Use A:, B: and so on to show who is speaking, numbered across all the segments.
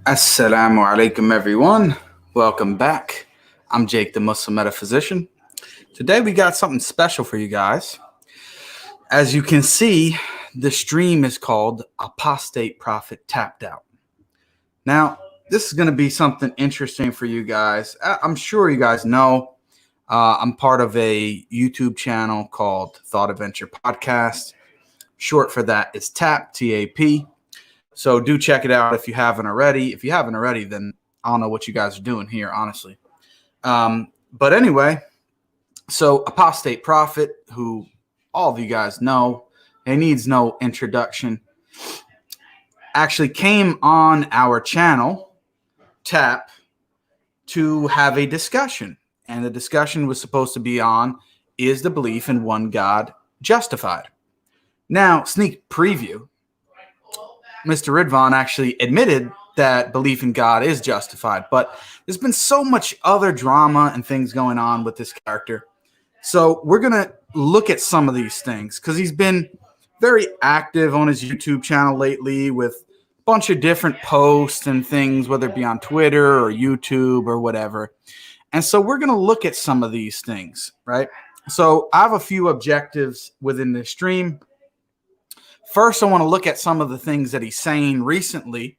A: Assalamu alaikum, everyone. Welcome back. I'm Jake, the Muslim metaphysician. Today we got something special for you guys. As you can see, the stream is called Apostate Prophet Tapped Out. Now, this is going to be something interesting for you guys. I'm sure you guys know I'm part of a YouTube channel called Thought Adventure Podcast. Short for that is TAP, T-A-P. So do check it out if you haven't already. If you haven't already, then I don't know what you guys are doing here, honestly. But anyway, so Apostate Prophet, who all of you guys know, he needs no introduction, actually came on our channel, TAP, to have a discussion. And the discussion was supposed to be on, is the belief in one God justified? Now, sneak preview. Mr. Ridvan actually admitted that belief in God is justified, but there's been so much other drama and things going on with this character. So we're going to look at some of these things because he's been very active on his YouTube channel lately with a bunch of different posts and things, whether it be on Twitter or YouTube or whatever. And so we're going to look at some of these things, right? So I have a few objectives within this stream. First, I want to look at some of the things that he's saying recently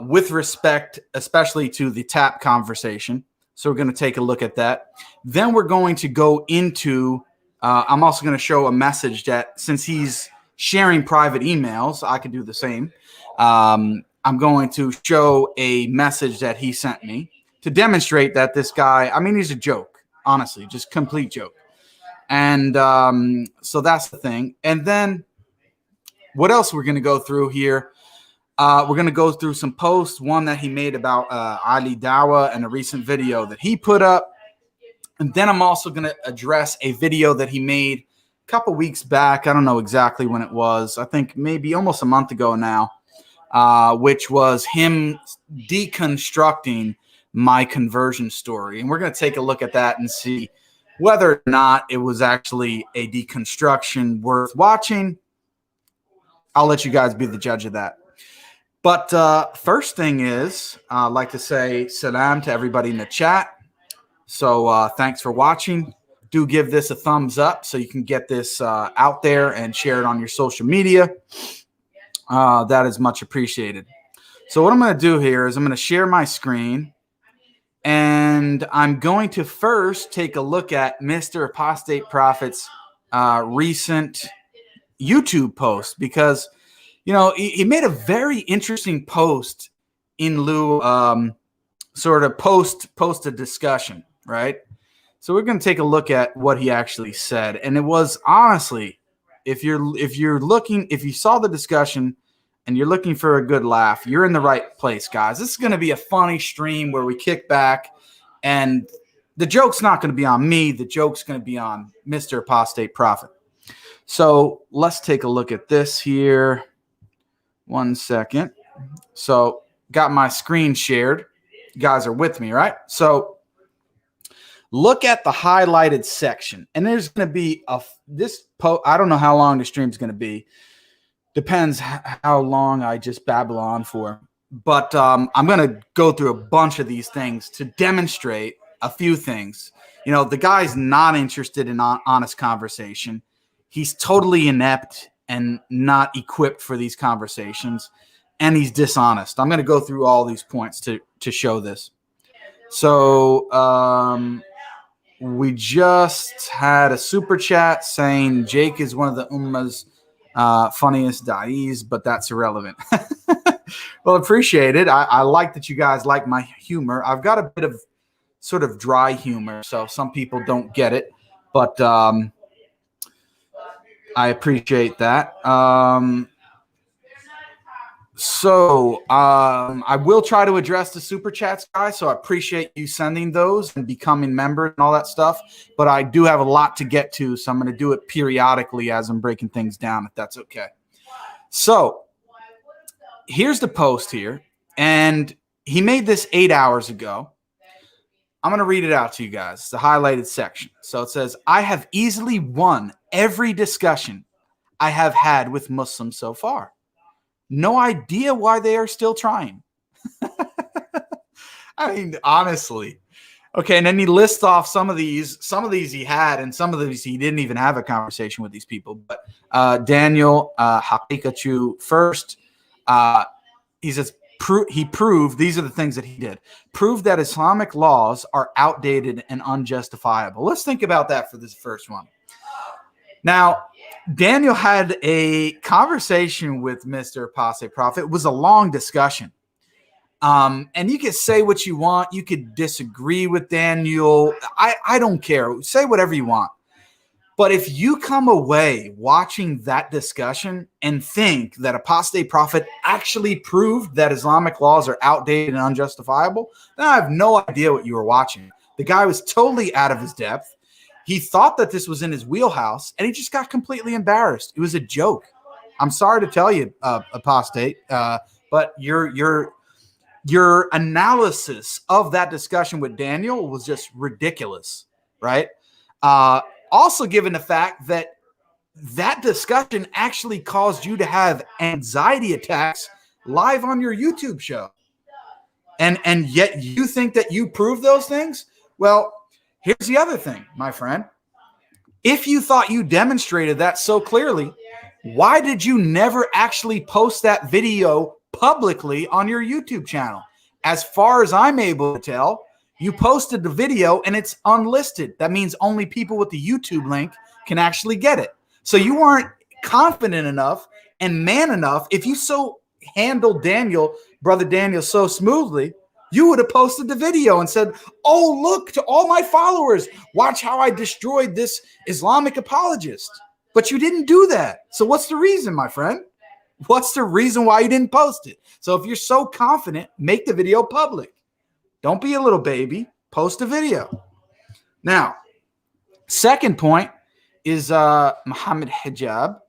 A: with respect, especially to the TAP conversation. So we're going to take a look at that. Then we're going to go into, I'm also going to show a message that since he's sharing private emails, I could do the same. I'm going to show a message that he sent me to demonstrate that this guy, I mean, he's a joke, honestly, just complete joke. And so that's the thing. And then what else we're going to go through here? We're going to go through some posts, one that he made about Ali Dawa and a recent video that he put up. And then I'm also going to address a video that he made a couple weeks back. I don't know exactly when it was. I think maybe almost a month ago now, which was him deconstructing my conversion story. And we're going to take a look at that and see whether or not it was actually a deconstruction worth watching. I'll let you guys be the judge of that. But first thing is, I'd like to say salam to everybody in the chat. So thanks for watching. Do give this a thumbs up so you can get this out there and share it on your social media. That is much appreciated. So what I'm going to do here is I'm going to share my screen. And I'm going to first take a look at Mr. Apostate Prophet's recent YouTube post, because you know he made a very interesting post in lieu sort of post a discussion, right? So we're going to take a look at what he actually said, and it was honestly, if you saw the discussion and you're looking for a good laugh, you're in the right place, guys. This is going to be a funny stream where we kick back, and the joke's not going to be on me. The joke's going to be on Mr. Apostate Prophet. So let's take a look at this here. 1 second. So got my screen shared. You guys are with me, right? So look at the highlighted section. And there's going to be I don't know how long the stream's going to be. Depends how long I just babble on for. But I'm going to go through a bunch of these things to demonstrate a few things. You know, the guy's not interested in honest conversation. He's totally inept and not equipped for these conversations, and he's dishonest. I'm going to go through all these points to show this. So we just had a super chat saying Jake is one of the Ummah's funniest da'is, but that's irrelevant. Well, appreciate it. I like that you guys like my humor. I've got a bit of sort of dry humor, so some people don't get it, but I appreciate that. I will try to address the super chats, guys. So I appreciate you sending those and becoming members and all that stuff. But I do have a lot to get to, so I'm going to do it periodically as I'm breaking things down, if that's okay. So here's the post here, and he made this 8 hours ago. I'm going to read it out to you guys. It's the highlighted section. So it says, I have easily won every discussion I have had with Muslims so far. No idea why they are still trying. I mean, honestly. Okay, and then he lists off some of these. Some of these he had, and some of these he didn't even have a conversation with these people. But Daniel Hakikachu first, he says he proved, these are the things that he did, proved that Islamic laws are outdated and unjustifiable. Let's think about that for this first one. Now, Daniel had a conversation with Mr. Apostate Prophet. It was a long discussion. And you can say what you want. You could disagree with Daniel. I don't care. Say whatever you want. But if you come away watching that discussion and think that Apostate Prophet actually proved that Islamic laws are outdated and unjustifiable, then I have no idea what you were watching. The guy was totally out of his depth. He thought that this was in his wheelhouse, and he just got completely embarrassed. It was a joke. I'm sorry to tell you, Apostate, but your analysis of that discussion with Daniel was just ridiculous, right? Also, given the fact that that discussion actually caused you to have anxiety attacks live on your YouTube show. And yet you think that you proved those things? Well, here's the other thing, my friend. If you thought you demonstrated that so clearly, why did you never actually post that video publicly on your YouTube channel? As far as I'm able to tell, you posted the video and it's unlisted. That means only people with the YouTube link can actually get it. So you weren't confident enough and man enough. If you so handled brother Daniel, so smoothly, you would have posted the video and said, oh, look, to all my followers, watch how I destroyed this Islamic apologist. But you didn't do that. So what's the reason, my friend? What's the reason why you didn't post it? So if you're so confident, make the video public. Don't be a little baby. Post a video. Now, second point is Muhammad Hijab.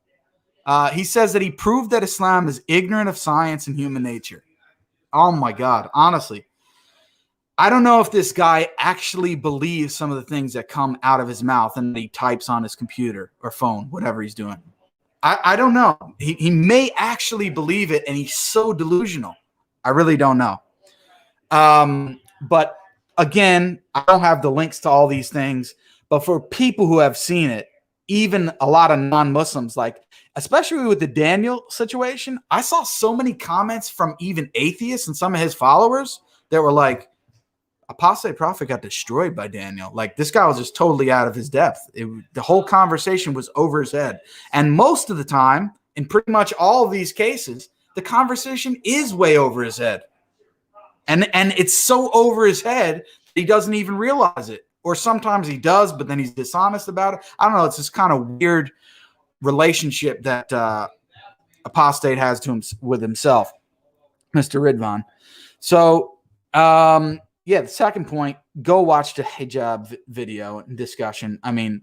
A: He says that he proved that Islam is ignorant of science and human nature. Oh, my God. Honestly, I don't know if this guy actually believes some of the things that come out of his mouth and he types on his computer or phone, whatever he's doing. I don't know. He may actually believe it, and he's so delusional. I really don't know. But again, I don't have the links to all these things. But for people who have seen it, even a lot of non-Muslims, like especially with the Daniel situation, I saw so many comments from even atheists and some of his followers that were like, Apostate Prophet got destroyed by Daniel. Like, this guy was just totally out of his depth. The whole conversation was over his head. And most of the time, in pretty much all of these cases, the conversation is way over his head. And it's so over his head, he doesn't even realize it. Or sometimes he does, but then he's dishonest about it. I don't know. It's this kind of weird relationship that Apostate has with himself, Mr. Ridvan. So, yeah, the second point, go watch the hijab video and discussion. I mean,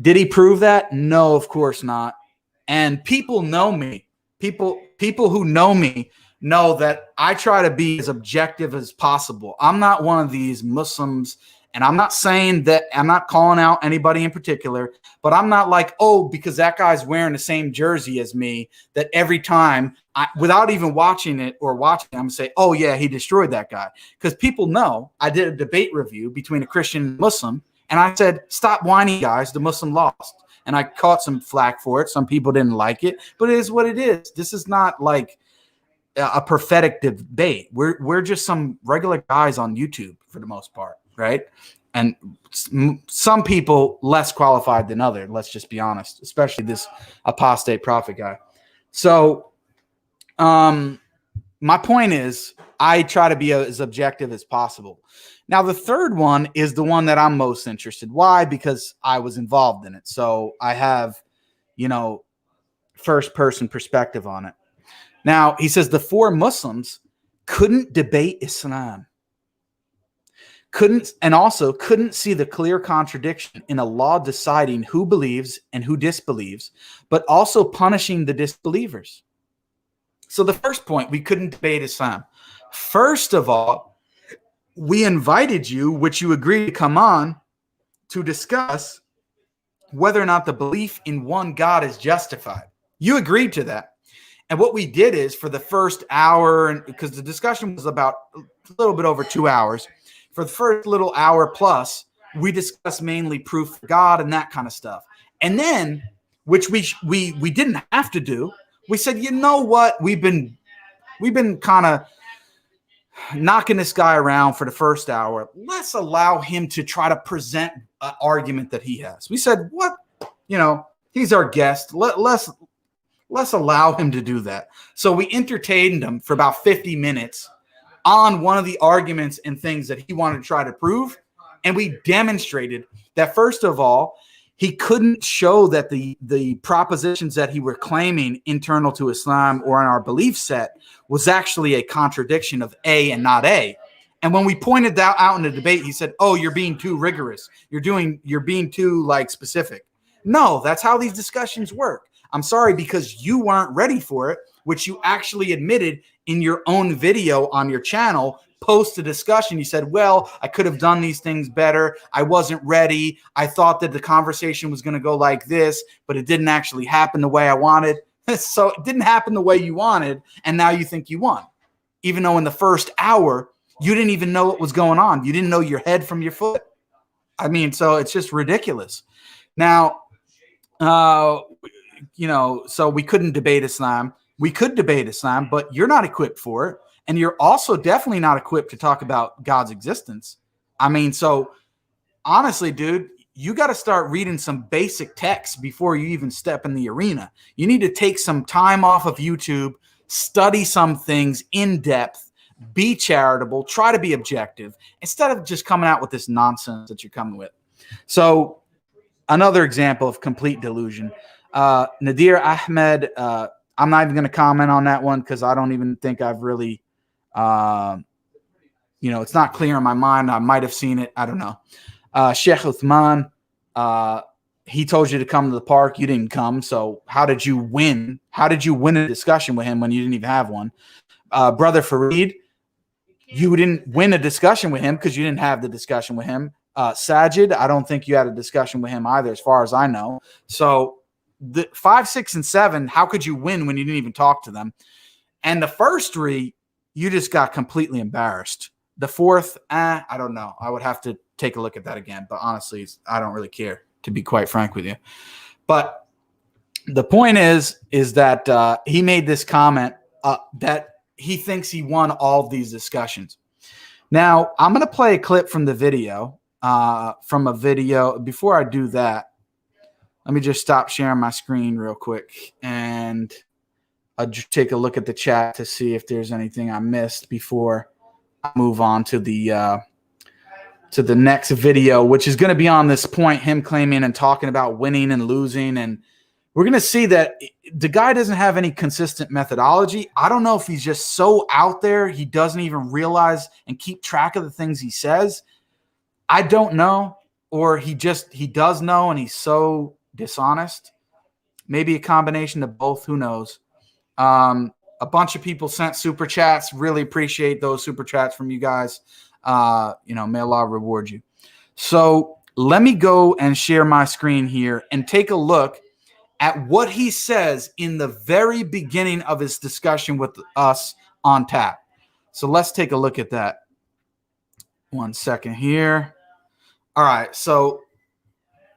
A: did he prove that? No, of course not. And people know me. People who know me know that I try to be as objective as possible. I'm not one of these Muslims, and I'm not saying that I'm not calling out anybody in particular, but I'm not like, oh, because that guy's wearing the same jersey as me, that every time, without even watching it, I'm going to say, oh, yeah, he destroyed that guy. Because people know I did a debate review between a Christian and Muslim, and I said, stop whining, guys, the Muslim lost. And I caught some flack for it. Some people didn't like it, but it is what it is. This is not like a prophetic debate. We're just some regular guys on YouTube for the most part, right? And some people less qualified than others, let's just be honest, especially this Apostate Prophet guy. So my point is, I try to be as objective as possible. Now, the third one is the one that I'm most interested. Why? Because I was involved in it. So I have, first-person perspective on it. Now, he says the four Muslims couldn't debate Islam. Couldn't see the clear contradiction in a law deciding who believes and who disbelieves, but also punishing the disbelievers. So the first point, we couldn't debate Islam. First of all, we invited you, which you agreed to come on, to discuss whether or not the belief in one God is justified. You agreed to that. And what we did is for the first hour, and because the discussion was about a little bit over 2 hours, for the first little hour plus, we discussed mainly proof of God and that kind of stuff. And then, which we didn't have to do, we said, you know what, we've been kind of knocking this guy around for the first hour. Let's allow him to try to present an argument that he has. We said, what, he's our guest. Let's allow him to do that. So we entertained him for about 50 minutes on one of the arguments and things that he wanted to try to prove. And we demonstrated that, first of all, he couldn't show that the propositions that he were claiming internal to Islam or in our belief set was actually a contradiction of A and not A. And when we pointed that out in the debate, he said, oh, you're being too rigorous. You're being too specific. No, that's how these discussions work. I'm sorry, because you weren't ready for it, which you actually admitted in your own video on your channel. Post the discussion, you said, well, I could have done these things better. I wasn't ready. I thought that the conversation was going to go like this, but it didn't actually happen the way I wanted. So it didn't happen the way you wanted, and now you think you won. Even though in the first hour, you didn't even know what was going on. You didn't know your head from your foot. I mean, so it's just ridiculous. Now, so we couldn't debate Islam. We could debate Islam, but you're not equipped for it. And you're also definitely not equipped to talk about God's existence. I mean, so honestly, dude, you got to start reading some basic text before you even step in the arena. You need to take some time off of YouTube, study some things in depth, be charitable, try to be objective, instead of just coming out with this nonsense that you're coming with. So another example of complete delusion. Nadir Ahmed, I'm not even going to comment on that one because I don't even think I've really, it's not clear in my mind. I might have seen it. I don't know. Sheikh Uthman, he told you to come to the park. You didn't come. So how did you win? How did you win a discussion with him when you didn't even have one? Brother Farid, you didn't win a discussion with him because you didn't have the discussion with him. Sajid, I don't think you had a discussion with him either, as far as I know. So the 5, 6, and 7, how could you win when you didn't even talk to them? And the first 3, you just got completely embarrassed. The 4th, I don't know. I would have to take a look at that again. But honestly, I don't really care, to be quite frank with you. But the point is that he made this comment that he thinks he won all of these discussions. Now, I'm going to play a clip from the video, Before I do that, let me just stop sharing my screen real quick, and I'll just take a look at the chat to see if there's anything I missed before I move on to the next video, which is going to be on this point, him claiming and talking about winning and losing. And we're going to see that the guy doesn't have any consistent methodology. I don't know if he's just so out there he doesn't even realize and keep track of the things he says. I don't know. Or he does know and he's so dishonest. Maybe a combination of both. Who knows? A bunch of people sent super chats. Really appreciate those super chats from you guys. May Allah reward you. So let me go and share my screen here and take a look at what he says in the very beginning of his discussion with us on tap. So let's take a look at that. 1 second here. All right. So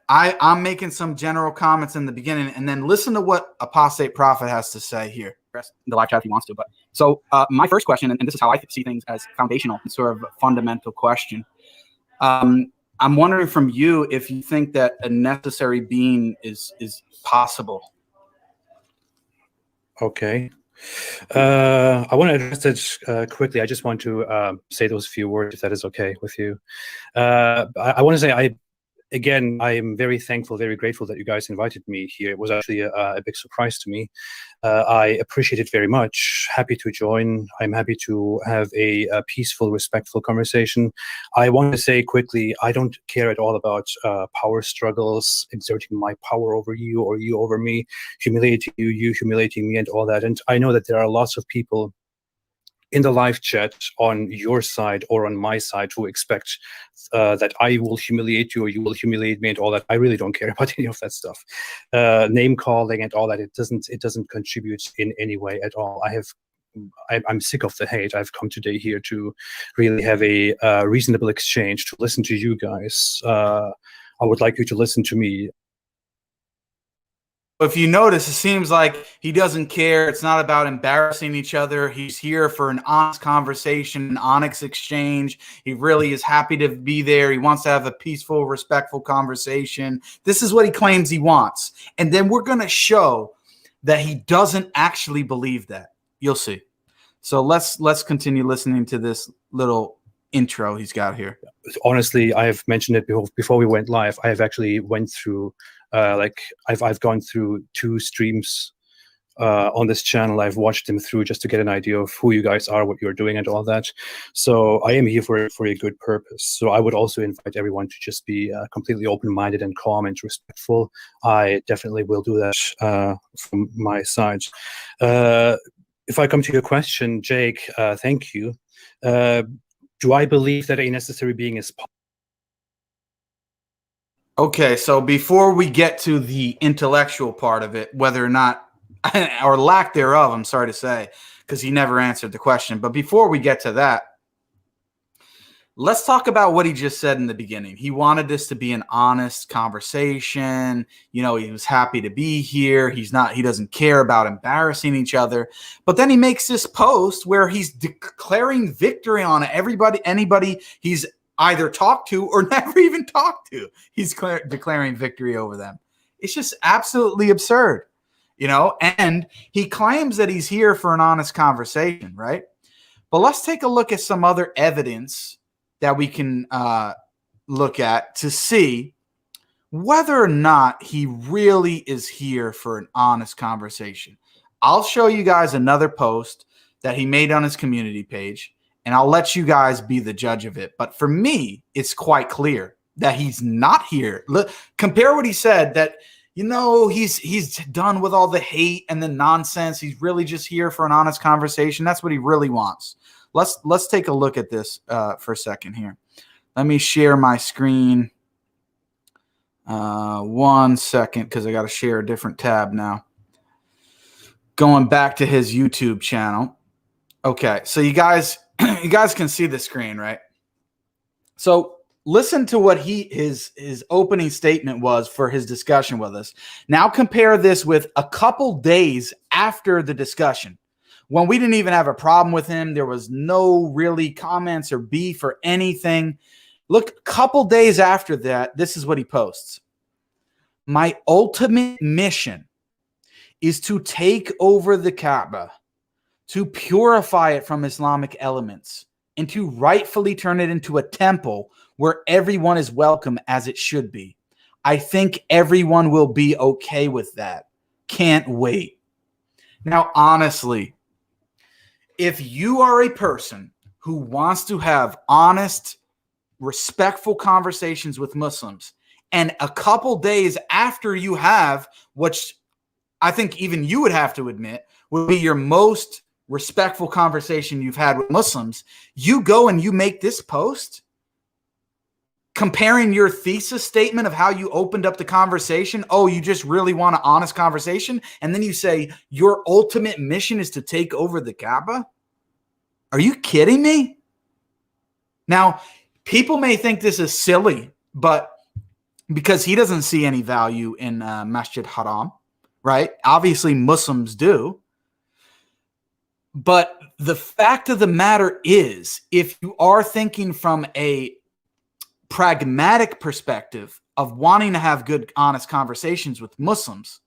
A: I'm making some general comments in the beginning, and then listen to what Apostate Prophet has to say here. The live chat if he wants to. But so my first question, and this is how I see things as foundational, sort of a fundamental question. I'm wondering from you if you think that a necessary being is possible.
B: Okay. I want to address this quickly. I just want to say those few words, if that is okay with you. I want to say Again, I am very thankful, very grateful that you guys invited me here. It was actually a big surprise to me. I appreciate it very much. Happy to join. I'm happy to have a peaceful, respectful conversation. I want to say quickly, I don't care at all about power struggles, exerting my power over you or you over me, humiliating you, you humiliating me, and all that. And I know that there are lots of people in the live chat on your side or on my side to expect that I will humiliate you or you will humiliate me and all that. I really don't care about any of that stuff. Name calling and all that, it doesn't contribute in any way at all. I'm sick of the hate. I've come today here to really have a reasonable exchange, to listen to you guys. I would like you to listen to me.
A: If you notice, it seems like he doesn't care. It's not about embarrassing each other. He's here for an honest conversation, an honest exchange. He really is happy to be there. He wants to have a peaceful, respectful conversation. This is what he claims he wants. And then we're going to show that he doesn't actually believe that. You'll see. So let's continue listening to this little intro he's got here.
B: Honestly, I have mentioned it before we went live. I have actually went through I've gone through 2 streams on this channel. I've watched them through just to get an idea of who you guys are, what you're doing, and all that. So I am here for a good purpose. So I would also invite everyone to just be completely open-minded and calm and respectful. I definitely will do that from my side. If I come to your question, Jake, thank you. Do I believe that a necessary being is possible?
A: Okay, so before we get to the intellectual part of it, whether or not, or lack thereof, I'm sorry to say, because he never answered the question. But before we get to that, let's talk about what he just said in the beginning. He wanted this to be an honest conversation. You know, he was happy to be here. He doesn't care about embarrassing each other. But then he makes this post where he's declaring victory on anybody he's either talked to or never even talked to. He's declaring victory over them. It's just absolutely absurd, you know, and he claims that he's here for an honest conversation, right? But let's take a look at some other evidence that we can look at to see whether or not he really is here for an honest conversation. I'll show you guys another post that he made on his community page, and I'll let you guys be the judge of it. But for me, it's quite clear that he's not here. Look, compare what he said, that, you know, he's done with all the hate and the nonsense. He's really just here for an honest conversation. That's what he really wants. Let's take a look at this for a second here. Let me share my screen. 1 second, because I got to share a different tab now. Going back to his YouTube channel. Okay, so you guys can see the screen, right? So listen to what his opening statement was for his discussion with us. Now compare this with a couple days after the discussion, when we didn't even have a problem with him. There was no really comments or beef or anything. Look, a couple days after that, this is what he posts. My ultimate mission is to take over the Kaaba, to purify it from Islamic elements, and to rightfully turn it into a temple where everyone is welcome as it should be. I think everyone will be okay with that. Can't wait. Now, honestly, if you are a person who wants to have honest, respectful conversations with Muslims, and a couple days after you have, which I think even you would have to admit would be your most respectful conversation you've had with Muslims, you go and you make this post comparing your thesis statement of how you opened up the conversation. Oh, you just really want an honest conversation. And then you say your ultimate mission is to take over the Kaaba. Are you kidding me? Now, people may think this is silly, but because he doesn't see any value in Masjid Haram, right? Obviously, Muslims do. But the fact of the matter is, if you are thinking from a pragmatic perspective of wanting to have good, honest conversations with Muslims,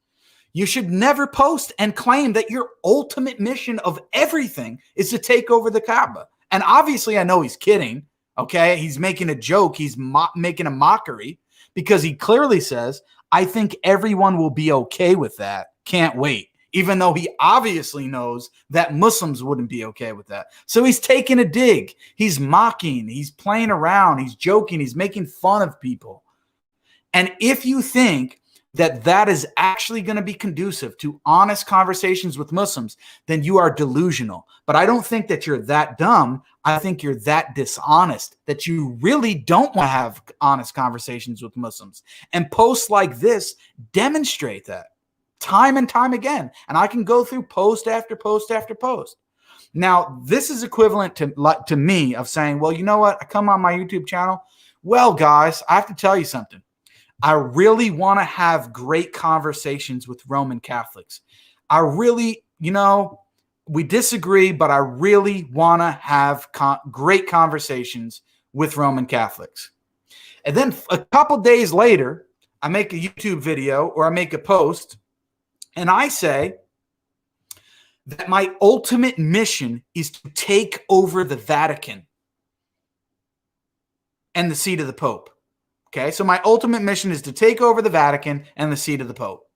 A: you should never post and claim that your ultimate mission of everything is to take over the Kaaba. And obviously, I know he's kidding, okay? He's making a joke. He's making a mockery, because he clearly says, I think everyone will be okay with that. Can't wait. Even though he obviously knows that Muslims wouldn't be okay with that. So he's taking a dig. He's mocking. He's playing around. He's joking. He's making fun of people. And if you think that is actually going to be conducive to honest conversations with Muslims, then you are delusional. But I don't think that you're that dumb. I think you're that dishonest that you really don't want to have honest conversations with Muslims. And posts like this demonstrate that time and time again. And I can go through post after post after post. Now, this is equivalent to me of saying, well, you know what? I come on my YouTube channel. Well, guys, I have to tell you something. I really want to have great conversations with Roman Catholics. I really, we disagree, but I really want to have great conversations with Roman Catholics. And then a couple days later, I make a YouTube video or I make a post, and I say that my ultimate mission is to take over the Vatican and the seat of the Pope. Okay, so my ultimate mission is to take over the Vatican and the seat of the Pope.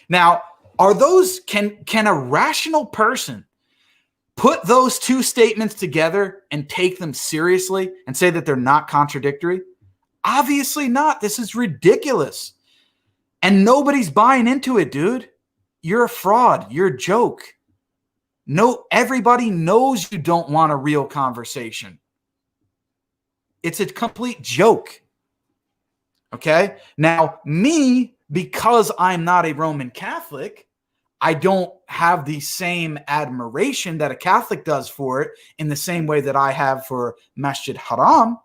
A: Now, can a rational person put those two statements together and take them seriously and say that they're not contradictory? Obviously not. This is ridiculous. And nobody's buying into it, dude. You're a fraud. You're a joke. No, everybody knows you don't want a real conversation. It's a complete joke. Okay? Now, me, because I'm not a Roman Catholic, I don't have the same admiration that a Catholic does for it in the same way that I have for Masjid Haram,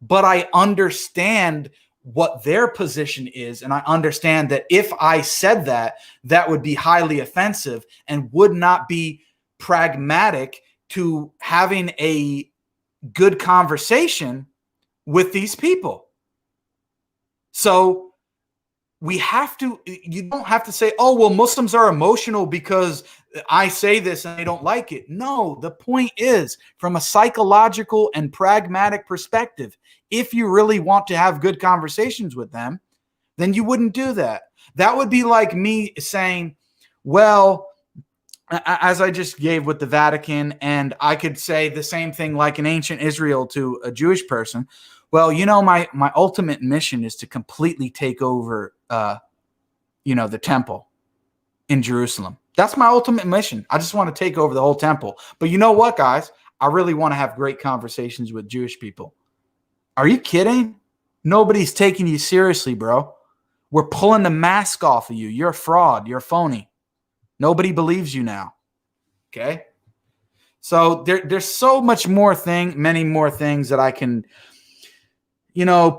A: but I understand what their position is, and I understand that if I said that, that would be highly offensive and would not be pragmatic to having a good conversation with these people. So you don't have to say, oh, well, Muslims are emotional because I say this and they don't like it. No, the point is, from a psychological and pragmatic perspective, if you really want to have good conversations with them, then you wouldn't do that. That would be like me saying, well, as I just gave with the Vatican, and I could say the same thing like in ancient Israel to a Jewish person. Well, my ultimate mission is to completely take over, the temple in Jerusalem. That's my ultimate mission. I just want to take over the whole temple. But you know what, guys? I really want to have great conversations with Jewish people. Are you kidding? Nobody's taking you seriously, bro. We're pulling the mask off of you. You're a fraud. You're a phony. Nobody believes you now. Okay? So there's so much more many more things that I can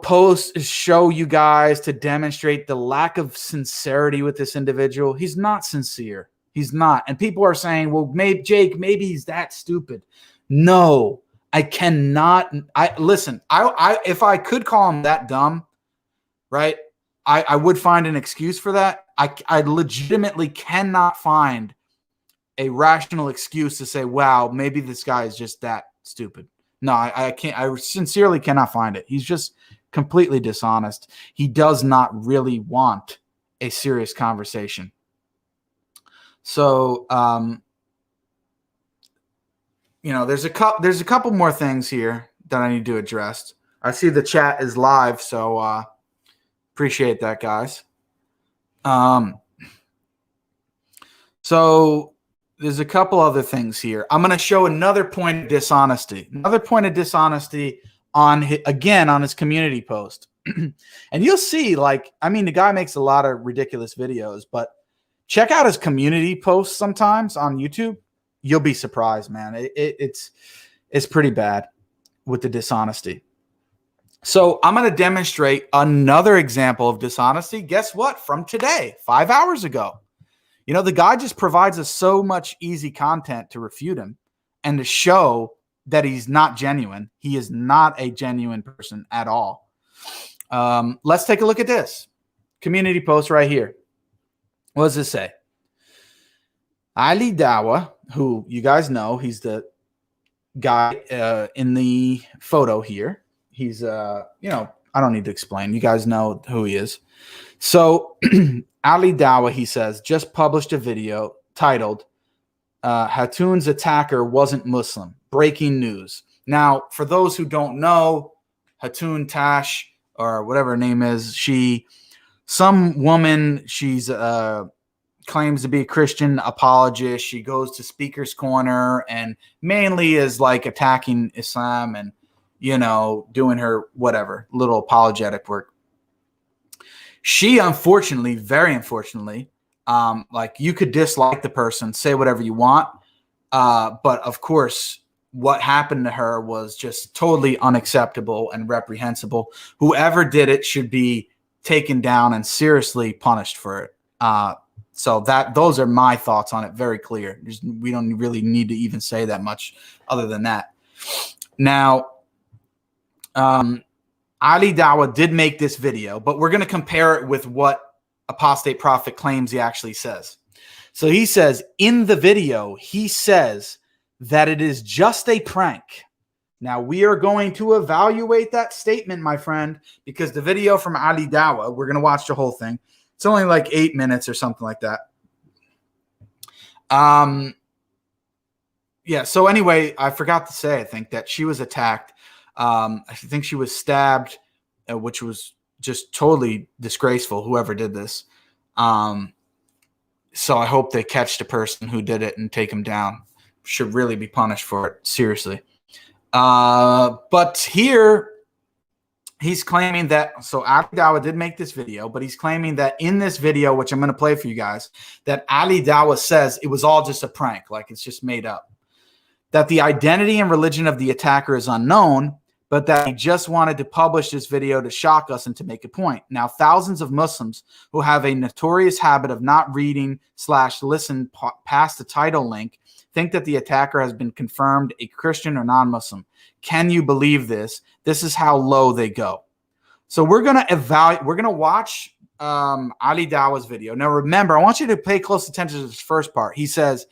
A: post, show you guys to demonstrate the lack of sincerity with this individual. He's not sincere. He's not. And people are saying, well, maybe he's that stupid. No, I cannot. Listen, if I could call him that dumb, right, I would find an excuse for that. I legitimately cannot find a rational excuse to say, wow, maybe this guy is just that stupid. No, I can't. I sincerely cannot find it. He's just completely dishonest. He does not really want a serious conversation. So, there's a couple more things here that I need to address. I see the chat is live, so appreciate that, guys. So there's a couple other things here. I'm going to show another point of dishonesty. Another point of dishonesty on his community post. And you'll see, the guy makes a lot of ridiculous videos, but check out his community posts sometimes on YouTube. You'll be surprised, man. It's pretty bad with the dishonesty. So I'm going to demonstrate another example of dishonesty. Guess what? From today, 5 hours ago. The guy just provides us so much easy content to refute him and to show that he's not genuine. He is not a genuine person at all. Let's take a look at this community post right here. What does this say? Ali Dawa, who you guys know, he's the guy in the photo here. He's, I don't need to explain. You guys know who he is. So Ali Dawa, he says, just published a video titled Hatun's attacker wasn't Muslim. Breaking news. Now, for those who don't know, Hatun Tash, or whatever her name is, she some woman, she's claims to be a Christian apologist. She goes to Speaker's Corner and mainly is like attacking Islam and, you know, doing her whatever little apologetic work. She, unfortunately, very unfortunately, like, you could dislike the person, say whatever you want, but of course, what happened to her was just totally unacceptable and reprehensible. Whoever did it should be taken down and seriously punished for it. So those are my thoughts on it. Very clear. We don't really need to even say that much other than that. Now, Ali Dawah did make this video, but we're going to compare it with what Apostate Prophet claims he actually says. So he says in the video, he says that it is just a prank. Now, we are going to evaluate that statement, my friend, because the video from Ali Dawah, we're going to watch the whole thing. It's only like 8 minutes or something like that. Yeah, so anyway, I forgot to say, I think, that she was attacked. I think she was stabbed, which was just totally disgraceful, whoever did this. So I hope they catch the person who did it and take him down. Should really be punished for it, seriously. But here, he's claiming that, so Ali Dawah did make this video, but he's claiming that in this video, which I'm going to play for you guys, that Ali Dawah says it was all just a prank, like it's just made up. That the identity and religion of the attacker is unknown, but that he just wanted to publish this video to shock us and to make a point. Now, thousands of Muslims who have a notorious habit of not reading / listen past the title link think that the attacker has been confirmed a Christian or non-Muslim. Can you believe this? This is how low they go. So we're going to evaluate. We're going to watch Ali Dawah's video. Now, remember, I want you to pay close attention to this first part. He says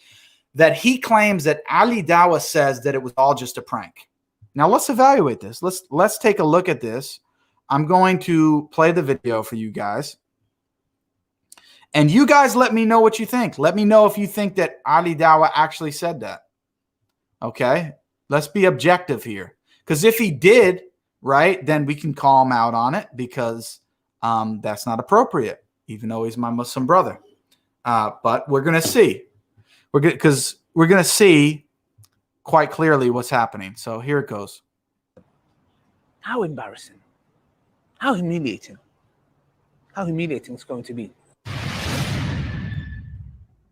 A: that he claims that Ali Dawah says that it was all just a prank. Now, let's evaluate this. Let's take a look at this. I'm going to play the video for you guys. And you guys let me know what you think. Let me know if you think that Ali Dawah actually said that. Okay? Let's be objective here. Because if he did, right, then we can call him out on it because that's not appropriate, even though he's my Muslim brother. But we're going to see. We're going to see quite clearly what's happening. So here it goes.
C: How embarrassing. How humiliating. How humiliating it's going to be.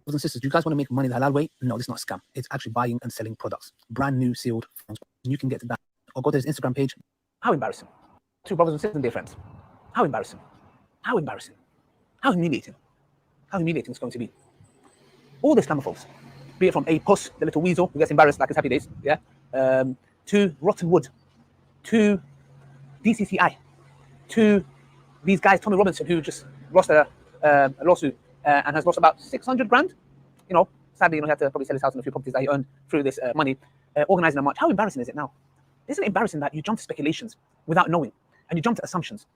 C: Brothers and sisters, do you guys want to make money the halal way? No, this is not a scam. It's actually buying and selling products. Brand new sealed phones. You can get to that. Or go to his Instagram page. How embarrassing. Two brothers and sisters and their friends. How embarrassing. How embarrassing. How humiliating. How humiliating it's going to be. All the Islamophobes, be it from a puss, the little weasel who gets embarrassed like his happy days, yeah, to Rotten Wood, to DCCI, to these guys, Tommy Robinson, who just lost a lawsuit and has lost about 600 grand. You know, sadly, he had to probably sell his house and a few properties that he earned through this money, organizing a march. How embarrassing is it now? Isn't it embarrassing that you jump to speculations without knowing and you jump to assumptions?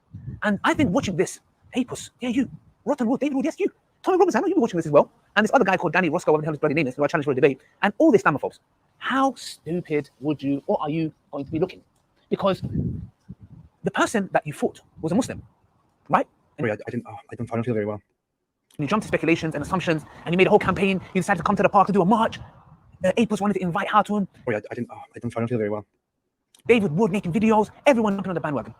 C: And I think watching this, hey, puss, yeah, you, Rotten Wood, David Wood, yes, you, Tommy Robinson, I know you've been watching this as well. And this other guy called Danny Roscoe, whatever the hell his bloody name is, who I challenged for a debate, and all the Islamophobes. How stupid would you, or are you going to be looking? Because the person that you fought was a Muslim, right?
B: Sorry, I don't feel very well.
C: And you jumped to speculations and assumptions, and you made a whole campaign. You decided to come to the park to do a march. Apis wanted to invite her to him.
B: Sorry, I don't feel very well.
C: David Wood making videos, everyone jumping on the bandwagon.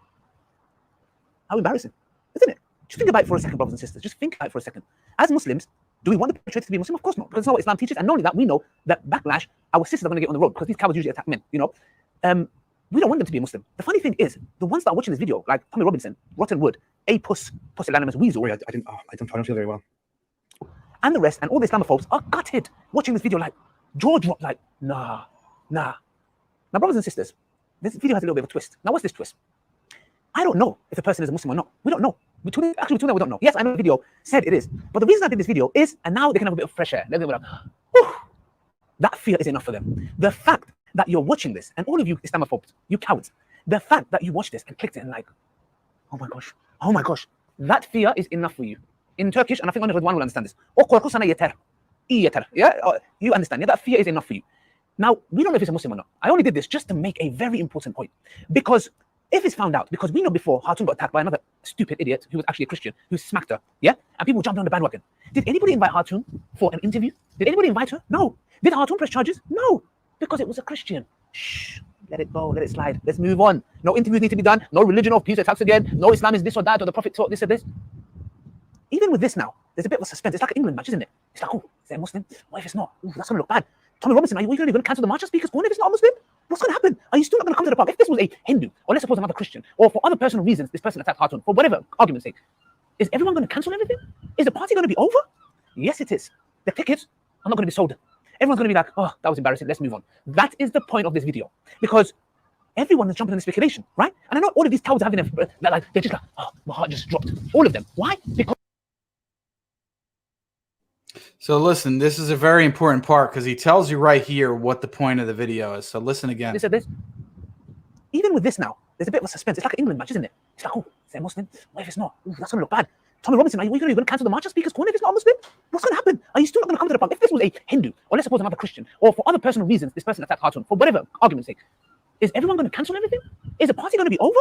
C: How embarrassing, isn't it? Just think about it for a second, brothers and sisters. Just think about it for a second. As Muslims, do we want the perpetrators to be Muslim? Of course not, because it's not what Islam teaches. And not only that, we know that backlash, our sisters are going to get on the road because these cowards usually attack men, you know. We don't want them to be Muslim. The funny thing is, the ones that are watching this video, like Tommy Robinson, Rotten Wood, a pusillanimous weasel.
B: Sorry, I don't feel very well.
C: And the rest, and all the Islamophobes are gutted watching this video, like, jaw drop, like, nah. Now, brothers and sisters, this video has a little bit of a twist. Now, what's this twist? I don't know if the person is a Muslim or not. We don't know. Between that, we don't know. Yes, I know the video said it is. But the reason I did this video is, and now they can have a bit of fresh air. They're like, whew, that fear is enough for them. The fact that you're watching this, and all of you Islamophobes, you cowards, the fact that you watched this and clicked it and like, oh my gosh, that fear is enough for you. In Turkish, and I think only one will understand this. Yeah, you understand. Yeah, that fear is enough for you. Now, we don't know if he's a Muslim or not. I only did this just to make a very important point. Because if it's found out, because we know before Hartoon got attacked by another stupid idiot who was actually a Christian, who smacked her, yeah? And people jumped on the bandwagon. Did anybody invite Hartoon for an interview? Did anybody invite her? No. Did Hartoon press charges? No. Because it was a Christian. Shh. Let it go. Let it slide. Let's move on. No interviews need to be done. No religion of peace attacks again. No Islam is this or that, or the Prophet taught this or this. Even with this now, there's a bit of a suspense. It's like an England match, isn't it? It's like, oh, is there a Muslim? What if it's not? Ooh, that's going to look bad. Tommy Robinson, are you going to cancel the March of Speakers Corner if it's not a Muslim? What's going to happen? Are you still not going to come to the park? If this was a Hindu, or let's suppose another Christian, or for other personal reasons, this person attacked Hartoon, for whatever argument's sake, is everyone going to cancel everything? Is the party going to be over? Yes, it is. The tickets are not going to be sold. Everyone's going to be like, oh, that was embarrassing. Let's move on. That is the point of this video. Because everyone is jumping on the speculation, right? And I know all of these cowards having they're just like, oh, my heart just dropped. All of them. Why? Because.
A: So listen, this is a very important part because he tells you right here what the point of the video is. So listen again.
C: They said this. Even with this now, there's a bit of a suspense. It's like an England match, isn't it? It's like, oh, is there a Muslim? What if it's not? Ooh, that's going to look bad. Tommy Robinson, are you going to cancel the March of Speakers Corner if it's not a Muslim? What's going to happen? Are you still not going to come to the park? If this was a Hindu, or let's suppose another Christian, or for other personal reasons, this person attacked Hartoon, for whatever argument's sake, is everyone going to cancel everything? Is the party going to be over?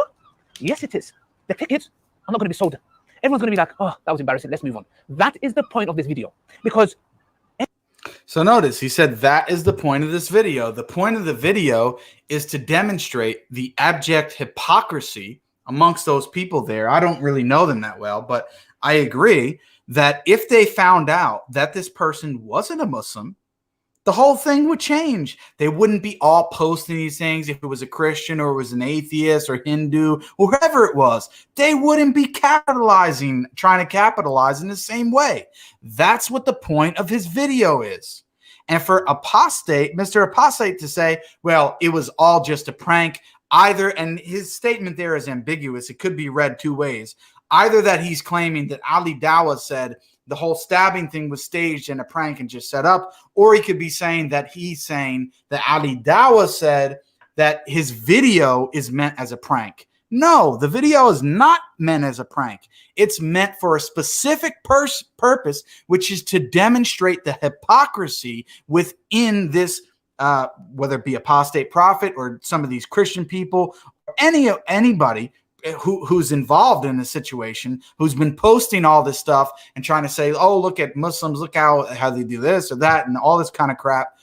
C: Yes, it is. The tickets are not going to be sold. Everyone's going to be like, oh, that was embarrassing. Let's move on. That is the point of this video. Because.
A: So notice he said that is the point of this video. The point of the video is to demonstrate the abject hypocrisy amongst those people there. I don't really know them that well, but I agree that if they found out that this person wasn't a Muslim, the whole thing would change. They wouldn't be all posting these things if it was a Christian or it was an atheist or Hindu or whoever it was. They wouldn't be trying to capitalize in the same way. That's what the point of his video is. And for Mr. Apostate to say, well, it was all just a prank, and his statement there is ambiguous. It could be read two ways. Either that he's claiming that Ali Dawah said the whole stabbing thing was staged and a prank and just set up, or he could be saying that he's saying that Ali Dawah said that his video is meant as a prank. No, the video is not meant as a prank. It's meant for a specific purpose, which is to demonstrate the hypocrisy within this, whether it be apostate prophet or some of these Christian people, or anybody who's involved in the situation, who's been posting all this stuff and trying to say, oh, look at Muslims, look how they do this or that and all this kind of crap.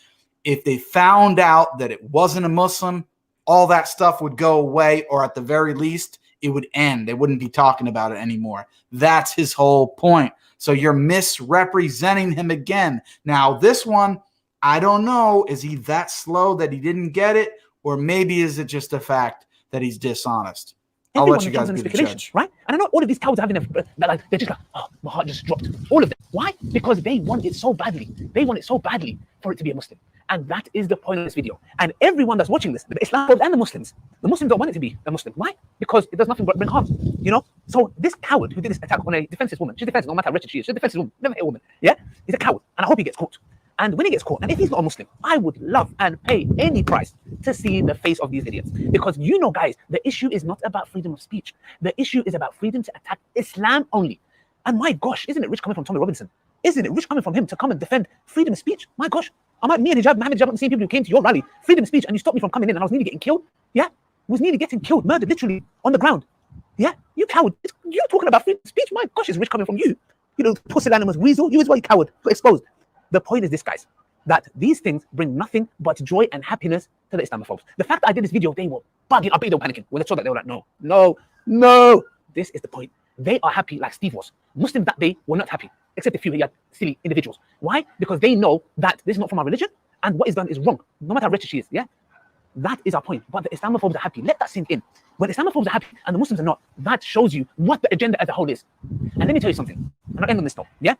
A: If they found out that it wasn't a Muslim, all that stuff would go away, or at the very least, it would end. They wouldn't be talking about it anymore. That's his whole point. So you're misrepresenting him again. Now, this one, I don't know. Is he that slow that he didn't get it? Or maybe is it just a fact that he's dishonest? I'll let you guys be the judge.
C: Right? And I know all of these cowards having they're just like, oh, my heart just dropped. All of them. Why? Because they want it so badly. They want it so badly for it to be a Muslim. And that is the point of this video. And everyone that's watching this, the Islamophobes and the Muslims don't want it to be a Muslim. Why? Because it does nothing but bring harm. You know? So this coward who did this attack on a defenseless woman, she's defenseless no matter how wretched she is. She's a defenseless woman, never hit a woman. Yeah? He's a coward. And I hope he gets caught. And when he gets caught, and if he's not a Muslim, I would love and pay any price to see the face of these idiots. Because you know, guys, the issue is not about freedom of speech. The issue is about freedom to attack Islam only. And my gosh, isn't it rich coming from Tommy Robinson? Isn't it rich coming from him to come and defend freedom of speech? My gosh, me and Mohammed Hijab, the same people who came to your rally, freedom of speech, and you stopped me from coming in and I was nearly getting killed. Yeah? Was nearly getting killed, murdered literally on the ground. Yeah? You coward. You're talking about freedom of speech? My gosh, it's rich coming from you. You know, pusillanimous weasel. You is why you coward. Got exposed. The point is this, guys, that these things bring nothing but joy and happiness to the Islamophobes. The fact that I did this video, they were bugging. I bet they were panicking. When they saw that, they were like, no. This is the point. They are happy like Steve was. Muslims that day were not happy, except a few silly individuals. Why? Because they know that this is not from our religion, and what is done is wrong, no matter how wretched she is. Yeah? That is our point. But the Islamophobes are happy. Let that sink in. When the Islamophobes are happy and the Muslims are not, that shows you what the agenda as a whole is. And let me tell you something. And I'll end on this note. Yeah?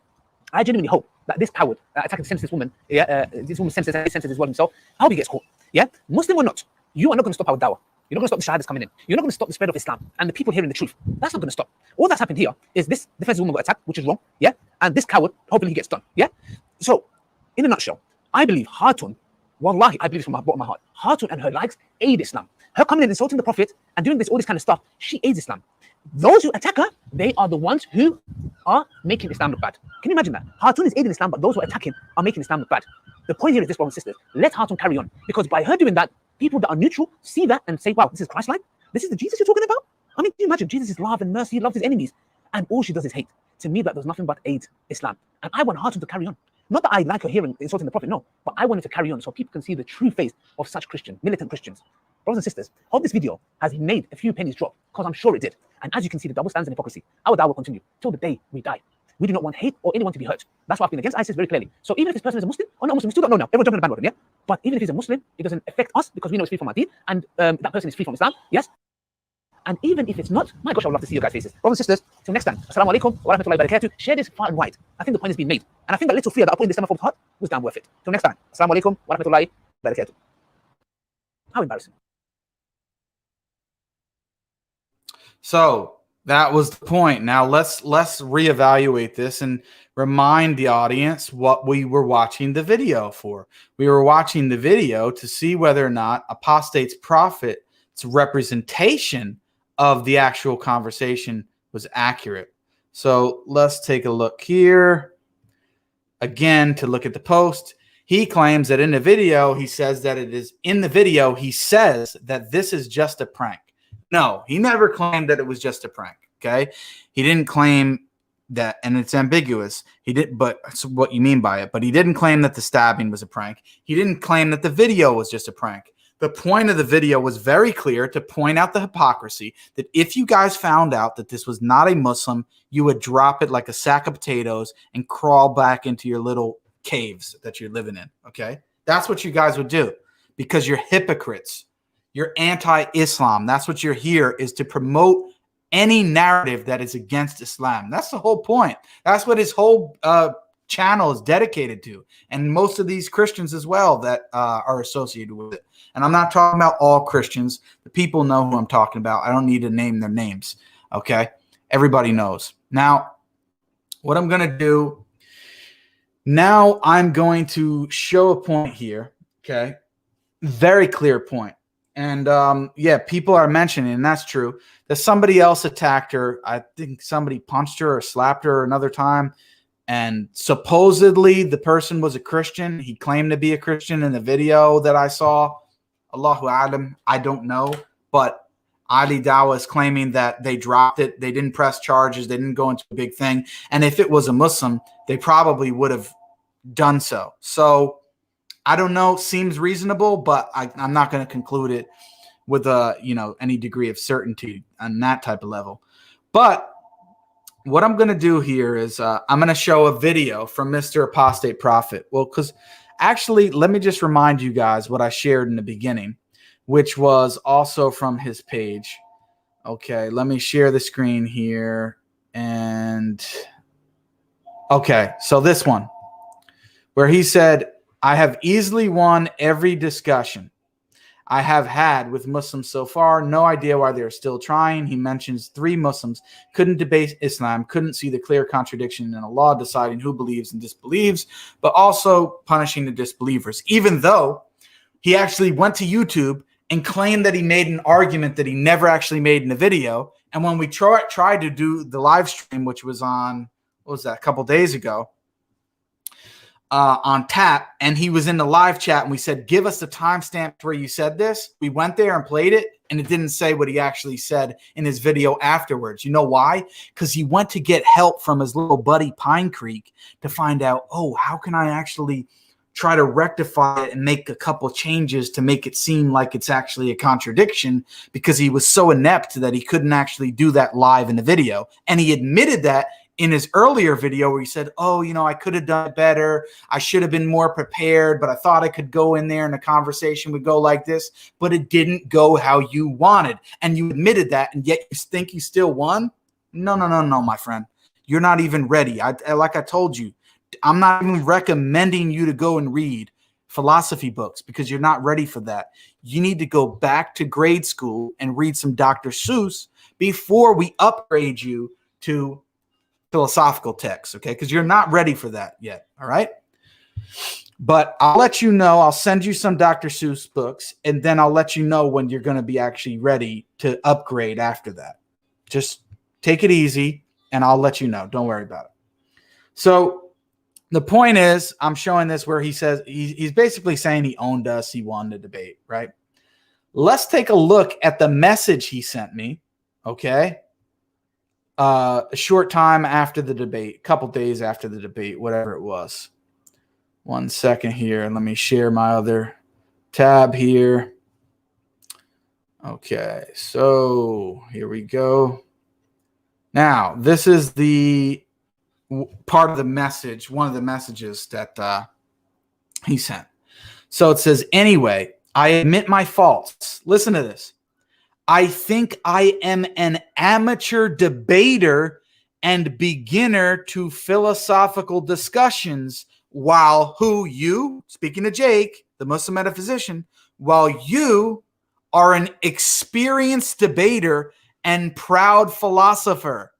C: I genuinely hope that this coward attacking the senseless woman, this woman senseless as well himself, I hope he gets caught. Yeah? Muslim or not, you are not going to stop our dawah. You're not going to stop the shahadas coming in. You're not going to stop the spread of Islam and the people hearing the truth. That's not going to stop. All that's happened here is this defenseless woman got attacked, which is wrong. Yeah? And this coward, hopefully he gets done. Yeah? So, in a nutshell, I believe Hartoon, wallahi, I believe from the bottom of my heart, Hartoon and her likes aid Islam. Her coming in insulting the Prophet and doing all this kind of stuff, she aids Islam. Those who attack her, they are the ones who are making Islam look bad. Can you imagine that? Hartoon is aiding Islam, but those who are attacking are making Islam look bad. The point here is this, brothers and sisters. Let Hartoon carry on. Because by her doing that, people that are neutral see that and say, wow, this is Christ-like. This is the Jesus you're talking about? I mean, can you imagine? Jesus is love and mercy, he loves his enemies. And all she does is hate. To me, that does nothing but aid Islam. And I want Harton to carry on. Not that I like her hearing insulting the Prophet, no. But I want it to carry on so people can see the true face of such Christians, militant Christians. Brothers and sisters, hope this video has made a few pennies drop, because I'm sure it did. And as you can see, the double standards and hypocrisy, our da'wah will continue till the day we die. We do not want hate or anyone to be hurt. That's why I've been against ISIS very clearly. So even if this person is a Muslim or not Muslim, we still don't know now. Everyone jumping on the bandwagon, yeah? But even if he's a Muslim, it doesn't affect us because we know it's free from our deen, and that person is free from Islam, yes? And even if it's not, my gosh, I would love to see your guys' faces. Brothers and sisters, till next time. Assalamu alaikum wa rahmatullahi wa barakatuh. Share this far and wide. I think the point has been made. And I think that little fear that I put in this Islamophobe's heart was damn worth it. Till next time. Assalamu alaikum wa rahmatullahi wa barakatuh. How embarrassing.
A: So that was the point. Now let's reevaluate this and remind the audience what we were watching the video for. We were watching the video to see whether or not Apostate's Prophet's representation of the actual conversation was accurate. So let's take a look here. Again, to look at the post, he claims that in the video, he says that it is in the video, he says that this is just a prank. No, he never claimed that it was just a prank. Okay. He didn't claim that, and it's ambiguous. He did, but that's what you mean by it. But he didn't claim that the stabbing was a prank. He didn't claim that the video was just a prank. The point of the video was very clear, to point out the hypocrisy, that if you guys found out that this was not a Muslim, you would drop it like a sack of potatoes and crawl back into your little caves that you're living in. Okay. That's what you guys would do, because you're hypocrites. You're anti-Islam. That's what you're here, is to promote any narrative that is against Islam. That's the whole point. That's what his whole channel is dedicated to. And most of these Christians as well that are associated with it. And I'm not talking about all Christians. The people know who I'm talking about. I don't need to name their names. Okay. Everybody knows. Now, what I'm going to do now, I'm going to show a point here. Okay. Very clear point. And yeah, people are mentioning, and that's true, that somebody else attacked her. I think somebody punched her or slapped her another time. And supposedly the person was a Christian. He claimed to be a Christian in the video that I saw. Allahu Alam, I don't know. But Ali Dawa is claiming that they dropped it. They didn't press charges. They didn't go into a big thing. And if it was a Muslim, they probably would have done so. So I don't know. Seems reasonable, but I'm not going to conclude it with any degree of certainty on that type of level. But what I'm going to do here is I'm going to show a video from Mr. Apostate Prophet. Well, because actually, let me just remind you guys what I shared in the beginning, which was also from his page. Okay, let me share the screen here. And okay, so this one, where he said, I have easily won every discussion I have had with Muslims so far. No idea why they're still trying. He mentions 3 Muslims couldn't debate Islam, couldn't see the clear contradiction in Allah, deciding who believes and disbelieves, but also punishing the disbelievers, even though he actually went to YouTube and claimed that he made an argument that he never actually made in the video. And when we tried to do the live stream, which was on, what was that, a couple days ago, on tap, and he was in the live chat, and we said, give us the timestamp where you said this. We went there and played it, and it didn't say what he actually said in his video afterwards. You know why? Because he went to get help from his little buddy Pine Creek to find out, oh, how can I actually try to rectify it and make a couple changes to make it seem like it's actually a contradiction, because he was so inept that he couldn't actually do that live in the video. And he admitted that in his earlier video, where he said, oh, I could have done it better. I should have been more prepared, but I thought I could go in there and the conversation would go like this, but it didn't go how you wanted. And you admitted that, and yet you think you still won? No, my friend. You're not even ready. Like I told you, I'm not even recommending you to go and read philosophy books, because you're not ready for that. You need to go back to grade school and read some Dr. Seuss before we upgrade you to philosophical texts, okay? Because you're not ready for that yet, all right? But I'll let you know. I'll send you some Dr. Seuss books, and then I'll let you know when you're going to be actually ready to upgrade after that. Just take it easy, and I'll let you know. Don't worry about it. So the point is, I'm showing this where he says, he's basically saying he owned us. He won the debate, right? let's take a look at the message he sent me. Okay. A short time after the debate, a couple days after the debate, whatever it was. 1 second here, and let me share my other tab here. Okay, so here we go. Now, this is the part of the message, one of the messages that he sent. So it says, anyway, I admit my faults. Listen to this. I think I am an amateur debater and beginner to philosophical discussions, while you, speaking to Jake, the Muslim metaphysician, while you are an experienced debater and proud philosopher.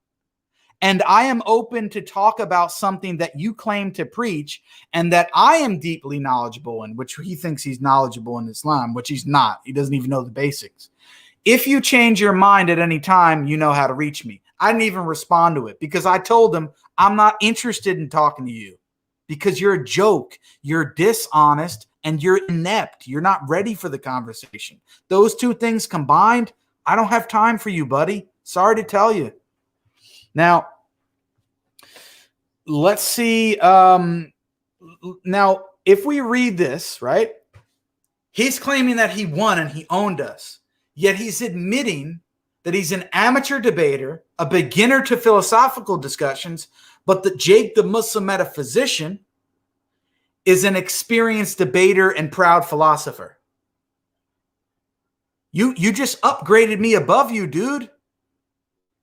A: And I am open to talk about something that you claim to preach and that I am deeply knowledgeable in, which he thinks he's knowledgeable in Islam, which he's not. He doesn't even know the basics. If you change your mind at any time, you know how to reach me. I didn't even respond to it because I told him I'm not interested in talking to you because you're a joke, you're dishonest, and you're inept. You're not ready for the conversation. Those two things combined, I don't have time for you, buddy. Sorry to tell you. Now, let's see. Now, if we read this, right, he's claiming that he won and he owned us. Yet he's admitting that he's an amateur debater, a beginner to philosophical discussions, but that Jake, the Muslim metaphysician, is an experienced debater and proud philosopher. You just upgraded me above you, dude.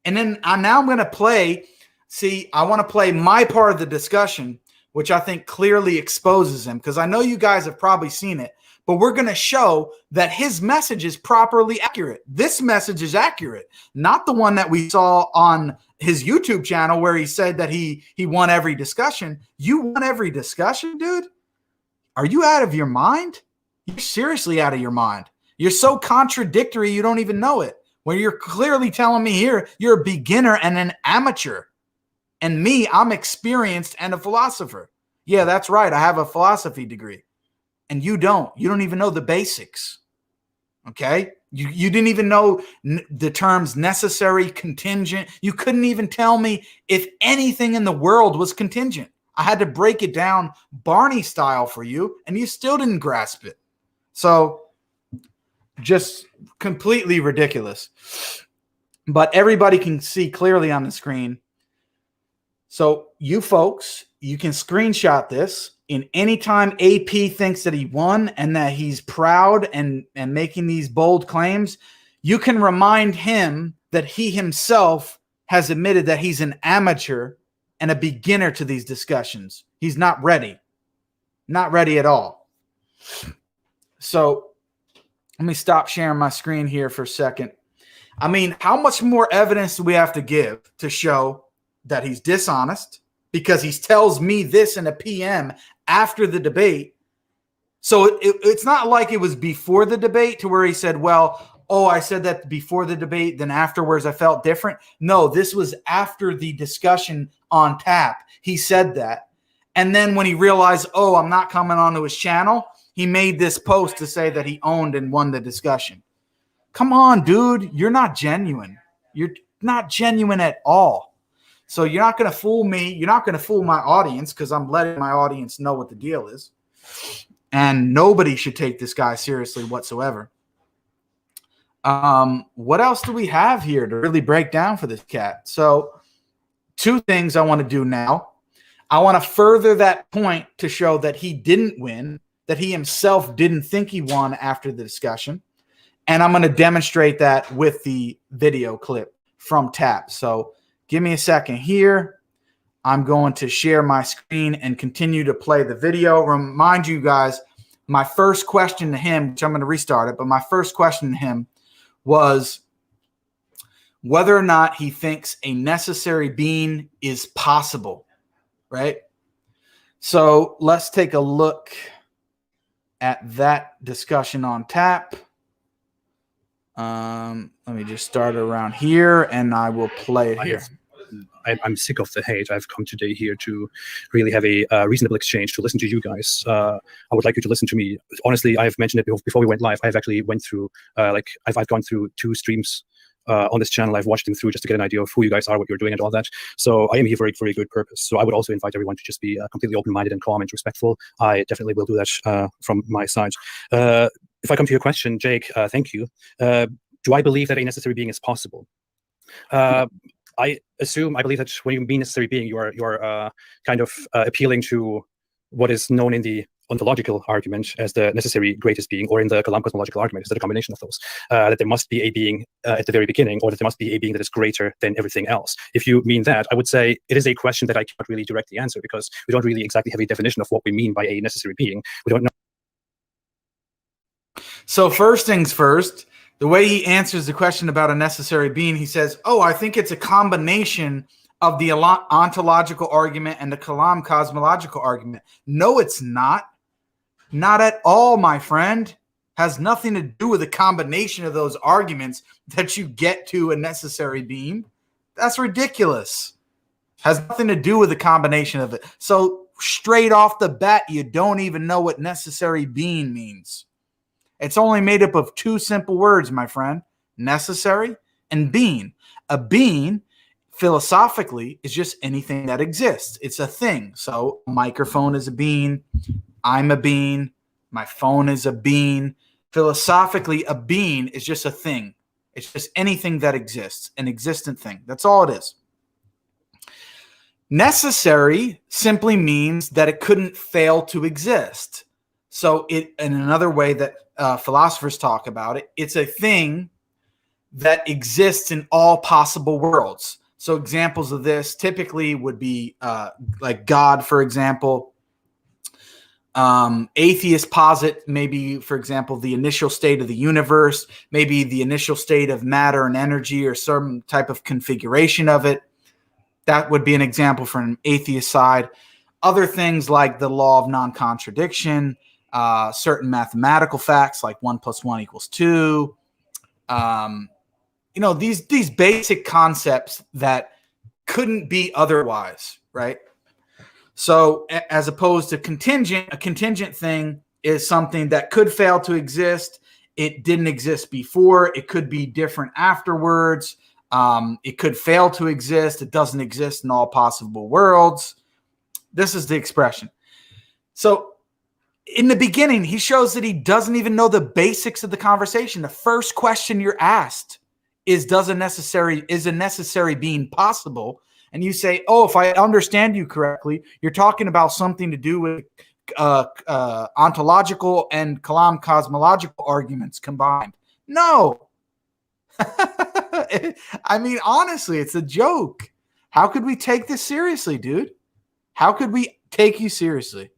A: And then now I'm going to play. See, I want to play my part of the discussion, which I think clearly exposes him, because I know you guys have probably seen it. But we're going to show that his message is properly accurate. This message is accurate, not the one that we saw on his YouTube channel where he said that he won every discussion. You won every discussion, dude? Are you out of your mind? You're seriously out of your mind. You're so contradictory you don't even know it. When you're clearly telling me here you're a beginner and an amateur. And me, I'm experienced and a philosopher. Yeah, that's right. I have a philosophy degree. And you don't. You don't even know the basics. Okay? You didn't even know the terms necessary, contingent. You couldn't even tell me if anything in the world was contingent. I had to break it down Barney style for you, and you still didn't grasp it. So, just completely ridiculous. But everybody can see clearly on the screen. So, you folks, you can screenshot this. In any time AP thinks that he won and that he's proud and making these bold claims, you can remind him that he himself has admitted that he's an amateur and a beginner to these discussions. He's not ready. Not ready at all. So let me stop sharing my screen here for a second. I mean, how much more evidence do we have to give to show that he's dishonest? Because he tells me this in a PM after the debate. So it's not like it was before the debate to where he said, well, oh, I said that before the debate, then afterwards I felt different. No, this was after the discussion on tap. He said that. And then when he realized, oh, I'm not coming onto his channel, he made this post to say that he owned and won the discussion. Come on, dude. You're not genuine. You're not genuine at all. So you're not going to fool me. You're not going to fool my audience because I'm letting my audience know what the deal is. And nobody should take this guy seriously whatsoever. What else do we have here to really break down for this cat? So two things I want to do now. I want to further that point to show that he didn't win, that he himself didn't think he won after the discussion. And I'm going to demonstrate that with the video clip from TAP. So give me a second here. I'm going to share my screen and continue to play the video. Remind you guys, my first question to him, which I'm going to restart it, but my first question to him was whether or not he thinks a necessary being is possible, right? So let's take a look at that discussion on tap. Let me just start around here, and I will play it here.
B: I'm sick of the hate. I've come today here to really have a reasonable exchange, to listen to you guys. I would like you to listen to me. Honestly, I've mentioned it before we went live. I've actually went through, I've gone through 2 streams on this channel. I've watched them through just to get an idea of who you guys are, what you're doing, and all that. So I am here for a good purpose. So I would also invite everyone to just be completely open-minded and calm and respectful. I definitely will do that from my side. If I come to your question, Jake, thank you. Do I believe that a necessary being is possible? I believe that when you mean necessary being, you're kind of appealing to what is known in the ontological argument as the necessary greatest being, or in the Kalam cosmological argument, is that a combination of those, that there must be a being at the very beginning, or that there must be a being that is greater than everything else. If you mean that, I would say it is a question that I cannot really directly answer, because we don't really exactly have a definition of what we mean by a necessary being. We don't know.
A: So first things first, the way he answers the question about a necessary being, he says, oh, I think it's a combination of the ontological argument and the Kalam cosmological argument. No, it's not. Not at all, my friend. Has nothing to do with a combination of those arguments that you get to a necessary being. That's ridiculous. Has nothing to do with the combination of it. So straight off the bat, you don't even know what necessary being means. It's only made up of 2 simple words, my friend. Necessary and being. A being, philosophically, is just anything that exists. It's a thing. So a microphone is a being. I'm a being. My phone is a being. Philosophically, a being is just a thing. It's just anything that exists, an existent thing. That's all it is. Necessary simply means that it couldn't fail to exist. So in another way that philosophers talk about it, it's a thing that exists in all possible worlds. So examples of this typically would be like God, for example. Atheists posit maybe, for example, the initial state of the universe, maybe the initial state of matter and energy, or some type of configuration of it. That would be an example from an atheist side. Other things like the law of non-contradiction, certain mathematical facts like 1 + 1 = 2. These basic concepts that couldn't be otherwise, right? So as opposed to contingent, a contingent thing is something that could fail to exist. It didn't exist before. It could be different afterwards. It could fail to exist. It doesn't exist in all possible worlds. This is the expression. So in the beginning, he shows that he doesn't even know the basics of the conversation. The first question you're asked is a necessary being possible? And you say, oh, if I understand you correctly, you're talking about something to do with ontological and Kalam cosmological arguments combined. No. I mean, honestly, it's a joke. How could we take this seriously, dude? How could we take you seriously?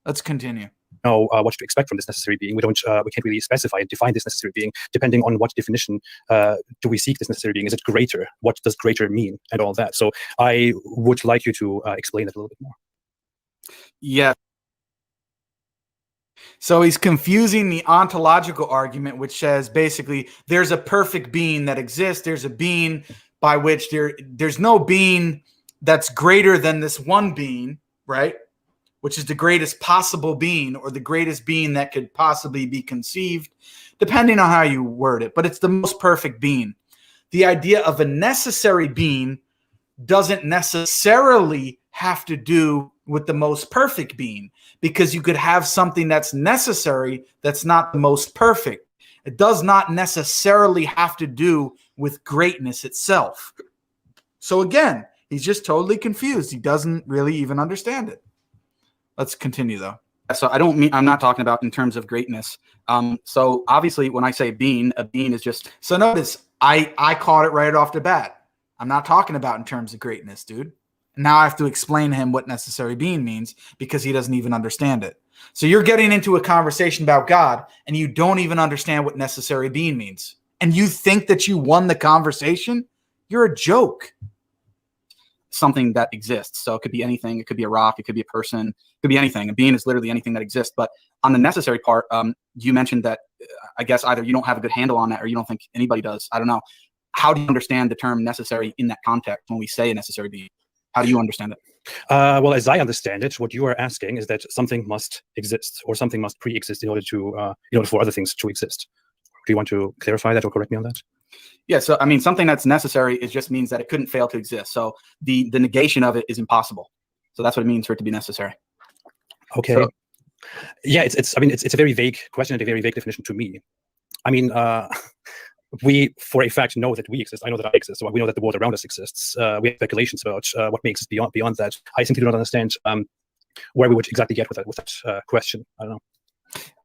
A: Let's continue.
B: Know what to expect from this necessary being. We can't really specify and define this necessary being. Depending on what definition do we seek this necessary being? Is it greater? What does greater mean? And all that. So I would like you to explain that a little bit more.
A: Yeah. So he's confusing the ontological argument, which says basically there's a perfect being that exists. There's a being by which there's no being that's greater than this one being, right? Which is the greatest possible being, or the greatest being that could possibly be conceived, depending on how you word it. But it's the most perfect being. The idea of a necessary being doesn't necessarily have to do with the most perfect being, because you could have something that's necessary that's not the most perfect. It does not necessarily have to do with greatness itself. So again, he's just totally confused. He doesn't really even understand it. Let's continue, though.
D: So I'm not talking about in terms of greatness. So obviously when I say being, a being is just.
A: So notice, I caught it right off the bat. I'm not talking about in terms of greatness, dude. Now I have to explain to him what necessary being means, because he doesn't even understand it. So you're getting into a conversation about God and you don't even understand what necessary being means. And you think that you won the conversation? You're a joke.
D: Something that exists. So it could be anything. It could be a rock. It could be a person. It could be anything. A being is literally anything that exists. But on the necessary part, you mentioned that I guess either you don't have a good handle on that or you don't think anybody does. I don't know. how do you understand the term necessary in that context when we say a necessary being? How do you understand it?
B: Well, as I understand it, what you are asking is that something must exist, or something must pre-exist in order for other things to exist. Do you want to clarify that or correct me on that?
D: Yeah, so I mean, something that's necessary, it just means that it couldn't fail to exist. So the negation of it is impossible. So that's what it means for it to be necessary.
B: Okay. So, yeah, it's a very vague question and a very vague definition to me. I mean, we for a fact know that we exist. I know that I exist. So we know that the world around us exists. We have speculations about what makes us beyond that. I simply do not understand where we would exactly get with that question. I don't know.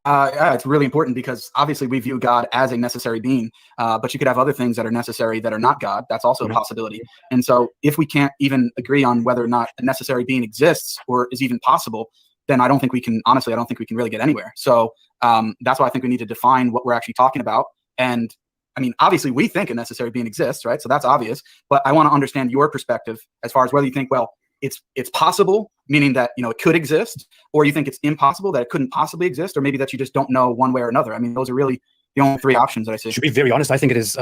D: Yeah, it's really important because obviously we view God as a necessary being, but you could have other things that are necessary that are not God. That's also a possibility. And so if we can't even agree on whether or not a necessary being exists or is even possible, then I don't think we can, honestly, I don't think we can really get anywhere. So that's why I think we need to define what we're actually talking about. And I mean, obviously we think a necessary being exists, right? So that's obvious, but I want to understand your perspective as far as whether you think, well, it's possible, meaning that, you know, it could exist, or you think it's impossible, that it couldn't possibly exist, or maybe that you just don't know one way or another. I mean, those are really the only three options that I see.
B: To be very honest, I think it is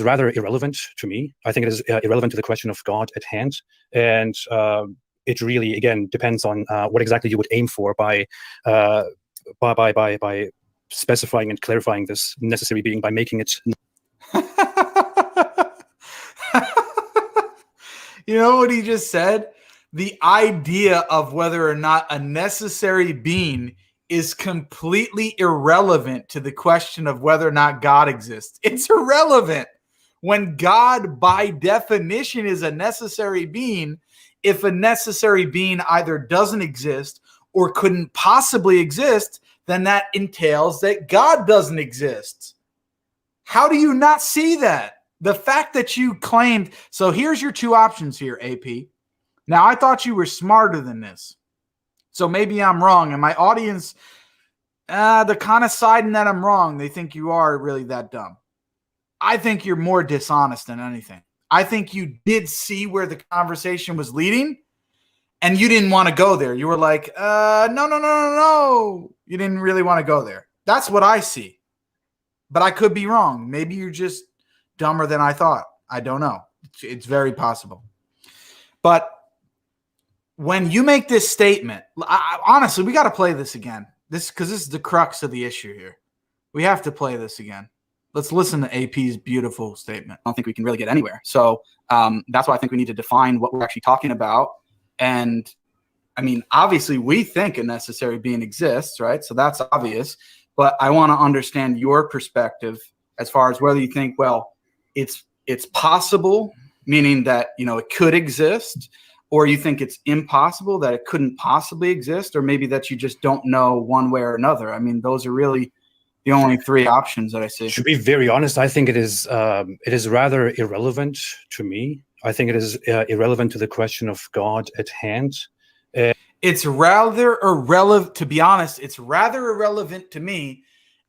B: rather irrelevant to me. I think it is irrelevant to the question of God at hand. And it really, again, depends on what exactly you would aim for by specifying and clarifying this necessary being, by making it.
A: You know what he just said? The idea of whether or not a necessary being is completely irrelevant to the question of whether or not God exists. It's irrelevant. When God, by definition, is a necessary being, if a necessary being either doesn't exist or couldn't possibly exist, then that entails that God doesn't exist. How do you not see that? The fact that you claimed, so here's your two options here, AP. Now, I thought you were smarter than this. So maybe I'm wrong. And my audience, they're kind of siding that I'm wrong. They think you are really that dumb. I think you're more dishonest than anything. I think you did see where the conversation was leading, and you didn't want to go there. You were like, no. You didn't really want to go there. That's what I see. But I could be wrong. Maybe you're just dumber than I thought. I don't know. It's very possible. But when you make this statement, honestly, we got to play this again. Because this is the crux of the issue here. We have to play this again. Let's listen to AP's beautiful statement.
D: I don't think we can really get anywhere. So that's why I think we need to define what we're actually talking about. And I mean, obviously, we think a necessary being exists, right? So that's obvious. But I want to understand your perspective as far as whether you think, well, it's possible, meaning that, you know, it could exist, or you think it's impossible, that it couldn't possibly exist, or maybe that you just don't know one way or another. I mean, those are really the only three options that I see.
B: To be very honest, I think it is rather irrelevant to me. I think it is irrelevant to the question of God at hand.
A: It's rather irrelevant, to be honest, it's rather irrelevant to me,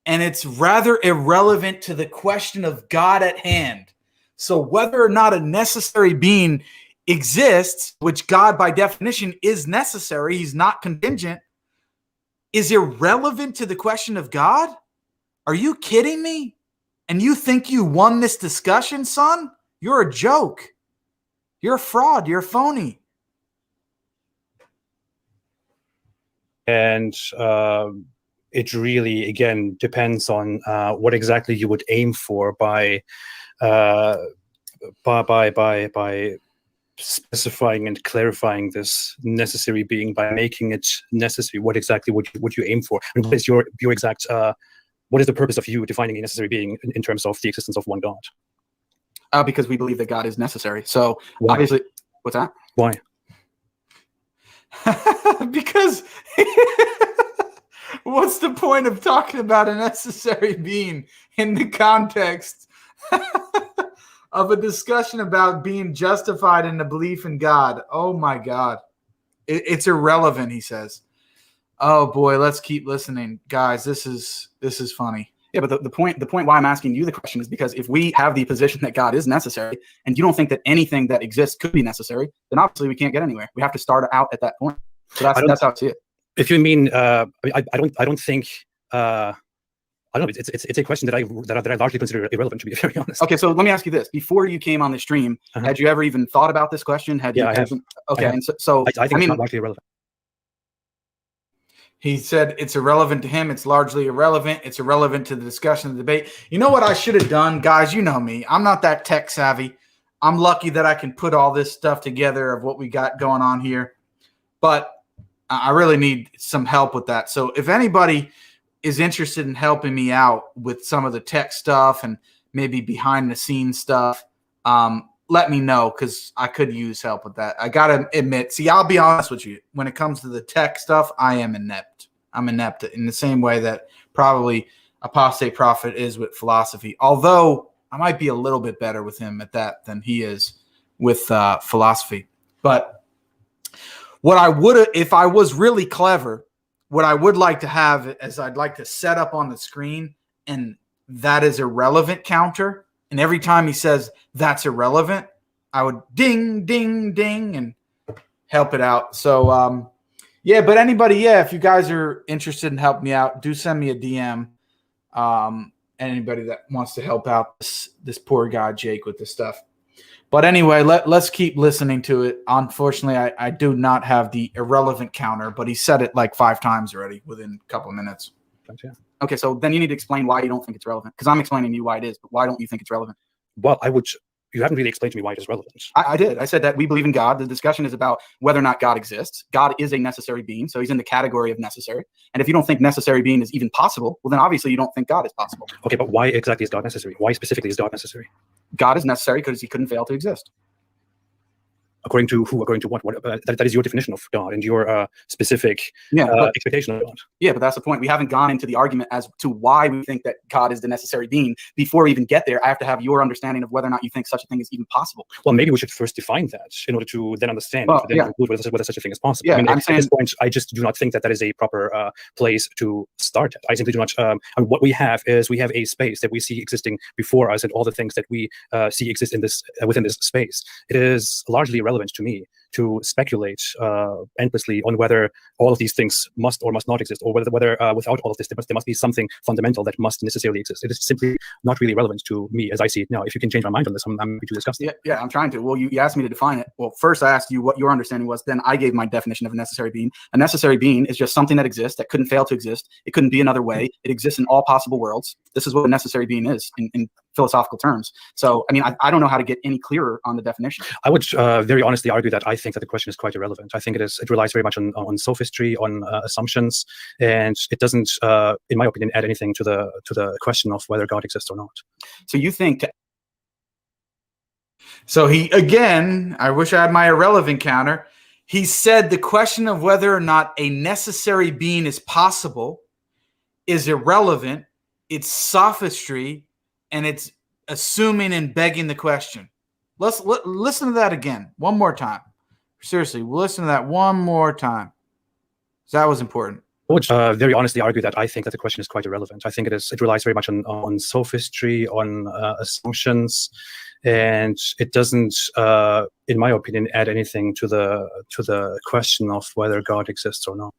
A: and it's rather irrelevant to the question of God at hand. So whether or not a necessary being exists, which God by definition is necessary, he's not contingent, is irrelevant to the question of God? Are you kidding me? And you think you won this discussion, son? You're a joke. You're a fraud. You're a phony.
B: And it really, again, depends on what exactly you would aim for by specifying and clarifying this necessary being, by making it necessary. What exactly would you aim for? And what is your exact? What is the purpose of you defining a necessary being in terms of the existence of one God?
D: Because we believe that God is necessary. So
B: Why?
D: Obviously, what's that?
B: Why?
A: Because what's the point of talking about a necessary being in the context of a discussion about being justified in the belief in God? Oh my God. It's irrelevant, he says. Oh boy, let's keep listening. Guys, this is funny.
D: Yeah, but the point why I'm asking you the question is because if we have the position that God is necessary, and you don't think that anything that exists could be necessary, then obviously we can't get anywhere. We have to start out at that point. So that's how I see it.
B: If you mean, I don't think I don't know. It's a question that I largely consider irrelevant, to be very honest.
D: Okay, so let me ask you this: before you came on the stream, had you ever even thought about this question?
B: I have.
D: Okay, and so
B: I think it's not largely irrelevant.
A: He said it's irrelevant to him. It's largely irrelevant. It's irrelevant to the discussion, the debate. You know what I should have done, guys? You know me. I'm not that tech savvy. I'm lucky that I can put all this stuff together of what we got going on here. But I really need some help with that. So if anybody is interested in helping me out with some of the tech stuff and maybe behind the scenes stuff, let me know, because I could use help with that. I got to admit, see, I'll be honest with you. When it comes to the tech stuff, I am inept. I'm inept in the same way that probably Apostate Prophet is with philosophy. Although I might be a little bit better with him at that than he is with philosophy. But what I would, if I was really clever, what I would like to have is I'd like to set up on the screen, and that is irrelevant counter. And every time he says that's irrelevant, I would ding, ding, ding, and help it out. So, yeah, but anybody, yeah, if you guys are interested in helping me out, do send me a DM. Anybody that wants to help out this poor guy, Jake, with this stuff. But anyway, let's keep listening to it. Unfortunately, I do not have the irrelevant counter, but he said it like 5 times already within a couple of minutes.
B: Gotcha.
D: Okay, so then you need to explain why you don't think it's relevant, because I'm explaining to you why it is, but why don't you think it's relevant?
B: Well, you haven't really explained to me why it is relevant.
D: I did. I said that we believe in God. The discussion is about whether or not God exists. God is a necessary being, so he's in the category of necessary. And if you don't think necessary being is even possible, well, then obviously you don't think God is possible.
B: Okay, but why exactly is God necessary? Why specifically is God necessary?
D: God is necessary because he couldn't fail to exist.
B: According to who? According to what? That is your definition of God and your specific expectation of God.
D: Yeah, but that's the point. We haven't gone into the argument as to why we think that God is the necessary being. Before we even get there, I have to have your understanding of whether or not you think such a thing is even possible.
B: Well, maybe we should first define that in order to then understand,
D: well,
B: then conclude whether such a thing is possible.
D: Yeah,
B: I mean,
D: I'm
B: at
D: saying,
B: this point, I just do not think that is a proper place to start at. I simply do not. And what we have is we have a space that we see existing before us, and all the things that we see exist in this within this space. It is largely irrelevant to me to speculate endlessly on whether all of these things must or must not exist, or whether without all of this, there must be something fundamental that must necessarily exist. It is simply not really relevant to me as I see it now. If you can change my mind on this, I'm happy to discuss it.
D: Yeah, I'm trying to. Well, you asked me to define it. Well, first I asked you what your understanding was, then I gave my definition of a necessary being. A necessary being is just something that exists, that couldn't fail to exist. It couldn't be another way. It exists in all possible worlds. This is what a necessary being is in philosophical terms. So, I mean, I don't know how to get any clearer on the definition.
B: I would very honestly argue that I think that the question is quite irrelevant. I think it relies very much on sophistry, on assumptions, and it doesn't, in my opinion, add anything to the question of whether God exists or not.
D: So you think?
A: So he, again, I wish I had my irrelevant counter. He said the question of whether or not a necessary being is possible is irrelevant. It's sophistry. And it's assuming and begging the question. Listen to that again, one more time. Seriously, we'll listen to that one more time. That was important.
B: I would very honestly argue that I think that the question is quite irrelevant. I think it relies very much on sophistry, on assumptions, and it doesn't, in my opinion, add anything to the question of whether God exists or not.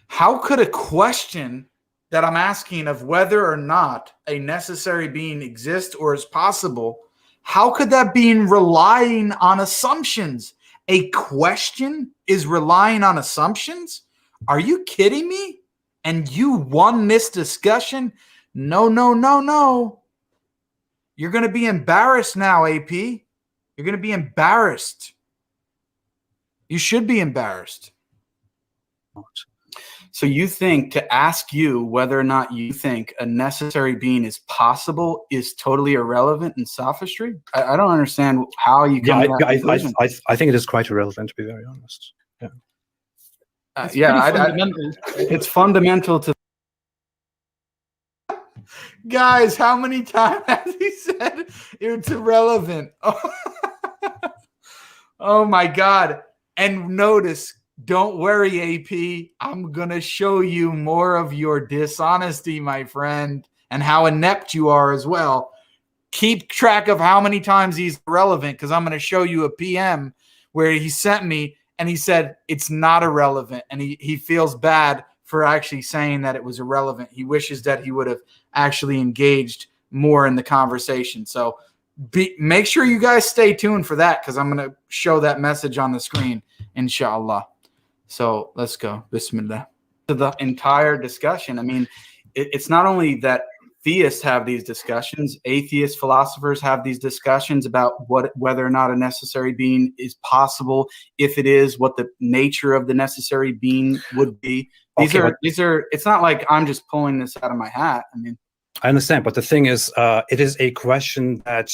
A: How could a question that I'm asking of whether or not a necessary being exists or is possible, how could that be relying on assumptions? A question is relying on assumptions? Are you kidding me? And you won this discussion? No, no, no, no. You're going to be embarrassed now, AP. You're going to be embarrassed. You should be embarrassed.
D: So you think to ask you whether or not you think a necessary being is possible is totally irrelevant and sophistry? I don't understand how you come to that conclusion.
B: I think it is quite irrelevant, to be very honest.
D: It's fundamental to.
A: Guys, how many times has he said it's irrelevant? Oh my God. And notice, don't worry, AP. I'm going to show you more of your dishonesty, my friend, and how inept you are as well. Keep track of how many times he's irrelevant, because I'm going to show you a PM where he sent me and he said it's not irrelevant, and he feels bad for actually saying that it was irrelevant. He wishes that he would have actually engaged more in the conversation. So make sure you guys stay tuned for that, because I'm going to show that message on the screen, inshallah. So let's go. Bismillah. To the entire discussion. I mean, it's not only that theists have these discussions, atheist philosophers have these discussions about whether or not a necessary being is possible. If it is, what the nature of the necessary being would be. These are it's not like I'm just pulling this out of my hat. I mean,
B: I understand, but the thing is, it is a question that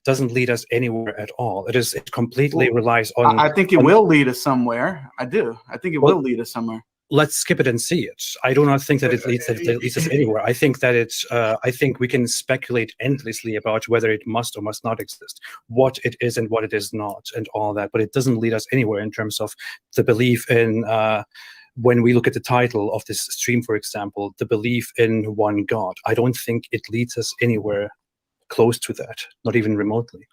B: doesn't lead us anywhere at all. It completely relies on.
A: I think it will lead us somewhere. I do. I think it will lead us somewhere.
B: Let's skip it and see it. I do not think that it leads us anywhere. I think that I think we can speculate endlessly about whether it must or must not exist, what it is and what it is not, and all that. But it doesn't lead us anywhere in terms of the belief in. When we look at the title of this stream, for example, the belief in one God, I don't think it leads us anywhere close to that, not even remotely.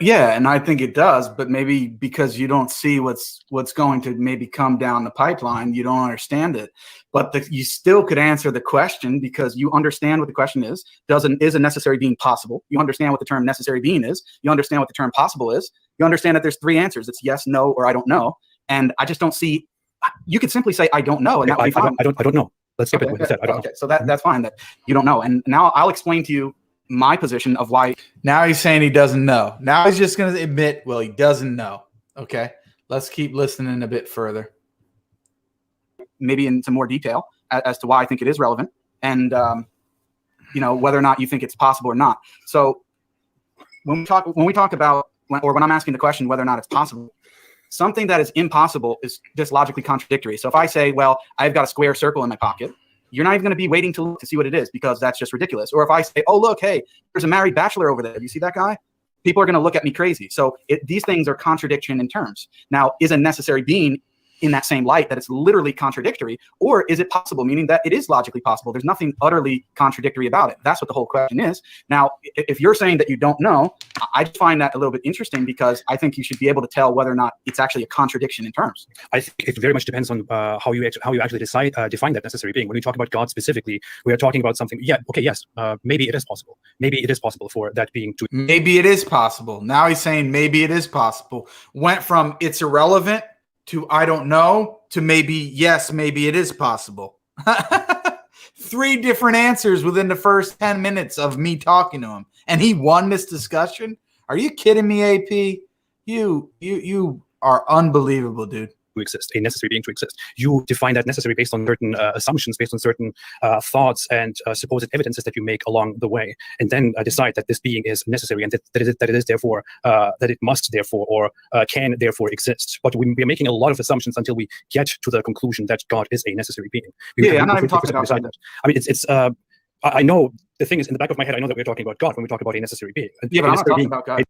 A: Yeah, and I think it does, but maybe because you don't see what's going to maybe come down the pipeline, you don't understand it. But you still could answer the question, because you understand what the question is. Is a necessary being possible? You understand what the term necessary being is. You understand what the term possible is. You understand that there's three answers. It's yes, no, or I don't know. And I just don't see. You could simply say I don't know, and that would be fine.
B: I don't know. Let's skip it. What you said. I don't know.
A: So that's fine. That you don't know. And now I'll explain to you my position of why. Now he's saying he doesn't know. Now he's just going to admit, well, he doesn't know. Okay, let's keep listening a bit further. Maybe into more detail as to why I think it is relevant, and whether or not you think it's possible or not. So when we talk about, or when I'm asking the question whether or not it's possible, something that is impossible is just logically contradictory. So if I say, well, I've got a square circle in my pocket, you're not even going to be waiting to look to see what it is, because that's just ridiculous. Or if I say, oh, look, hey, there's a married bachelor over there. You see that guy? People are going to look at me crazy. So these things are contradiction in terms. Now, is a necessary being in that same light that it's literally contradictory, or is it possible, meaning that it is logically possible? There's nothing utterly contradictory about it. That's what the whole question is. Now, if you're saying that you don't know, I just find that a little bit interesting, because I think you should be able to tell whether or not it's actually a contradiction in terms. I think
B: it very much depends on how you actually define that necessary being. When we talk about God specifically, we are talking about something. Yeah, okay, yes, maybe it is possible. Maybe it is possible for that being to.
A: Maybe it is possible. Now he's saying maybe it is possible. Went from it's irrelevant to I don't know to maybe yes, maybe it is possible. 3 different answers within the first 10 minutes of me talking to him, and he won this discussion. Are you kidding me, AP? You are unbelievable, dude.
B: To exist, a necessary being to exist. You define that necessary based on certain assumptions, based on certain thoughts and supposed evidences that you make along the way, and then decide that this being is necessary and that it is therefore that it must therefore or can therefore exist. But we are making a lot of assumptions until we get to the conclusion that God is a necessary being.
A: I'm not even talking about that.
B: I mean, it's I know the thing is in the back of my head. I know that we're talking about God when we talk about a necessary being.
A: Yeah, but I'm not talking about God.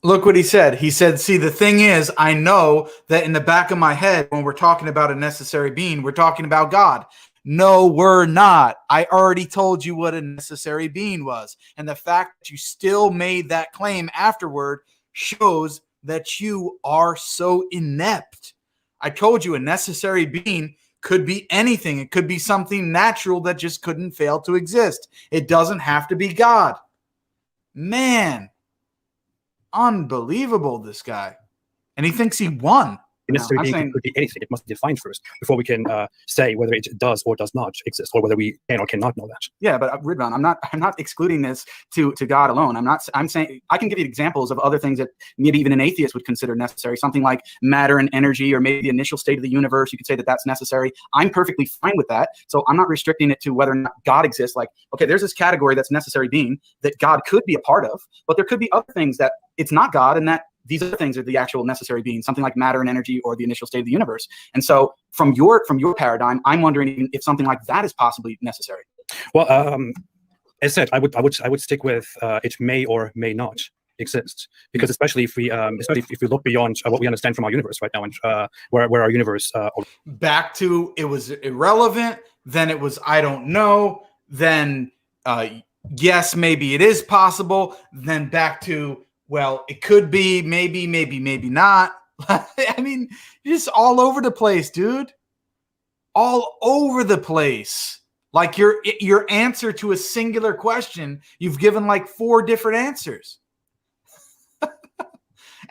A: Look what he said. He said, see, the thing is, I know that in the back of my head, when we're talking about a necessary being, we're talking about God. No, we're not. I already told you what a necessary being was. And the fact that you still made that claim afterward shows that you are so inept. I told you a necessary being could be anything. It could be something natural that just couldn't fail to exist. It doesn't have to be God. Unbelievable, this guy. And he thinks he won.
B: A necessary being could be anything. It must be defined first before we can say whether it does or does not exist, or whether we can or cannot know that.
A: Yeah, but Ridvan, I'm not excluding this to God alone. I'm saying I can give you examples of other things that maybe even an atheist would consider necessary. Something like matter and energy, or maybe the initial state of the universe. You could say that that's necessary. I'm perfectly fine with that. So I'm not restricting it to whether or not God exists. Like, okay, there's this category that's necessary being that God could be a part of, but there could be other things that it's not God, and that these other things are the actual necessary beings, something like matter and energy or the initial state of the universe. And so from your paradigm, I'm wondering if something like that is possibly necessary.
B: Well, as I said, I would stick with it may or may not exist, because especially if we look beyond what we understand from our universe right now, and where our universe
A: back to it was irrelevant, then it was I don't know, then yes, maybe it is possible, then back to well, it could be, maybe not. I mean, just all over the place, dude. all over the place. Like your answer to a singular question, you've given like 4 different answers.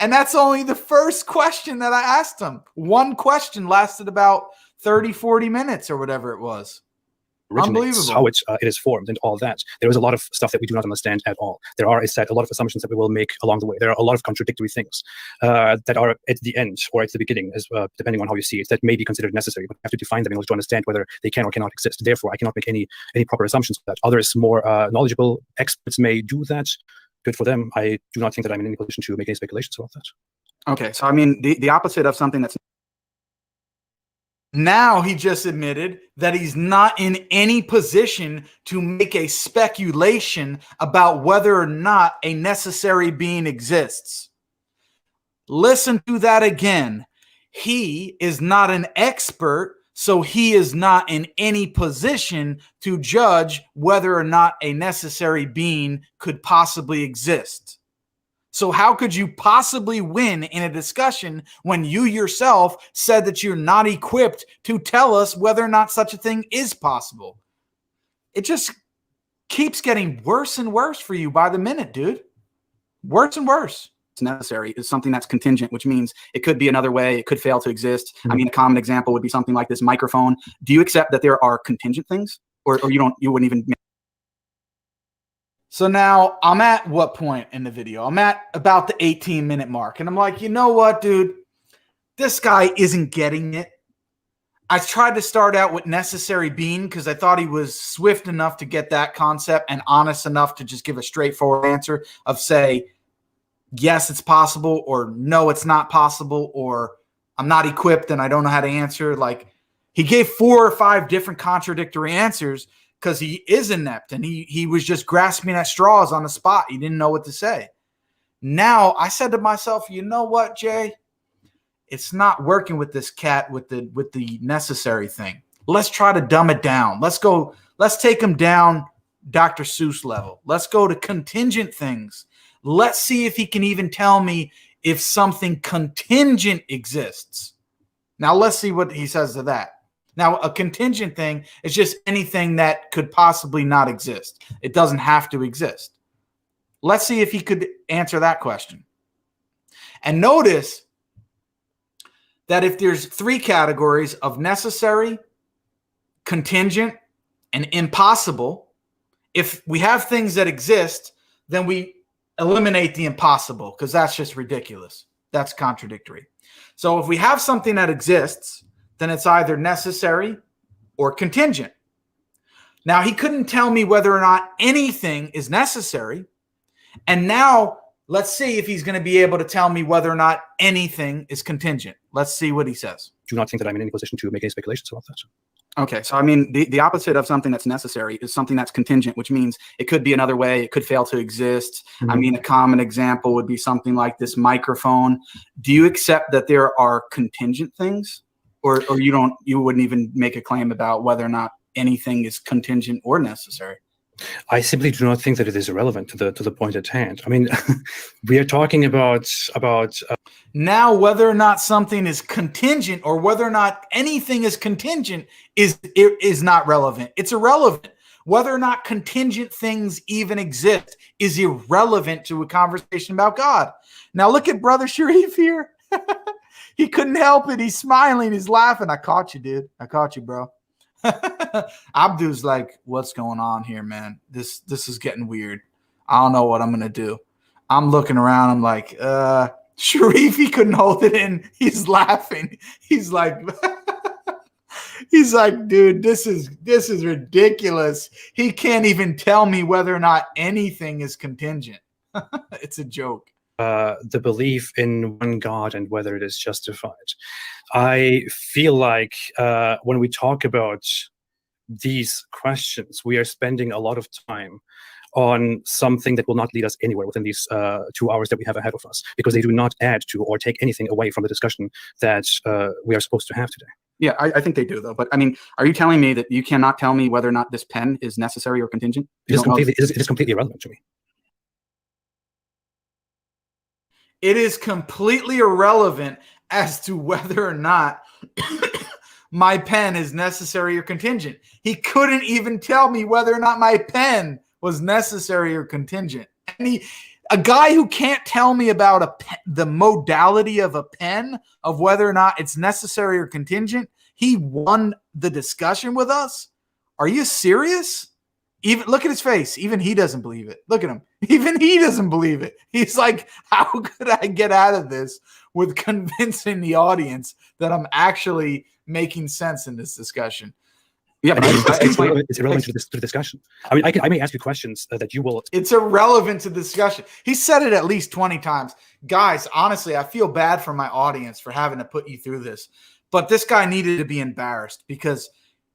A: And that's only the first question that I asked him. One question lasted about 30, 40 minutes or whatever it was.
B: Originates, how it is formed, and all that. There is a lot of stuff that we do not understand at all. There are a lot of assumptions that we will make along the way. There are a lot of contradictory things that are at the end or at the beginning, as depending on how you see it, that may be considered necessary. But we have to define them in order to understand whether they can or cannot exist. Therefore, I cannot make any proper assumptions for that. Others, more knowledgeable experts, may do that. Good for them. I do not think that I'm in any position to make any speculations about that.
D: Okay, so I mean, the opposite of something that's...
A: Now he just admitted that he's not in any position to make a speculation about whether or not a necessary being exists. Listen to that again. He is not an expert, so he is not in any position to judge whether or not a necessary being could possibly exist. So how could you possibly win in a discussion when you yourself said that you're not equipped to tell us whether or not such a thing is possible? It just keeps getting worse and worse for you by the minute, dude. Worse and worse.
D: It's necessary is something that's contingent, which means it could be another way. It could fail to exist. I mean, a common example would be something like this microphone. Do you accept that there are contingent things, or you wouldn't even?
A: So now I'm at what point in the video? I'm at about the 18-minute mark. And I'm like, you know what, dude? This guy isn't getting it. I tried to start out with necessary being because I thought he was swift enough to get that concept and honest enough to just give a straightforward answer of say, yes, it's possible, or no, it's not possible, or I'm not equipped and I don't know how to answer. Like, he gave 4 or 5 different contradictory answers because he is inept and he was just grasping at straws on the spot. He didn't know what to say. Now I said to myself, you know what, Jay? It's not working with this cat with the necessary thing. Let's try to dumb it down. Let's take him down Dr. Seuss level. Let's go to contingent things. Let's see if he can even tell me if something contingent exists. Now let's see what he says to that. Now, a contingent thing is just anything that could possibly not exist. It doesn't have to exist. Let's see if he could answer that question. And notice that if there's 3 categories of necessary, contingent, and impossible, if we have things that exist, then we eliminate the impossible because that's just ridiculous. That's contradictory. So if we have something that exists, then it's either necessary or contingent. Now, he couldn't tell me whether or not anything is necessary. And now let's see if he's going to be able to tell me whether or not anything is contingent. Let's see what he says.
B: Do not think that I'm in any position to make any speculations about that.
D: Okay, so I mean, the opposite of something that's necessary is something that's contingent, which means it could be another way. It could fail to exist. I mean, a common example would be something like this microphone. Do you accept that there are contingent things? Or you wouldn't even make a claim about whether or not anything is contingent or necessary?
B: I simply do not think that it is irrelevant to the point at hand. I mean, we are talking about
A: now whether or not something is contingent or whether or not anything is contingent is not relevant. It's irrelevant. Whether or not contingent things even exist is irrelevant to a conversation about God. Now look at Brother Sharif here. He couldn't help it. He's smiling. He's laughing. I caught you, dude. I caught you, bro. Abdu's like, what's going on here, man? This is getting weird. I don't know what I'm going to do. I'm looking around. I'm like, Sharif, he couldn't hold it in. He's laughing. He's like, dude, this is ridiculous. He can't even tell me whether or not anything is contingent. It's a joke.
B: The belief in one God and whether it is justified. I feel like when we talk about these questions, we are spending a lot of time on something that will not lead us anywhere within these 2 hours that we have ahead of us, because they do not add to or take anything away from the discussion that we are supposed to have today.
D: Yeah, I think they do, though. But I mean, are you telling me that you cannot tell me whether or not this pen is necessary or contingent?
B: It is completely irrelevant to me.
A: It is completely irrelevant as to whether or not my pen is necessary or contingent. He couldn't even tell me whether or not my pen was necessary or contingent. And a guy who can't tell me about the modality of a pen, of whether or not it's necessary or contingent, he won the discussion with us? Are you serious? Even look at his face. Even he doesn't believe it. Look at him. Even he doesn't believe it. He's like, how could I get out of this with convincing the audience that I'm actually making sense in this discussion?
D: Yeah, but
B: it's irrelevant to the discussion. I mean, I may ask you questions that you will.
A: It's irrelevant to the discussion. He said it at least 20 times. Guys, honestly, I feel bad for my audience for having to put you through this. But this guy needed to be embarrassed because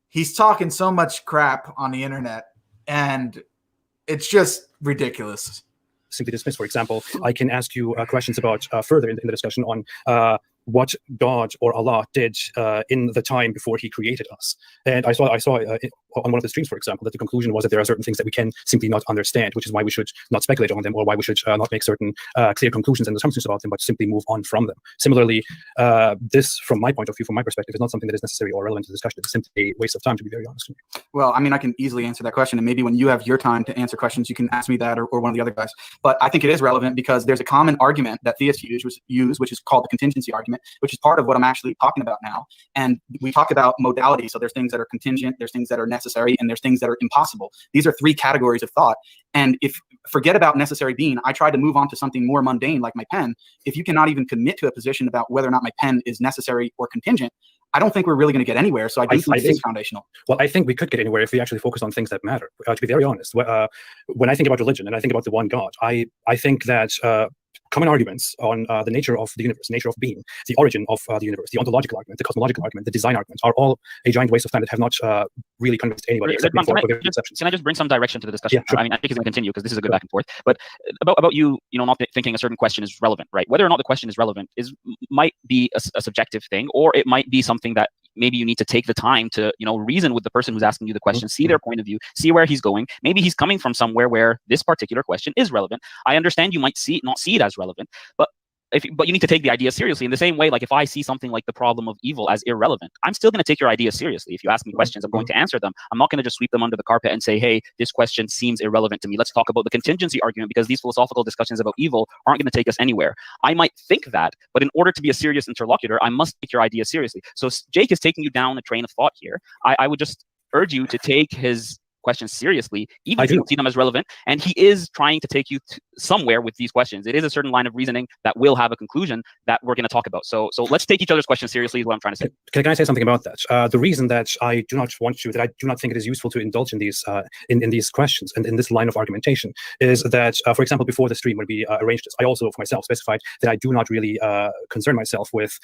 A: he's talking so much crap on the internet, and it's just ridiculous.
B: Simply dismiss. For example, I can ask you questions about further in the discussion on what God or Allah did in the time before He created us. And I saw on one of the streams, for example, that the conclusion was that there are certain things that we can simply not understand, which is why we should not speculate on them, or why we should not make certain clear conclusions and assumptions about them, but simply move on from them. Similarly, this, from my point of view, from my perspective, is not something that is necessary or relevant to the discussion. It's simply a waste of time, to be very honest with you.
D: Well, I mean, I can easily answer that question, and maybe when you have your time to answer questions, you can ask me that or one of the other guys. But I think it is relevant because there's a common argument that theists use, which is called the contingency argument, which is part of what I'm actually talking about now. And we talk about modality. So there's things that are contingent, there's things that are necessary, and there's things that are impossible. These are three categories of thought. And if forget about necessary being, I tried to move on to something more mundane like my pen. If you cannot even commit to a position about whether or not my pen is necessary or contingent, I don't think we're really going to get anywhere. So I do think it's foundational.
B: Well, I think we could get anywhere if we actually focus on things that matter. To be very honest, when I think about religion and I think about the one God, I think that common arguments on the nature of the universe, nature of being, the origin of the universe, the ontological argument, the cosmological argument, the design argument are all a giant waste of time that have not really convinced anybody.
E: Can I just bring some direction to the discussion?
B: Yeah, sure.
E: I mean, I think it's going to continue because this is a good back and forth. But about you not thinking a certain question is relevant, right? Whether or not the question is relevant might be a subjective thing, or it might be something that maybe you need to take the time to reason with the person who's asking you the question, see their point of view, see where he's going. Maybe he's coming from somewhere where this particular question is relevant. I understand you might not see it as relevant, but you need to take the idea seriously. In the same way, like if I see something like the problem of evil as irrelevant, I'm still going to take your idea seriously. If you ask me questions, I'm going to answer them. I'm not going to just sweep them under the carpet and say, hey, this question seems irrelevant to me. Let's talk about the contingency argument, because these philosophical discussions about evil aren't going to take us anywhere. I might think that, but in order to be a serious interlocutor, I must take your idea seriously. So Jake is taking you down a train of thought here. I would just urge you to take his questions seriously, even if you don't see them as relevant. And he is trying to take you somewhere with these questions. It is a certain line of reasoning that will have a conclusion that we're going to talk about. So let's take each other's questions seriously is what I'm trying to say.
B: Can I say something about that? The reason that I do not think it is useful to indulge in these in these questions and in this line of argumentation is that, for example, before the stream when we arranged this, I also for myself specified that I do not really concern myself with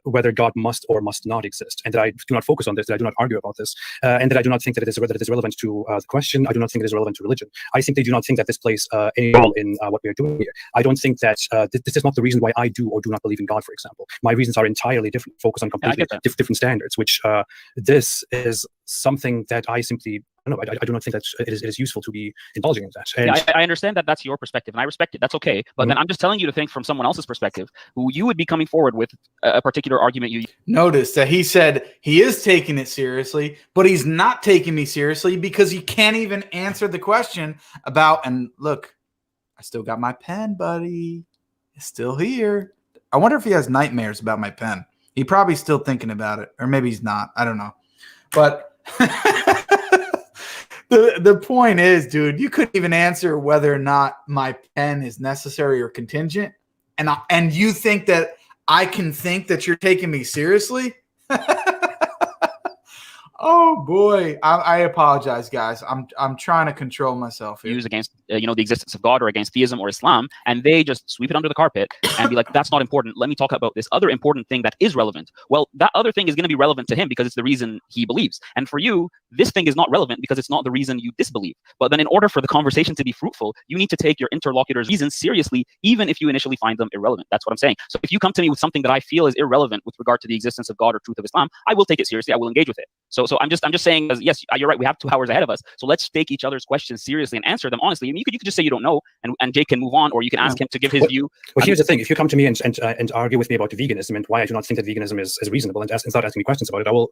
B: whether God must or must not exist, and that I do not focus on this, that I do not argue about this, and that I do not think that it is relevant to the question. I do not think it is relevant to religion. I simply do not think that this plays any role in what we are doing here. I don't think that this is not the reason why I do or do not believe in God, for example. My reasons are entirely different, focus on completely different standards, which this is something that I simply I do not think that it is useful to be indulging in that. And
E: I understand that that's your perspective, and I respect it. That's okay. But then I'm just telling you to think from someone else's perspective, who you would be coming forward with a particular argument.
A: Notice that he said he is taking it seriously, but he's not taking me seriously because he can't even answer the question about, and look, I still got my pen, buddy. It's still here. I wonder if he has nightmares about my pen. He's probably still thinking about it, or maybe he's not. I don't know. But the point is, dude, you couldn't even answer whether or not my pen is necessary or contingent. And you think that I can think that you're taking me seriously? Oh boy, I apologize, guys. I'm trying to control myself here.
E: Use against the existence of God or against theism or Islam, and they just sweep it under the carpet and be like, that's not important. Let me talk about this other important thing that is relevant. Well, that other thing is going to be relevant to him because it's the reason he believes. And for you, this thing is not relevant because it's not the reason you disbelieve. But then in order for the conversation to be fruitful, you need to take your interlocutor's reasons seriously, even if you initially find them irrelevant. That's what I'm saying. So if you come to me with something that I feel is irrelevant with regard to the existence of God or truth of Islam, I will take it seriously. I will engage with it. So I'm just saying, yes, you're right. We have 2 hours ahead of us. So let's take each other's questions seriously and answer them honestly. mean, you could just say you don't know, and Jake can move on, or you can ask him to give his view.
B: Well, here's the thing: if you come to me and argue with me about veganism and why I do not think that veganism is reasonable, and start asking me questions about it, I will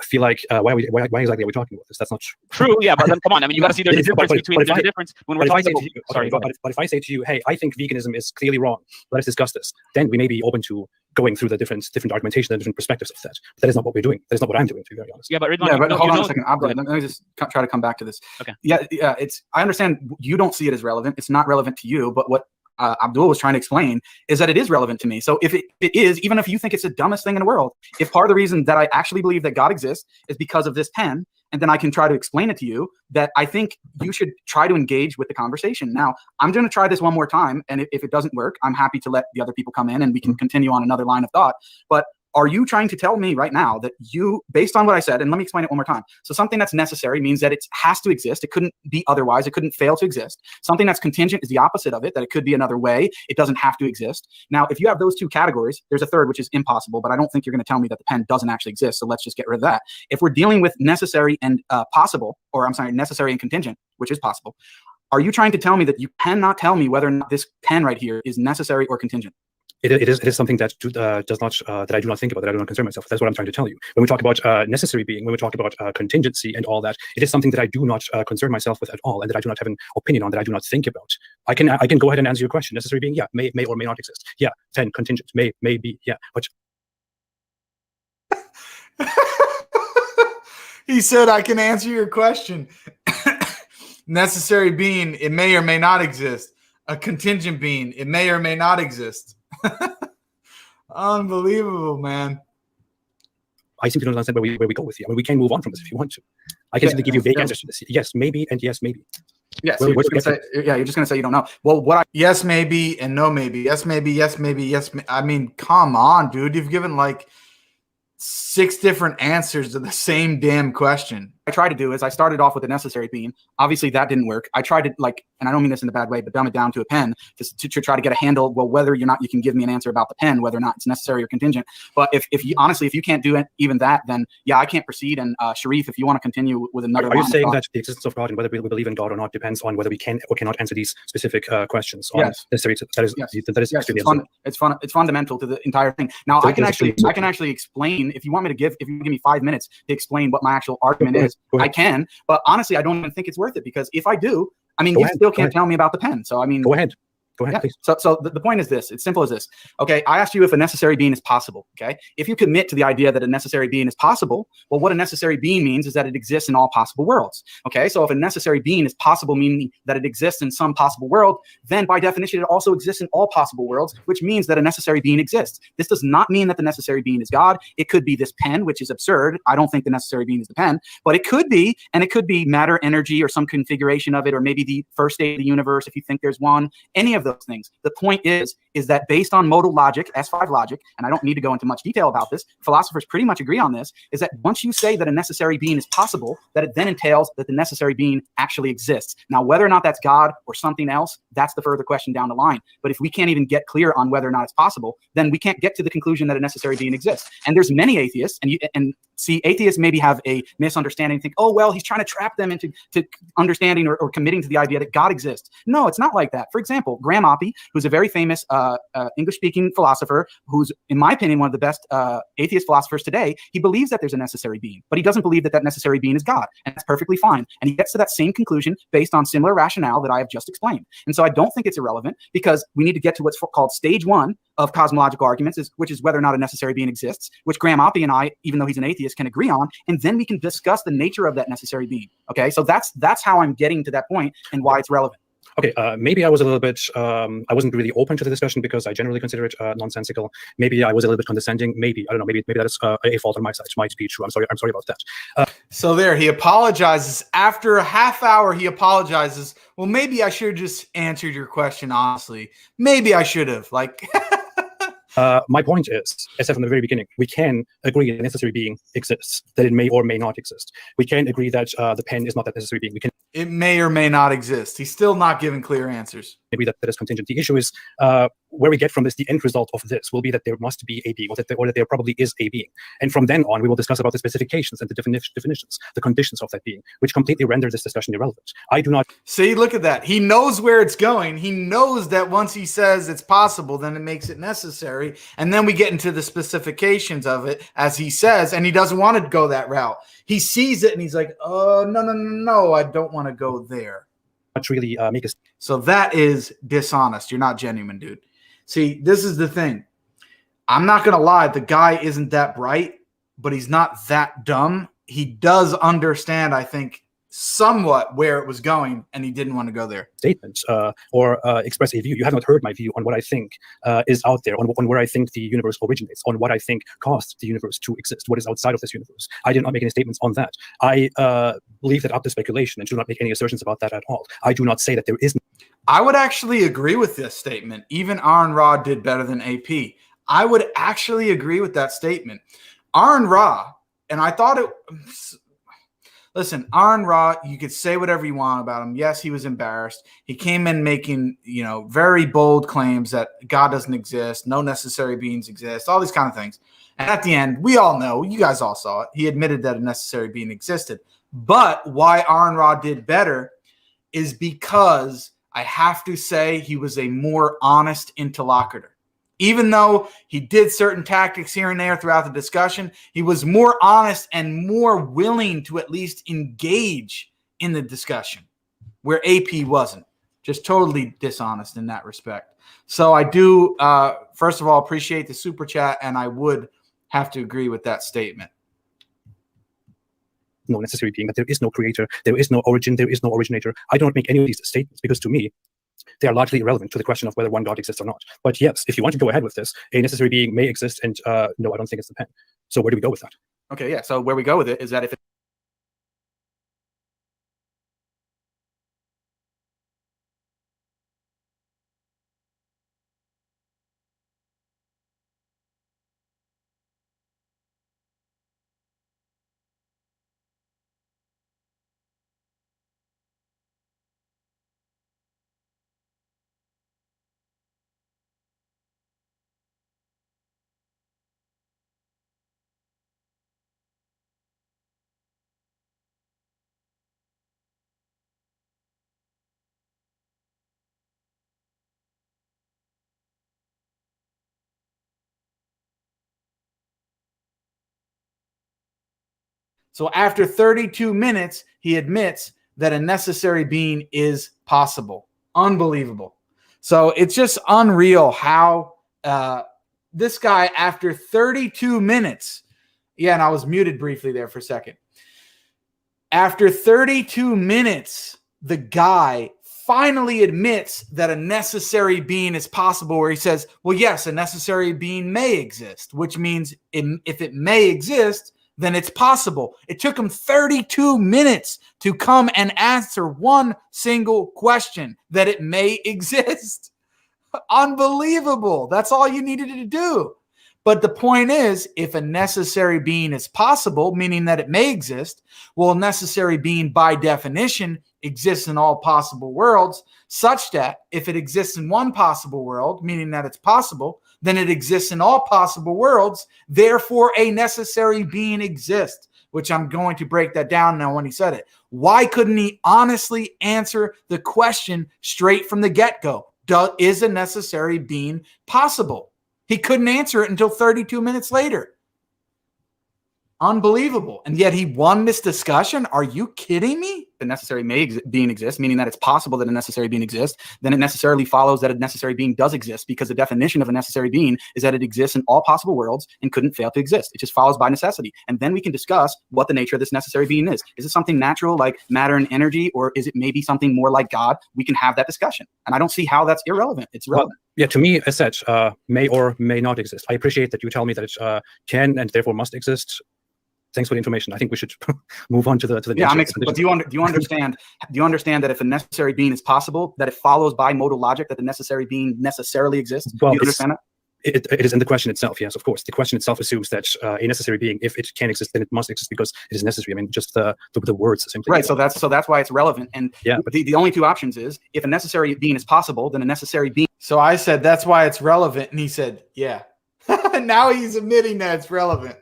B: feel like why exactly are we talking about this? That's not
E: true. Yeah, but then come on. I mean, you got to see there's a difference between the difference when we're talking about. Sorry,
B: but if I say to you, hey, I think veganism is clearly wrong, let us discuss this, then we may be open to going through the different argumentation and different perspectives of that. But that is not what we're doing. That is not what I'm doing, to be very honest.
E: Yeah, but
D: hold on a second. Let me just try to come back to this.
E: Okay.
D: Yeah. I understand you don't see it as relevant. It's not relevant to you. But what Abdul was trying to explain is that it is relevant to me. So if it is, even if you think it's the dumbest thing in the world, if part of the reason that I actually believe that God exists is because of this pen, and then I can try to explain it to you, that I think you should try to engage with the conversation. Now, I'm going to try this one more time, and if it doesn't work, I'm happy to let the other people come in and we can continue on another line of thought. But are you trying to tell me right now that you, based on what I said, and let me explain it one more time. So something that's necessary means that it has to exist. It couldn't be otherwise. It couldn't fail to exist. Something that's contingent is the opposite of it, that it could be another way. It doesn't have to exist. Now, if you have those two categories, there's a third, which is impossible, but I don't think you're going to tell me that the pen doesn't actually exist. So let's just get rid of that. If we're dealing with necessary and necessary and contingent, which is possible, are you trying to tell me that you cannot tell me whether or not this pen right here is necessary or contingent?
B: It is something that does not that I do not think about, that I do not concern myself. That's what I'm trying to tell you. When we talk about necessary being, when we talk about contingency and all that, it is something that I do not concern myself with at all, and that I do not have an opinion on, that I do not think about. I can go ahead and answer your question. Necessary being, yeah, may or may not exist. Yeah, then contingent, may be, yeah. But
A: he said, I can answer your question. Necessary being, it may or may not exist. A contingent being, it may or may not exist. Unbelievable, man.
B: I simply don't understand where we go with you. I mean, we can move on from this if you want to. I can simply give you vague answers to this. Yes, maybe, and yes, maybe.
D: Yes, you're just going to say you don't know. Well,
A: yes, maybe, and no, maybe. Yes, maybe, yes, maybe, yes. I mean, come on, dude. You've given like 6 different answers to the same damn question.
D: I tried to do is I started off with a necessary being. Obviously, that didn't work. I tried to and I don't mean this in a bad way, but dumb it down to a pen to try to get a handle. Well, whether or not you can give me an answer about the pen, whether or not it's necessary or contingent. But if you honestly, if you can't do it, even that, then yeah, I can't proceed. And Sharif, if you want to continue with another,
B: are you saying that the existence of God and whether we believe in God or not depends on whether we can or cannot answer these specific questions?
D: Yes. It's fundamental to the entire thing. Now, I can actually explain if you want me to give me 5 minutes to explain what my actual argument is. I can, but honestly, I don't even think it's worth it, because if I do, I mean, you still can't tell me about the pen. So I mean,
B: go ahead, please.
D: So the point is this. It's simple as this. Okay, I asked you if a necessary being is possible. Okay, if you commit to the idea that a necessary being is possible, well, what a necessary being means is that it exists in all possible worlds. Okay, so if a necessary being is possible, meaning that it exists in some possible world, then by definition, it also exists in all possible worlds, which means that a necessary being exists. This does not mean that the necessary being is God. It could be this pen, which is absurd. I don't think the necessary being is the pen, but it could be, and it could be matter, energy, or some configuration of it, or maybe the first state of the universe, if you think there's one, any of those things. The point is that based on modal logic, S5 logic, and I don't need to go into much detail about this, philosophers pretty much agree on this, is that once you say that a necessary being is possible, that it then entails that the necessary being actually exists. Now, whether or not that's God or something else, that's the further question down the line. But if we can't even get clear on whether or not it's possible, then we can't get to the conclusion that a necessary being exists. And there's many atheists, and see, atheists maybe have a misunderstanding, think, oh, well, he's trying to trap them into understanding or committing to the idea that God exists. No, it's not like that. For example, Graham Oppy, who's a very famous English-speaking philosopher, who's, in my opinion, one of the best atheist philosophers today, he believes that there's a necessary being, but he doesn't believe that that necessary being is God, and that's perfectly fine. And he gets to that same conclusion based on similar rationale that I have just explained. And so I don't think it's irrelevant, because we need to get to what's called stage 1 of cosmological arguments, which is whether or not a necessary being exists, which Graham Oppy and I, even though he's an atheist, can agree on, and then we can discuss the nature of that necessary being. Okay, so that's how I'm getting to that point and why it's relevant.
B: Okay, maybe I was a little bit, I wasn't really open to the discussion because I generally consider it nonsensical. Maybe I was a little bit condescending. Maybe, I don't know, maybe that is a fault on my side. It might be true. I'm sorry about that.
A: So there, he apologizes. After a half hour, he apologizes. Well, maybe I should have just answered your question honestly. Maybe I should have.
B: My point is, as I said from the very beginning, we can agree that a necessary being exists, that it may or may not exist. We can agree that the pen is not that necessary being. We can
A: It may or may not exist. He's still not giving clear answers.
B: Maybe that is contingent. The issue is where we get from this, the end result of this will be that there must be a being, or that there probably is a being. And from then on, we will discuss about the specifications and the definitions, the conditions of that being, which completely render this discussion irrelevant. I do not...
A: See, look at that. He knows where it's going. He knows that once he says it's possible, then it makes it necessary. And then we get into the specifications of it, as he says, and he doesn't want to go that route. He sees it and he's like, oh, no, I don't want to go there.
B: Really make a...
A: So that is dishonest. You're not genuine, dude. See, this is the thing. I'm not going to lie. The guy isn't that bright, but he's not that dumb. He does understand, I think, somewhat where it was going, and he didn't want to go there.
B: Statement or express a view. You have not heard my view on what I think is out there, on where I think the universe originates, on what I think caused the universe to exist, what is outside of this universe. I did not make any statements on that. I leave that up to speculation and do not make any assertions about that at all. I do not say that there is...
A: I would actually agree with this statement. Even Aaron Ra did better than AP. I would actually agree with that statement. Aaron Ra, and I thought it... Listen, Aaron Ra, you could say whatever you want about him. Yes, he was embarrassed. He came in making, very bold claims that God doesn't exist, no necessary beings exist, all these kind of things. And at the end, we all know, you guys all saw it, he admitted that a necessary being existed. But why Aaron Ra did better is because I have to say he was a more honest interlocutor. Even though he did certain tactics here and there throughout the discussion, he was more honest and more willing to at least engage in the discussion, where AP wasn't. Just totally dishonest in that respect. So I do, first of all, appreciate the super chat, and I would have to agree with that statement.
B: No necessary being, that there is no creator, there is no origin, there is no originator. I don't make any of these statements because to me, they are largely irrelevant to the question of whether one God exists or not. But yes, if you want to go ahead with this, a necessary being may exist, and no, I don't think it's the pen. So where do we go with that?
D: Okay, yeah. So where we go with it is that if it
A: So after 32 minutes, he admits that a necessary being is possible. Unbelievable. So it's just unreal how this guy, after 32 minutes, and I was muted briefly there for a second. After 32 minutes, the guy finally admits that a necessary being is possible, where he says, well, yes, a necessary being may exist, which means if it may exist, then it's possible. It took him 32 minutes to come and answer one single question, that it may exist. Unbelievable. That's all you needed to do. But the point is, if a necessary being is possible, meaning that it may exist, well, a necessary being by definition exists in all possible worlds, such that if it exists in one possible world, meaning that it's possible, then it exists in all possible worlds. Therefore, a necessary being exists, which I'm going to break that down now when he said it. Why couldn't he honestly answer the question straight from the get-go? Is a necessary being possible? He couldn't answer it until 32 minutes later. Unbelievable. And yet he won this discussion? Are you kidding me?
D: the necessary being exists, meaning that it's possible that a necessary being exists, then it necessarily follows that a necessary being does exist, because the definition of a necessary being is that it exists in all possible worlds and couldn't fail to exist. It just follows by necessity. And then we can discuss what the nature of this necessary being is. Is it something natural like matter and energy, or is it maybe something more like God? We can have that discussion. And I don't see how that's irrelevant. It's relevant.
B: Well, yeah, to me, as such, may or may not exist. I appreciate that you tell me that it can and therefore must exist. Thanks for the information. I think we should move on to the
D: yeah. But do you understand? Do you understand that if a necessary being is possible, that it follows by modal logic that the necessary being necessarily exists?
B: Well,
D: do you understand that?
B: It is in the question itself, yes, of course. The question itself assumes that a necessary being, if it can exist, then it must exist because it is necessary. I mean, just the words simply.
D: Right. So that's why it's relevant. And
B: yeah, but
D: the only two options is if a necessary being is possible, then a necessary being.
A: So I said that's why it's relevant, and he said, yeah. Now he's admitting that it's relevant.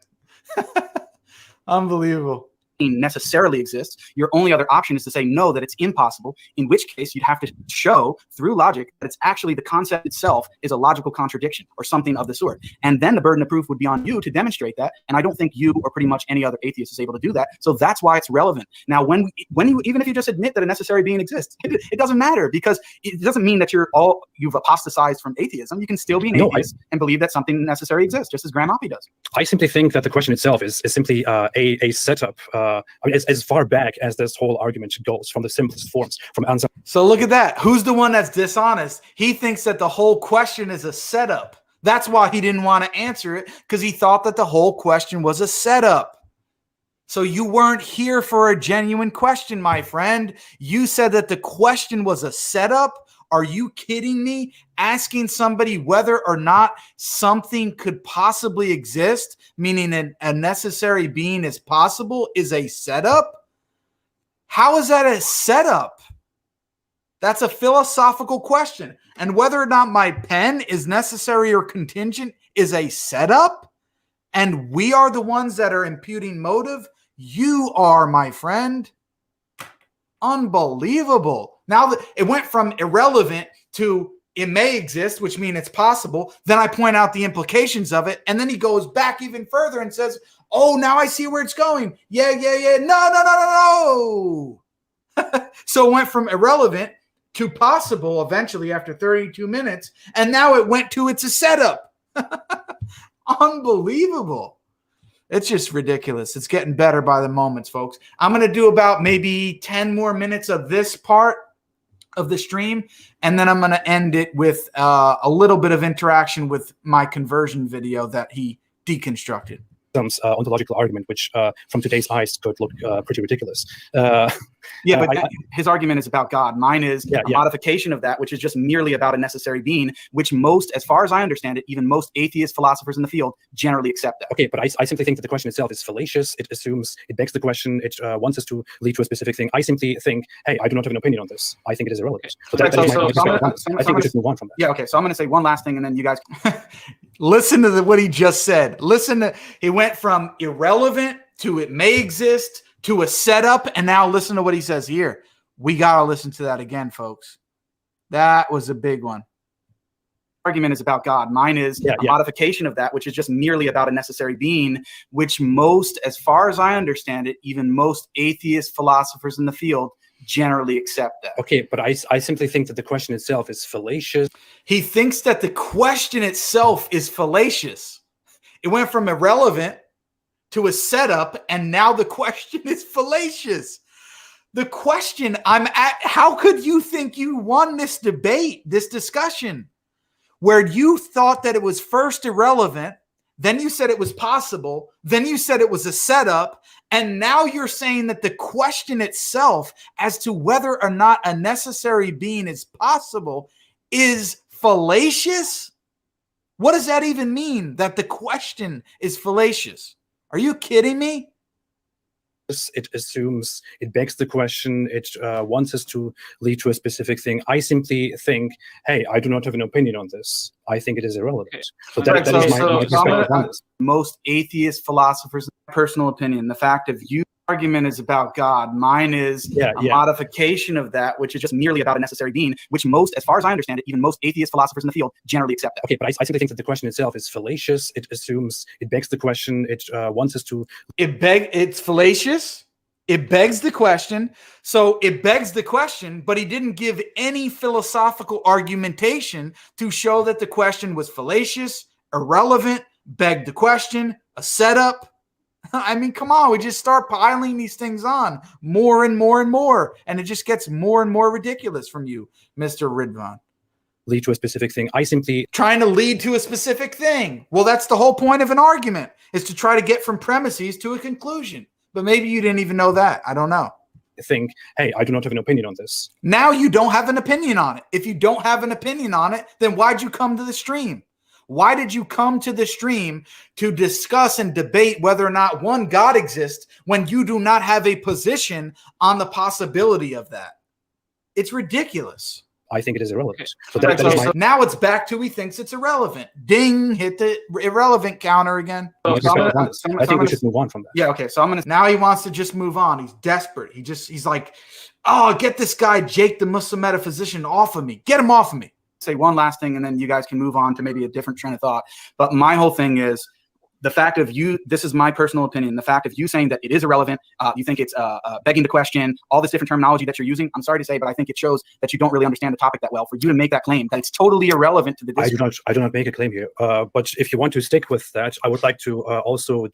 A: Unbelievable.
D: Necessarily exists. Your only other option is to say no, that it's impossible, in which case you'd have to show through logic that it's actually the concept itself is a logical contradiction or something of the sort. And then the burden of proof would be on you to demonstrate that. And I don't think you or pretty much any other atheist is able to do that. So that's why it's relevant. Now, when you, even if you just admit that a necessary being exists, it doesn't matter, because it doesn't mean that you've apostatized from atheism. You can still be an atheist and believe that something necessary exists, just as Graham Oppie does.
B: I simply think that the question itself is simply a setup. I mean, as far back as this whole argument goes, from the simplest forms, from answer.
A: So look at that. Who's the one that's dishonest? He thinks that the whole question is a setup. That's why he didn't want to answer it, because he thought that the whole question was a setup. So you weren't here for a genuine question, my friend. You said that the question was a setup. Are you kidding me? Asking somebody whether or not something could possibly exist, meaning a necessary being is possible, is a setup? How is that a setup? That's a philosophical question. And whether or not my pen is necessary or contingent is a setup, and we are the ones that are imputing motive. You are, my friend. Unbelievable. Now that it went from irrelevant to it may exist, which means it's possible. Then I point out the implications of it. And then he goes back even further and says, oh, now I see where it's going. Yeah. No. So it went from irrelevant to possible eventually after 32 minutes. And now it went to it's a setup. Unbelievable. It's just ridiculous. It's getting better by the moments, folks. I'm going to do about maybe 10 more minutes of this part of the stream, and then I'm going to end it with a little bit of interaction with my conversion video that he deconstructed.
B: Ontological argument, which from today's eyes could look pretty ridiculous.
D: Yeah, but his argument is about God. Mine is a modification of that, which is just merely about a necessary being, which most, as far as I understand it, even most atheist philosophers in the field generally accept that.
B: Okay, but I simply think that the question itself is fallacious. It assumes, it begs the question, it wants us to lead to a specific thing. I simply think, hey, I do not have an opinion on this. I think it is irrelevant. So I think we should move on from that.
D: Yeah, okay, so I'm going to say one last thing, and then you guys...
A: Listen to what he just said. He went from irrelevant to it may exist to a setup, and now listen to what he says here. We got to listen to that again, folks. That was a big one.
D: Argument is about God. Mine is a modification of that, which is just merely about a necessary being, which most, as far as I understand it, even most atheist philosophers in the field generally accept that.
B: Okay, but I simply think that the question itself is fallacious.
A: He thinks that the question itself is fallacious. It went from irrelevant to a setup, and now the question is fallacious. The question how could you think you won this debate, this discussion, where you thought that it was first irrelevant, then you said it was possible, then you said it was a setup, and now you're saying that the question itself as to whether or not a necessary being is possible is fallacious? What does that even mean, that the question is fallacious? Are you kidding me?
B: It assumes, it begs the question, it wants us to lead to a specific thing. I simply think, hey, I do not have an opinion on this. I think it is irrelevant.
E: Okay.
B: So that is my perspective on this.
D: Most atheist philosophers, personal opinion, the fact of you argument is about God. Mine is a modification of that, which is just merely about a necessary being, which most, as far as I understand it, even most atheist philosophers in the field generally accept that.
B: Okay, but I simply think that the question itself is fallacious. It assumes, it begs the question, it wants us to...
A: It's fallacious. It begs the question. So it begs the question, but he didn't give any philosophical argumentation to show that the question was fallacious, irrelevant, begged the question, a setup. I mean, come on, we just start piling these things on more and more and more, and it just gets more and more ridiculous from you, Mr. Ridvan.
B: Lead to a specific thing. I simply...
A: Trying to lead to a specific thing. Well, that's the whole point of an argument, is to try to get from premises to a conclusion. But maybe you didn't even know that. I don't know.
B: Think, hey, I do not have an opinion on this.
A: Now you don't have an opinion on it. If you don't have an opinion on it, then why'd you come to the stream? Why did you come to the stream to discuss and debate whether or not one God exists when you do not have a position on the possibility of that? It's ridiculous.
B: I think it is irrelevant. So
A: Right,
B: that is
A: so now it's back to he thinks it's irrelevant. Ding, hit the irrelevant counter again.
B: I think we should move on from that.
A: Yeah, okay. So now he wants to just move on. He's desperate. He's like, oh, get this guy Jake the Muslim metaphysician off of me. Get him off of me.
D: Say one last thing, and then you guys can move on to maybe a different train of thought. But my whole thing is the fact of you, this is my personal opinion, the fact of you saying that it is irrelevant, you think it's begging the question, all this different terminology that you're using, I'm sorry to say, but I think it shows that you don't really understand the topic that well. For you to make that claim, that it's totally irrelevant to the discussion.
B: I do not make a claim here. But if you want to stick with that, I would like to also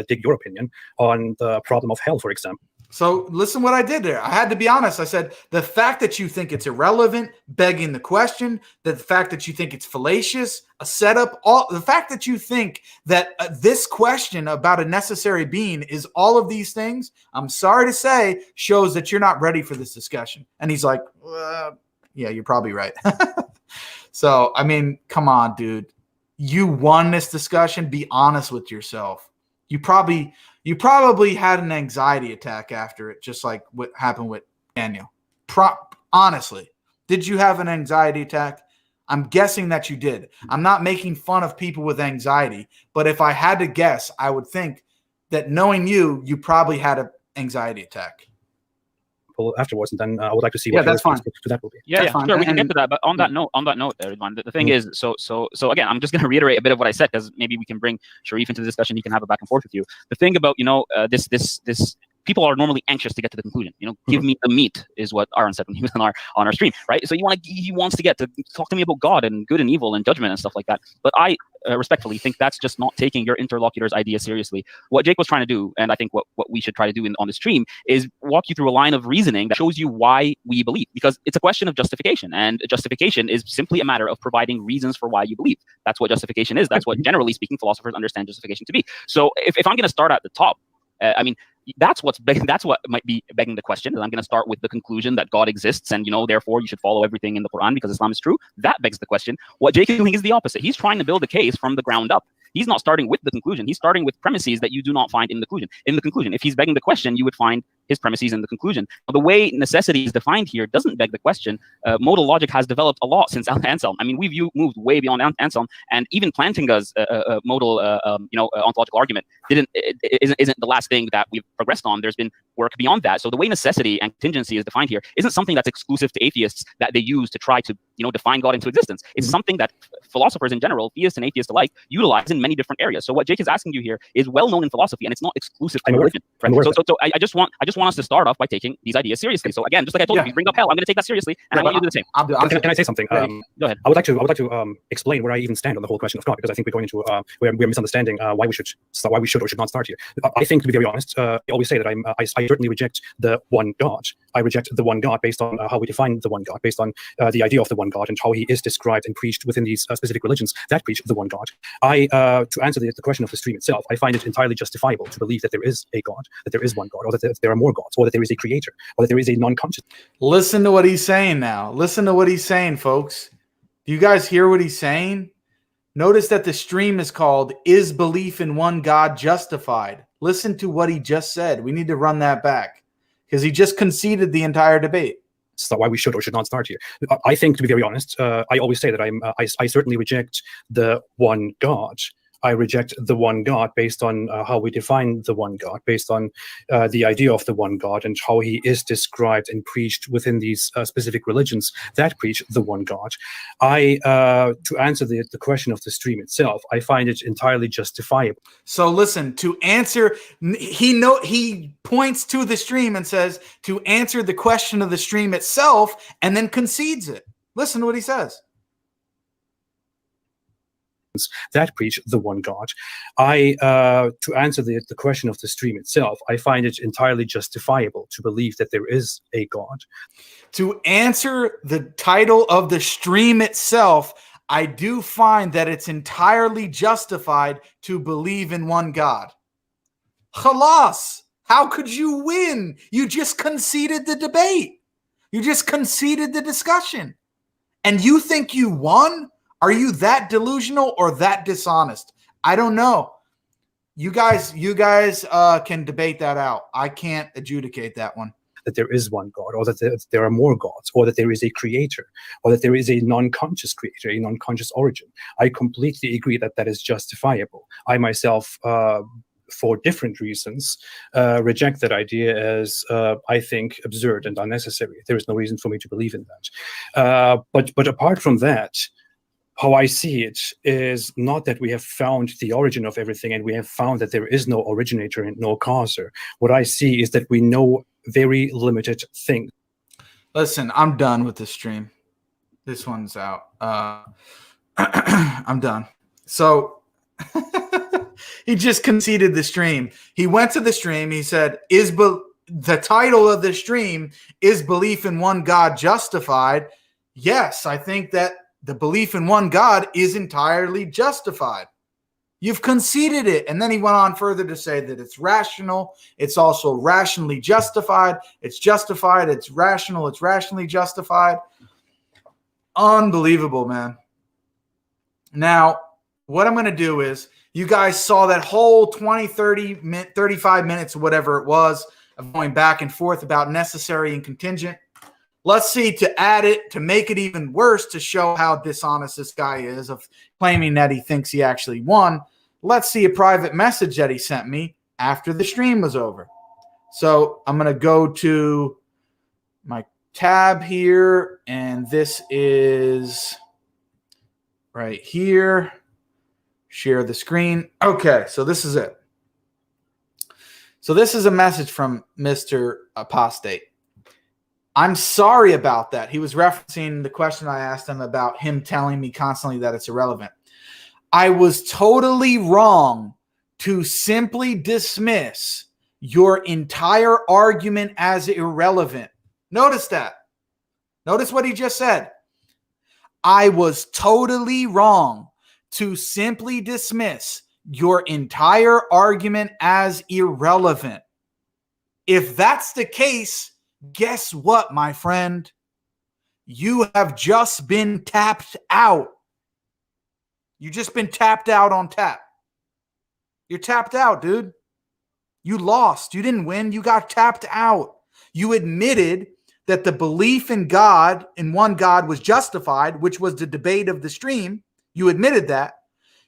B: dig your opinion on the problem of hell, for example.
A: So listen what I did there. I had to be honest. I said the fact that you think it's irrelevant, begging the question, the fact that you think it's fallacious, a setup, all the fact that you think that this question about a necessary being is all of these things, I'm sorry to say, shows that you're not ready for this discussion. And he's like, yeah, you're probably right. So, I mean, come on, dude. You won this discussion. Be honest with yourself. You probably had an anxiety attack after it, just like what happened with Daniel. Honestly, did you have an anxiety attack? I'm guessing that you did. I'm not making fun of people with anxiety, but if I had to guess, I would think that knowing you probably had an anxiety attack.
B: Afterwards, and then I would like to see what
D: that's fine.
B: To that will be.
E: Yeah, sure, we can get to that. But on that note, everyone, the thing is, so again, I'm just going to reiterate a bit of what I said because maybe we can bring Sharif into the discussion. He can have a back and forth with you. The thing about this. People are normally anxious to get to the conclusion. Give me the meat is what Aaron said when he was on our stream, right? So he wants to get to talk to me about God and good and evil and judgment and stuff like that. But I respectfully think that's just not taking your interlocutor's idea seriously. What Jake was trying to do, and I think what we should try to do on the stream, is walk you through a line of reasoning that shows you why we believe, because it's a question of justification, and justification is simply a matter of providing reasons for why you believe. That's what justification is. That's what, generally speaking, philosophers understand justification to be. So if I'm going to start at the top, that's what might be begging the question. And I'm going to start with the conclusion that God exists, and therefore you should follow everything in the Quran because Islam is true. That begs the question. What Jake is doing is the opposite. He's trying to build a case from the ground up. He's not starting with the conclusion. He's starting with premises that you do not find in the conclusion. If he's begging the question, you would find his premises in the conclusion. The way necessity is defined here doesn't beg the question. Modal logic has developed a lot since Anselm. I mean, we've moved way beyond Anselm, and even Plantinga's modal, ontological argument isn't the last thing that we've progressed on. There's been work beyond that. So the way necessity and contingency is defined here isn't something that's exclusive to atheists that they use to try to define God into existence. It's something that philosophers in general, theists and atheists alike, utilize in many different areas. So what Jake is asking you here is well known in philosophy, and it's not exclusive to religion. So I just want us to start off by taking these ideas seriously. So again, just like I told you, if you bring up hell, I'm going to take that seriously, and I want you to do the same.
B: Can I say something?
E: Go ahead.
B: I would like to explain where I even stand on the whole question of God, because I think we're going into we're misunderstanding why we should or should not start here. I think, to be very honest, I always say that I certainly reject the one God. I reject the one God based on how we define the one God, based on the idea of the one God and how he is described and preached within these specific religions that preach the one God. To answer the question of the stream itself, I find it entirely justifiable to believe that there is a God, that there is one God, or that there are more gods, or that there is a creator, or that there is a non-conscious.
A: Listen to what he's saying now. Listen to what he's saying, folks. Do you guys hear what he's saying? Notice that the stream is called "Is Belief in One God Justified?" Listen to what he just said. We need to run that back because he just conceded the entire debate.
B: So why we should or should not start here. I think, to be very honest, I always say that I certainly reject the one God. I reject the one God based on how we define the one God, based on the idea of the one God and how he is described and preached within these specific religions that preach the one God. To answer the question of the stream itself, I find it entirely justifiable.
A: So listen, to answer, he points to the stream and says to answer the question of the stream itself, and then concedes it. Listen to what he says.
B: That preach the one God. To answer the question of the stream itself, I find it entirely justifiable to believe that there is a God.
A: To answer the title of the stream itself, I do find that it's entirely justified to believe in one God. Khalas! How could you win? You just conceded the debate. You just conceded the discussion. And you think you won? Are you that delusional or that dishonest? I don't know. You guys can debate that out. I can't adjudicate that one.
B: That there is one God, or that there are more gods, or that there is a creator, or that there is a non-conscious creator, a non-conscious origin. I completely agree that that is justifiable. I myself, for different reasons, reject that idea as, I think, absurd and unnecessary. There is no reason for me to believe in that. But apart from that, how I see it is not that we have found the origin of everything and we have found that there is no originator and no causer. What I see is that we know very limited things.
A: Listen, I'm done with this stream. This one's out. I'm done. So he just conceded the stream. He went to the stream. He said, the title of the stream is Belief in One God Justified? Yes, I think that the belief in one God is entirely justified. You've conceded it. And then he went on further to say that it's rational. It's also rationally justified. It's justified. It's rational. It's rationally justified. Unbelievable, man. Now, what I'm going to do is, you guys saw that whole 20, 30, 35 minutes, or whatever it was, of going back and forth about necessary and contingent. Let's see, to add it, to make it even worse, to show how dishonest this guy is of claiming that he thinks he actually won. Let's see a private message that he sent me after the stream was over. So I'm going to go to my tab here, and this is right here. Share the screen. Okay, so this is it. So this is a message from Mr. Apostate. I'm sorry about that. He was referencing the question I asked him about him telling me constantly that it's irrelevant. I was totally wrong to simply dismiss your entire argument as irrelevant. Notice that. Notice what he just said. I was totally wrong to simply dismiss your entire argument as irrelevant. If that's the case, guess what, my friend? You have just been tapped out. You just been tapped out on tap. You're tapped out, dude. You lost. You didn't win. You got tapped out. You admitted that the belief in God, in one God, was justified, which was the debate of the stream. You admitted that.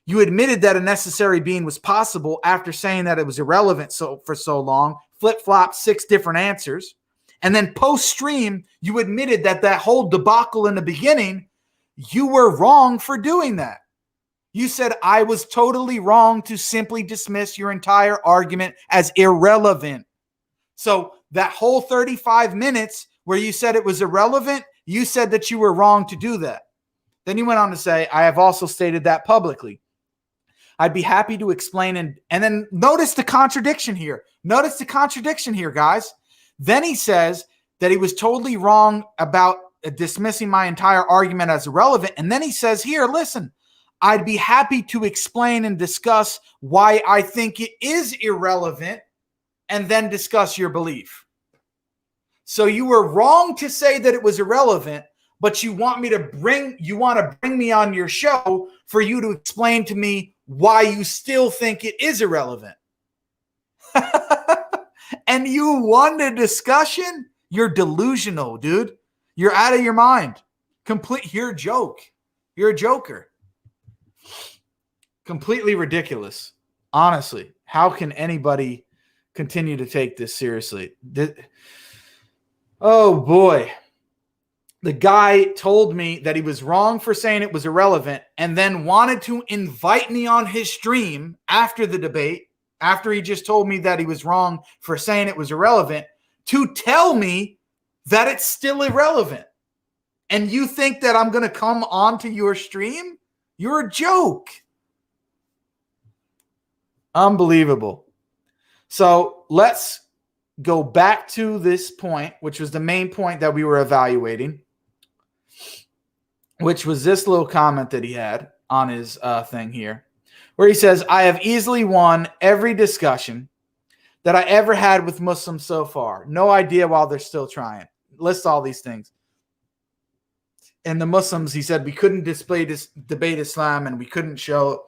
A: You admitted that a necessary being was possible after saying that it was irrelevant for so long. Flip-flop 6 different answers. And then post-stream, you admitted that that whole debacle in the beginning, you were wrong for doing that. You said, I was totally wrong to simply dismiss your entire argument as irrelevant. So that whole 35 minutes where you said it was irrelevant, you said that you were wrong to do that. Then you went on to say, I have also stated that publicly. I'd be happy to explain. And then notice the contradiction here. Notice the contradiction here, guys. Then he says that he was totally wrong about dismissing my entire argument as irrelevant. And then he says here, listen, I'd be happy to explain and discuss why I think it is irrelevant and then discuss your belief. So you were wrong to say that it was irrelevant, but you want to bring me on your show for you to explain to me why you still think it is irrelevant. And you won the discussion? You're delusional, dude. You're out of your mind. You're a joke. You're a joker. Completely ridiculous. Honestly, how can anybody continue to take this seriously? Oh, boy. The guy told me that he was wrong for saying it was irrelevant and then wanted to invite me on his stream after the debate, after he just told me that he was wrong for saying it was irrelevant, to tell me that it's still irrelevant. And you think that I'm going to come onto your stream? You're a joke. Unbelievable. So let's go back to this point, which was the main point that we were evaluating, which was this little comment that he had on his thing here, where he says, I have easily won every discussion that I ever had with Muslims so far. No idea while they're still trying. Lists all these things. and the Muslims, he said we couldn't debate Islam and we couldn't show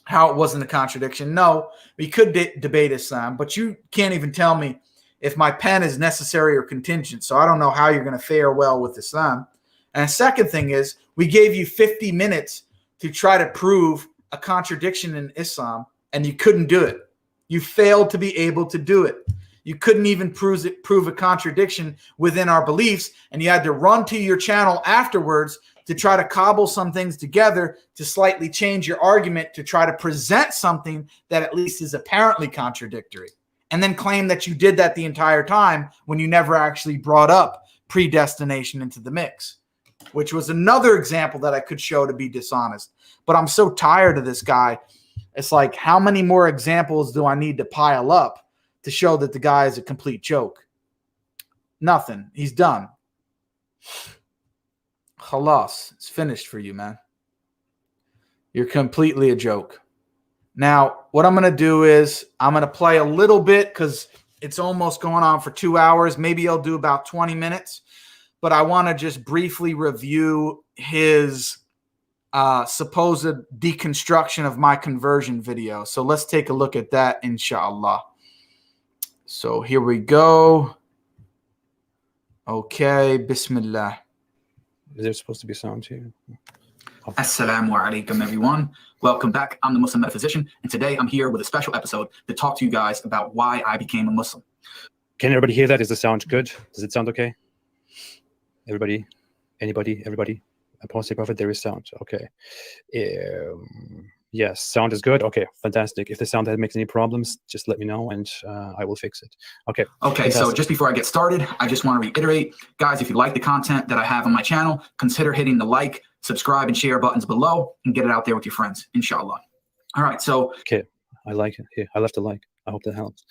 A: how it wasn't a contradiction. No, we could debate Islam, but you can't even tell me if my pen is necessary or contingent. So I don't know how you're going to fare well with Islam. And the second thing is, we gave you 50 minutes to try to prove a contradiction in Islam, and you couldn't do it. You failed to be able to do it. You couldn't even prove a contradiction within our beliefs, and you had to run to your channel afterwards to try to cobble some things together to slightly change your argument to try to present something that at least is apparently contradictory, and then claim that you did that the entire time when you never actually brought up predestination into the mix, which was another example that I could show to be dishonest. But I'm so tired of this guy. It's like, how many more examples do I need to pile up to show that the guy is a complete joke? Nothing. He's done. Khalas. It's finished for you, man. You're completely a joke. Now, what I'm going to do is I'm going to play a little bit because it's almost going on for 2 hours. Maybe I'll do about 20 minutes. But I want to just briefly review his supposed deconstruction of my conversion video. So let's take a look at that, inshallah. So here we go. Okay, Bismillah.
B: Is there supposed to be sound here?
D: Assalamu alaikum, everyone. Welcome back. I'm the Muslim metaphysician, and today I'm here with a special episode to talk to you guys about why I became a Muslim.
B: Can everybody hear that? Is the sound good? Does it sound okay? Everybody? Anybody? Everybody? Apostate Prophet, there is sound. Okay. Yes, sound is good. Okay, fantastic. If the sound makes any problems, just let me know and I will fix it. Okay.
D: Okay, fantastic. So just before I get started, I just want to reiterate, guys, if you like the content that I have on my channel, consider hitting the like, subscribe, and share buttons below and get it out there with your friends, inshallah. All right, so.
B: Okay, I like it. Here, I left a like. I hope that helps.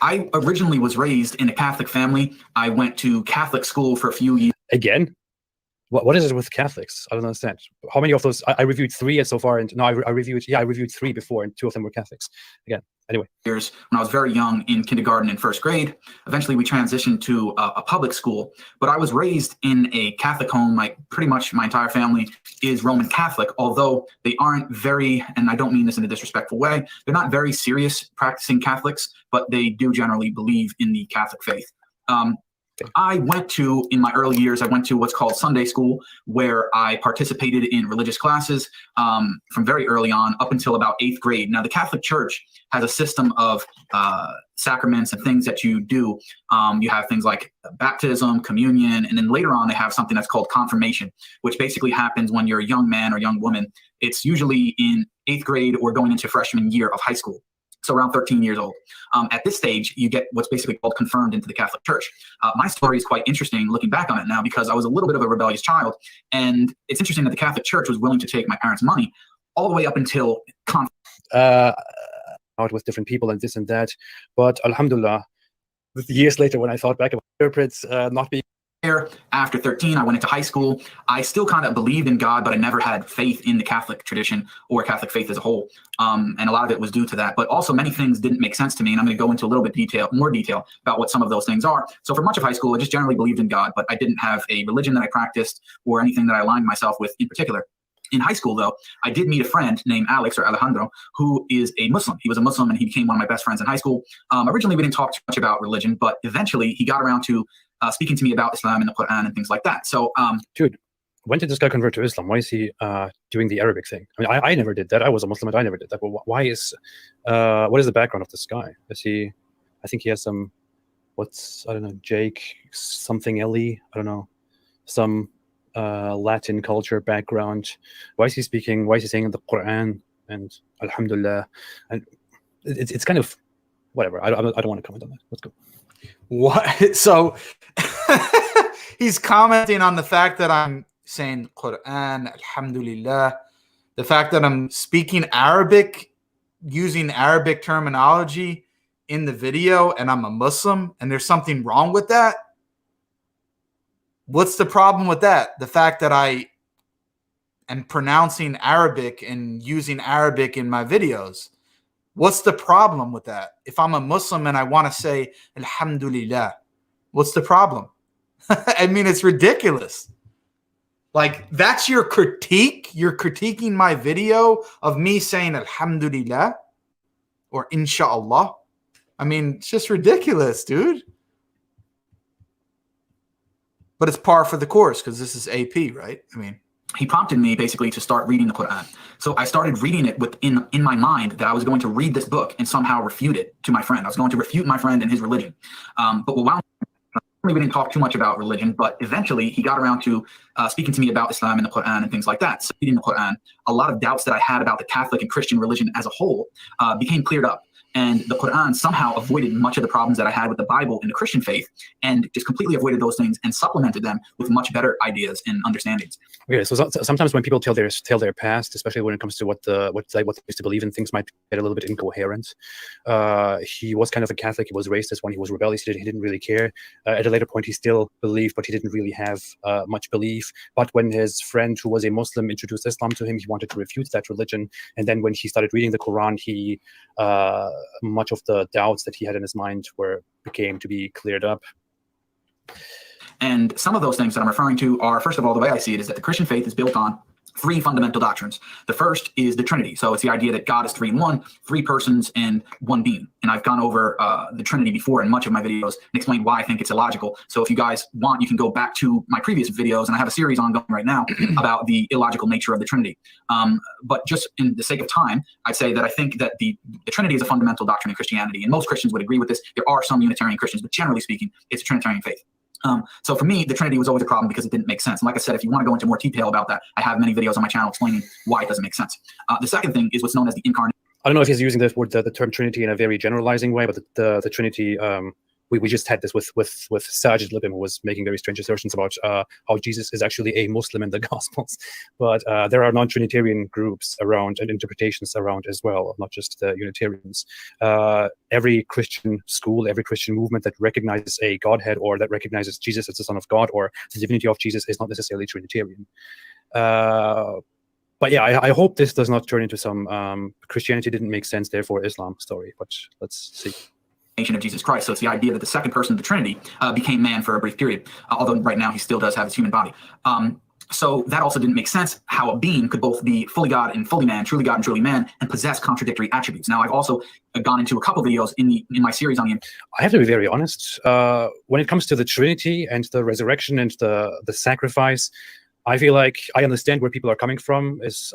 D: I originally was raised in a Catholic family. I went to Catholic school for a few years.
B: Again? What is it with Catholics? I don't understand. How many of those? I reviewed 3 so far, and no, I reviewed 3 before, and 2 of them were Catholics. Again, anyway.
D: Years when I was very young, in kindergarten and first grade. Eventually, we transitioned to a public school. But I was raised in a Catholic home. Pretty much my entire family is Roman Catholic, although they aren't very, and I don't mean this in a disrespectful way, they're not very serious practicing Catholics, but they do generally believe in the Catholic faith. In my early years, I went to what's called Sunday school, where I participated in religious classes from very early on up until about 8th grade. Now, the Catholic Church has a system of sacraments and things that you do. You have things like baptism, communion, and then later on they have something that's called confirmation, which basically happens when you're a young man or young woman. It's usually in 8th grade or going into freshman year of high school. So around 13 years old. At this stage, you get what's basically called confirmed into the Catholic Church. My story is quite interesting looking back on it now because I was a little bit of a rebellious child. And it's interesting that the Catholic Church was willing to take my parents' money all the way up until
B: out with different people and this and that. But alhamdulillah, years later when I thought back about interprets not being
D: after 13, I went into high school. I still kind of believed in God, but I never had faith in the Catholic tradition or Catholic faith as a whole. And a lot of it was due to that. But also many things didn't make sense to me. And I'm going to go into a little bit more detail about what some of those things are. So for much of high school, I just generally believed in God, but I didn't have a religion that I practiced or anything that I aligned myself with in particular. In high school, though, I did meet a friend named Alex or Alejandro, who is a Muslim. He was a Muslim and he became one of my best friends in high school. Originally, we didn't talk too much about religion, but eventually he got around to speaking to me about Islam and the Quran and things like that. So,
B: dude, when did this guy convert to Islam? Why is he doing the Arabic thing? I mean, I never did that. I was a Muslim and I never did that. But why is, what is the background of this guy? Is he, I think he has some, I don't know, Jake, something Ellie, I don't know, some Latin culture background. Why is he saying the Quran and Alhamdulillah? And it's kind of, whatever. I don't want to comment on that. Let's go.
A: What? So he's commenting on the fact that I'm saying Quran, Alhamdulillah, the fact that I'm speaking Arabic, using Arabic terminology in the video, and I'm a Muslim, and there's something wrong with that. What's the problem with that? The fact that I am pronouncing Arabic and using Arabic in my videos. What's the problem with that? If I'm a Muslim and I want to say Alhamdulillah, what's the problem? I mean, it's ridiculous. Like, that's your critique? You're critiquing my video of me saying Alhamdulillah or Inshallah? I mean, it's just ridiculous, dude. But it's par for the course because this is AP, right? I mean,
D: he prompted me basically to start reading the Quran. So I started reading it in my mind that I was going to read this book and somehow refute it to my friend. I was going to refute my friend and his religion. But while we didn't talk too much about religion, but eventually he got around to speaking to me about Islam and the Quran and things like that. So reading the Quran, a lot of doubts that I had about the Catholic and Christian religion as a whole became cleared up. And the Quran somehow avoided much of the problems that I had with the Bible and the Christian faith, and just completely avoided those things and supplemented them with much better ideas and understandings.
B: Okay, so sometimes when people tell their past, especially when it comes to what they used to believe in, things might get a little bit incoherent. He was kind of a Catholic. He was raised as one. He was rebellious. He didn't really care. At a later point, he still believed, but he didn't really have much belief. But when his friend, who was a Muslim, introduced Islam to him, he wanted to refute that religion. And then when he started reading the Quran, he much of the doubts that he had in his mind became to be cleared up.
D: And some of those things that I'm referring to are, first of all, the way I see it is that the Christian faith is built on three fundamental doctrines. The first is the Trinity. So it's the idea that God is three in one, three persons and one being. And I've gone over the Trinity before in much of my videos and explained why I think it's illogical. So if you guys want, you can go back to my previous videos, and I have a series ongoing right now about the illogical nature of the Trinity. But just in the sake of time, I'd say that I think that the Trinity is a fundamental doctrine in Christianity, and most Christians would agree with this. There are some Unitarian Christians, but generally speaking, it's a Trinitarian faith. So for me, the Trinity was always a problem because it didn't make sense. And like I said, if you want to go into more detail about that, I have many videos on my channel explaining why it doesn't make sense. The second thing is what's known as the incarnation.
B: I don't know if he's using the term Trinity in a very generalizing way, but the Trinity, we just had this with Sajid Libim, who was making very strange assertions about how Jesus is actually a Muslim in the Gospels. But there are non-Trinitarian groups around and interpretations around as well, not just the Unitarians. Every Christian school, every Christian movement that recognizes a Godhead or that recognizes Jesus as the Son of God or the divinity of Jesus is not necessarily Trinitarian. But yeah, I hope this does not turn into some Christianity didn't make sense, therefore Islam story. But let's see.
D: Of Jesus Christ. So it's the idea that the second person of the Trinity became man for a brief period, although right now he still does have his human body. So that also didn't make sense, how a being could both be fully God and fully man, truly God and truly man, and possess contradictory attributes. Now, I've also gone into a couple videos in my series on the...
B: I have to be very honest. When it comes to the Trinity and the resurrection and the sacrifice, I feel like I understand where people are coming from. It's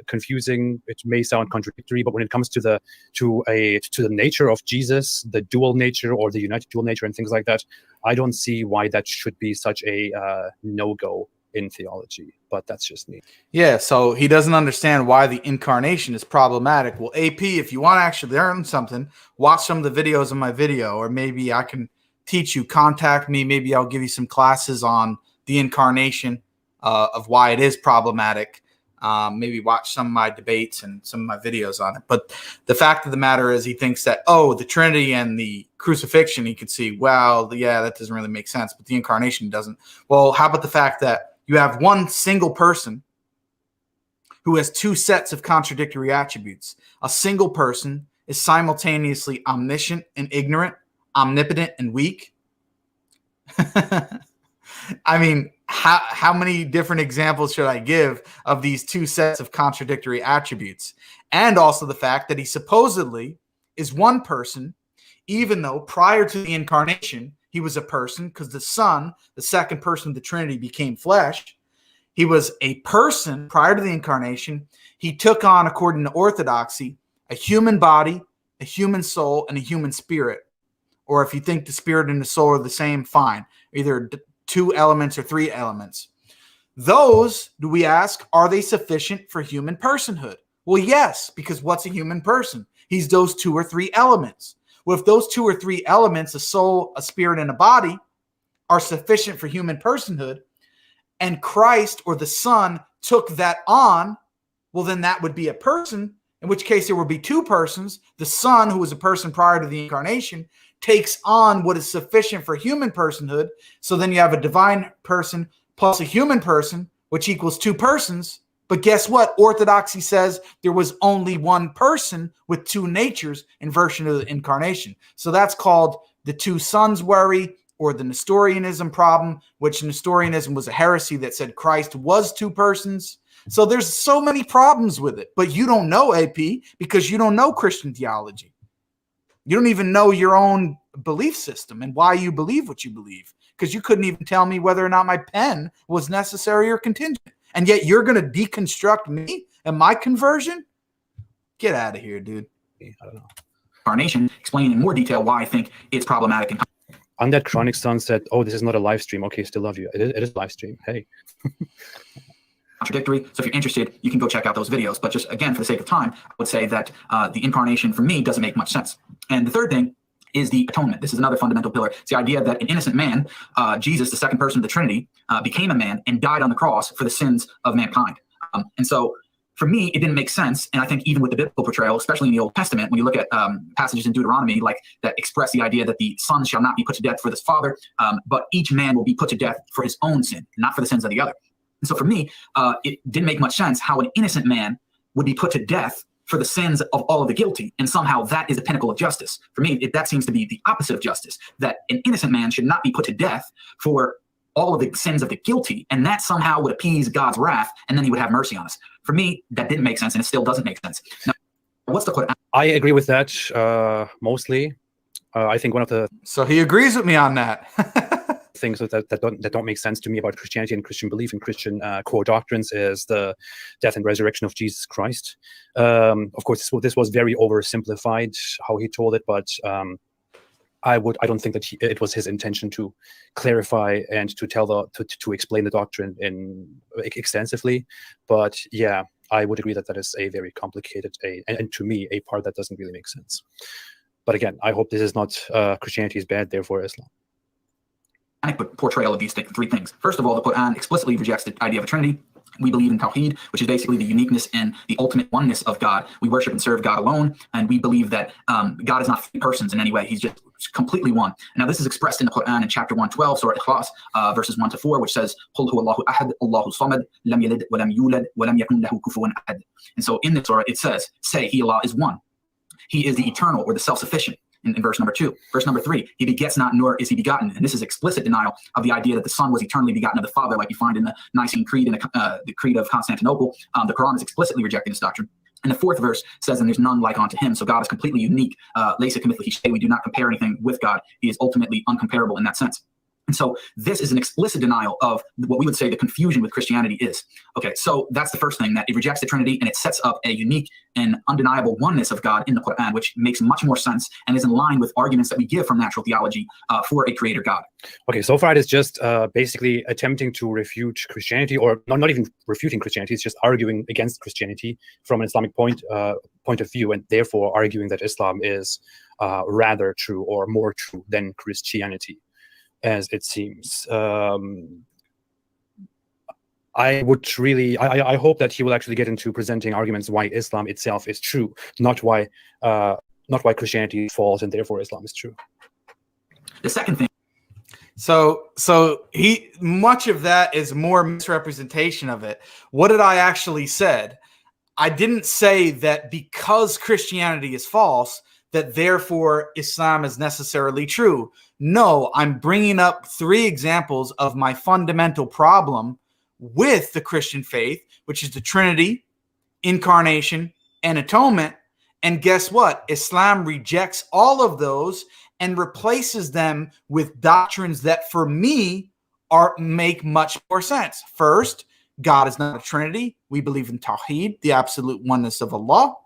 B: confusing. It may sound contradictory, but when it comes to the nature of Jesus, the dual nature or the united dual nature and things like that, I don't see why that should be such a no-go in theology. But that's just me.
A: Yeah, so he doesn't understand why the incarnation is problematic. Well, AP, if you want to actually learn something, watch some of the videos in my video, or maybe I can teach you. Contact me. Maybe I'll give you some classes on the incarnation. Of why it is problematic. Maybe watch some of my debates and some of my videos on it. But the fact of the matter is he thinks that, the Trinity and the crucifixion, he could see, well, yeah, that doesn't really make sense, but the incarnation doesn't. Well, how about the fact that you have one single person who has two sets of contradictory attributes? A single person is simultaneously omniscient and ignorant, omnipotent and weak. I mean, how many different examples should I give of these two sets of contradictory attributes? And also the fact that he supposedly is one person, even though prior to the incarnation, he was a person because the Son, the second person of the Trinity, became flesh. He was a person prior to the incarnation. He took on, according to orthodoxy, a human body, a human soul, and a human spirit. Or if you think the spirit and the soul are the same, fine. Either two elements or three elements. Those, do we ask, are they sufficient for human personhood? Well, yes, because what's a human person? He's those two or three elements. Well, if those two or three elements, a soul, a spirit, and a body, are sufficient for human personhood, and Christ or the Son took that on, well, then that would be a person, in which case there would be two persons. The Son, who was a person prior to the incarnation, takes on what is sufficient for human personhood. So then you have a divine person plus a human person, which equals two persons. But guess what? Orthodoxy says there was only one person with two natures in version of the incarnation. So that's called the two sons worry or the Nestorianism problem, which Nestorianism was a heresy that said Christ was two persons. So there's so many problems with it, but you don't know, AP, because you don't know Christian theology. You don't even know your own belief system and why you believe what you believe, because you couldn't even tell me whether or not my pen was necessary or contingent. And yet you're going to deconstruct me and my conversion? Get out of here, dude.
B: I don't know.
D: Incarnation, explain in more detail why I think it's problematic. And
B: On that Chronic Son said, "Oh, this is not a live stream." Okay, still love you. It is a live stream. Hey.
D: contradictory. So if you're interested, you can go check out those videos. But just again, for the sake of time, I would say that the incarnation for me doesn't make much sense. And the third thing is the atonement. This is another fundamental pillar. It's the idea that an innocent man, Jesus, the second person of the Trinity, became a man and died on the cross for the sins of mankind. And so for me, it didn't make sense. And I think even with the biblical portrayal, especially in the Old Testament, when you look at passages in Deuteronomy like that express the idea that the son shall not be put to death for his father, but each man will be put to death for his own sin, not for the sins of the other. And so for me, it didn't make much sense how an innocent man would be put to death for the sins of all of the guilty. And somehow that is the pinnacle of justice. For me, that seems to be the opposite of justice, that an innocent man should not be put to death for all of the sins of the guilty. And that somehow would appease God's wrath, and then he would have mercy on us. For me, that didn't make sense, and it still doesn't make sense. Now, what's the Quran?
B: I agree with that mostly. I think one of the
A: So he agrees with me on that.
B: things that don't make sense to me about Christianity and Christian belief and Christian core doctrines is the death and resurrection of Jesus Christ. Of course, this was very oversimplified how he told it, but I don't think that it was his intention to clarify and to tell to explain the doctrine extensively. But yeah, I would agree that is a very complicated and to me a part that doesn't really make sense. But again, I hope this is not Christianity is bad, therefore Islam.
D: Portrayal of these three things. First of all, the Quran explicitly rejects the idea of a Trinity. We believe in Tawheed, which is basically the uniqueness and the ultimate oneness of God. We worship and serve God alone, and we believe that God is not three persons in any way. He's just completely one. Now, this is expressed in the Quran in chapter 112, Surah Ikhlas, verses 1 to 4, which says, "Qul huwa Allahu ahad, Allahu samad, lam yalid wa lam yulad wa lam yakun lahu kufuwan ahad." And so in this surah, it says, say, He, Allah, is one. He is the eternal or the self-sufficient. In verse number 2. Verse number 3, he begets not, nor is he begotten. And this is explicit denial of the idea that the Son was eternally begotten of the Father, like you find in the Nicene Creed and the Creed of Constantinople. The Quran is explicitly rejecting this doctrine. And the fourth verse says, and there's none like unto him. So God is completely unique. Laysa kamithlihi shay. We do not compare anything with God. He is ultimately uncomparable in that sense. And so this is an explicit denial of what we would say the confusion with Christianity is. Okay, so that's the first thing, that it rejects the Trinity and it sets up a unique and undeniable oneness of God in the Quran, which makes much more sense and is in line with arguments that we give from natural theology for a creator God.
B: Okay, so far it is just basically attempting to refute Christianity, or not even refuting Christianity, it's just arguing against Christianity from an Islamic point of view, and therefore arguing that Islam is rather true or more true than Christianity, as it seems. I hope that he will actually get into presenting arguments why Islam itself is true, not why Christianity is false and therefore Islam is true.
D: The second thing.
A: So much of that is more misrepresentation of it. What did I actually said? I didn't say that because Christianity is false, that therefore Islam is necessarily true. No, I'm bringing up 3 examples of my fundamental problem with the Christian faith, which is the Trinity, incarnation, and atonement. And guess what? Islam rejects all of those and replaces them with doctrines that for me make much more sense. First, God is not a Trinity. We believe in Tawheed, the absolute oneness of Allah,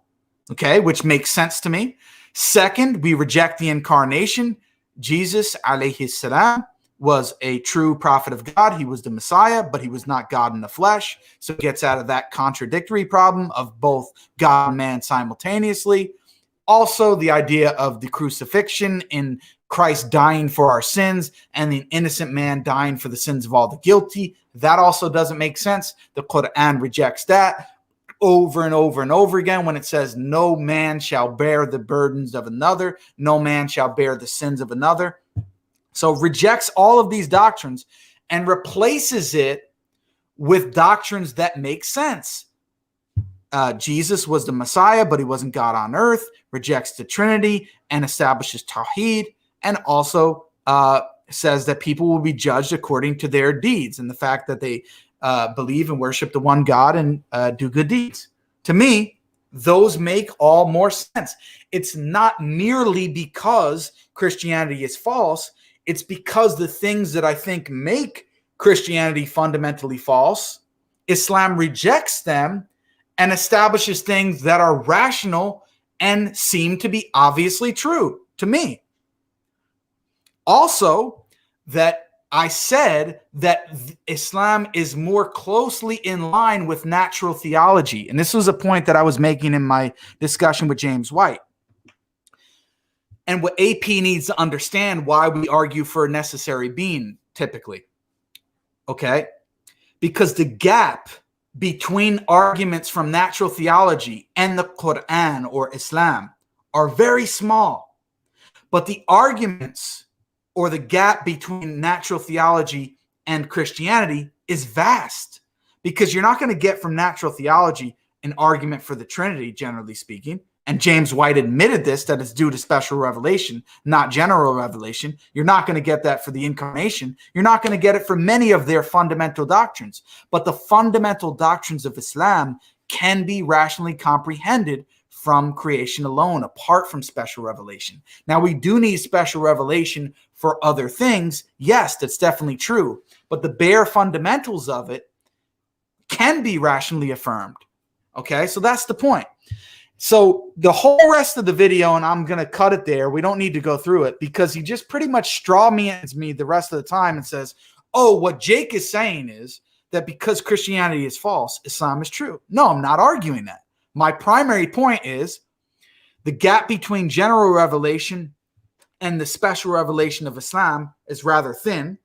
A: okay, which makes sense to me. Second, we reject the incarnation. Jesus, alayhi salam, was a true prophet of God. He was the Messiah, but he was not God in the flesh. So it gets out of that contradictory problem of both God and man simultaneously. Also, the idea of the crucifixion in Christ dying for our sins and the innocent man dying for the sins of all the guilty. That also doesn't make sense. The Quran rejects that over and over and over again when it says no man shall bear the burdens of another, no man shall bear the sins of another. So rejects all of these doctrines and replaces it with doctrines that make sense. Jesus was the Messiah, but he wasn't God on earth, rejects the Trinity and establishes Tawheed, and also says that people will be judged according to their deeds and the fact that they believe and worship the one God and do good deeds. To me, those make all more sense. It's not merely because Christianity is false. It's because the things that I think make Christianity fundamentally false, Islam rejects them and establishes things that are rational and seem to be obviously true to me. Also, that I said that Islam is more closely in line with natural theology. And this was a point that I was making in my discussion with James White. And what AP needs to understand why we argue for a necessary being typically. Okay? Because the gap between arguments from natural theology and the Quran or Islam are very small. But the arguments or the gap between natural theology and Christianity is vast, because you're not going to get from natural theology an argument for the Trinity, generally speaking. And James White admitted this, that it's due to special revelation, not general revelation. You're not going to get that for the incarnation. You're not going to get it for many of their fundamental doctrines. But the fundamental doctrines of Islam can be rationally comprehended from creation alone, apart from special revelation. Now, we do need special revelation for other things. Yes, that's definitely true. But the bare fundamentals of it can be rationally affirmed. Okay, so that's the point. So the whole rest of the video, and I'm going to cut it there. We don't need to go through it, because he just pretty much straw man's me the rest of the time and says, oh, what Jake is saying is that because Christianity is false, Islam is true. No, I'm not arguing that. My primary point is the gap between general revelation and the special revelation of Islam is rather thin.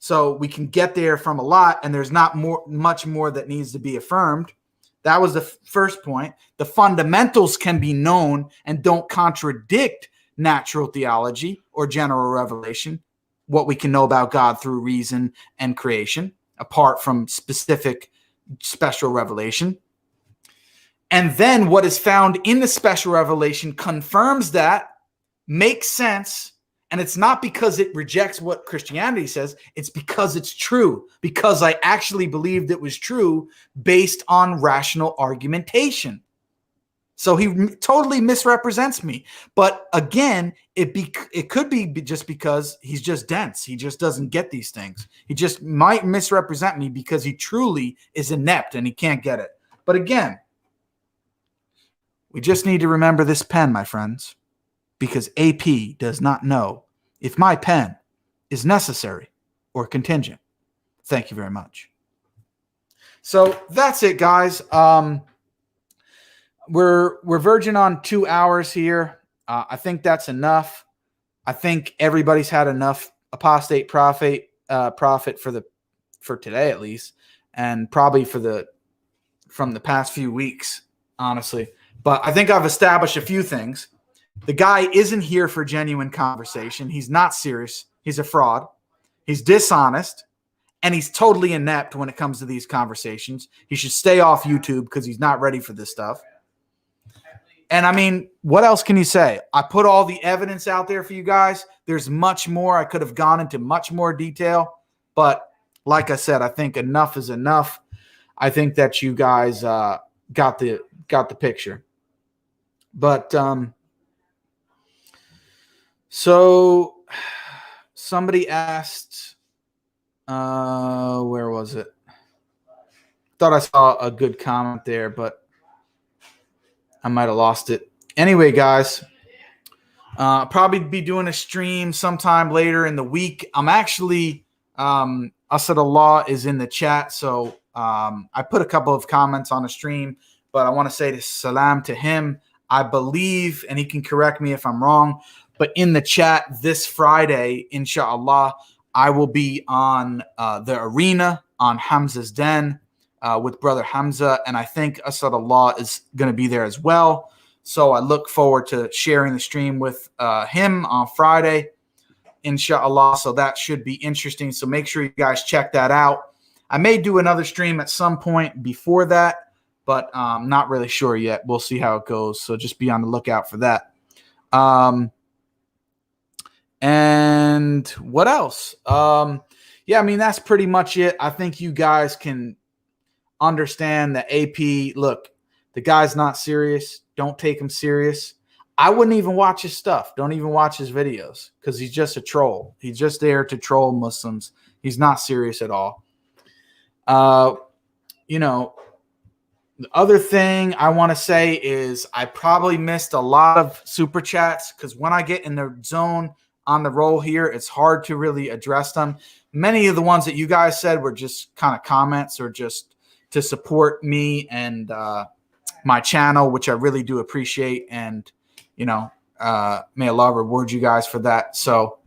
A: So we can get there from a lot, and there's not much more that needs to be affirmed. That was the first point. The fundamentals can be known and don't contradict natural theology or general revelation, what we can know about God through reason and creation, apart from specific special revelation. And then what is found in the special revelation confirms that, makes sense, and it's not because it rejects what Christianity says. It's because it's true, because I actually believed it was true based on rational argumentation. So he totally misrepresents me. But again, it could be just because he's just dense. He just doesn't get these things. He just might misrepresent me because he truly is inept and he can't get it. But again, we just need to remember this pen, my friends, because AP does not know if my pen is necessary or contingent. Thank you very much. So that's it, guys. We're verging on 2 hours here. I think that's enough. I think everybody's had enough apostate profit for today at least, and probably from the past few weeks, honestly. But I think I've established a few things. The guy isn't here for genuine conversation. He's not serious. He's a fraud. He's dishonest. And he's totally inept when it comes to these conversations. He should stay off YouTube because he's not ready for this stuff. And I mean, what else can you say? I put all the evidence out there for you guys. There's much more. I could have gone into much more detail. But like I said, I think enough is enough. I think that you guys got the picture. But so somebody asked, where was it? Thought I saw a good comment there, but I might have lost it. Anyway, guys, probably be doing a stream sometime later in the week. I'm actually, Asadullah is in the chat, so I put a couple of comments on the stream, but I want to say salam to him. I believe, and he can correct me if I'm wrong, but in the chat this Friday, inshallah, I will be on the arena on Hamza's Den with Brother Hamza, and I think Asadullah is going to be there as well. So I look forward to sharing the stream with him on Friday, inshallah. So that should be interesting. So make sure you guys check that out. I may do another stream at some point before that, but I'm not really sure yet. We'll see how it goes. So just be on the lookout for that. And what else? Yeah, I mean, that's pretty much it. I think you guys can understand that AP, look, the guy's not serious. Don't take him serious. I wouldn't even watch his stuff. Don't even watch his videos because he's just a troll. He's just there to troll Muslims. He's not serious at all. You know, the other thing I want to say is I probably missed a lot of super chats because when I get in the zone on the roll here, it's hard to really address them. Many of the ones that you guys said were just kind of comments or just to support me and my channel, which I really do appreciate. And, you know, may Allah reward you guys for that. So,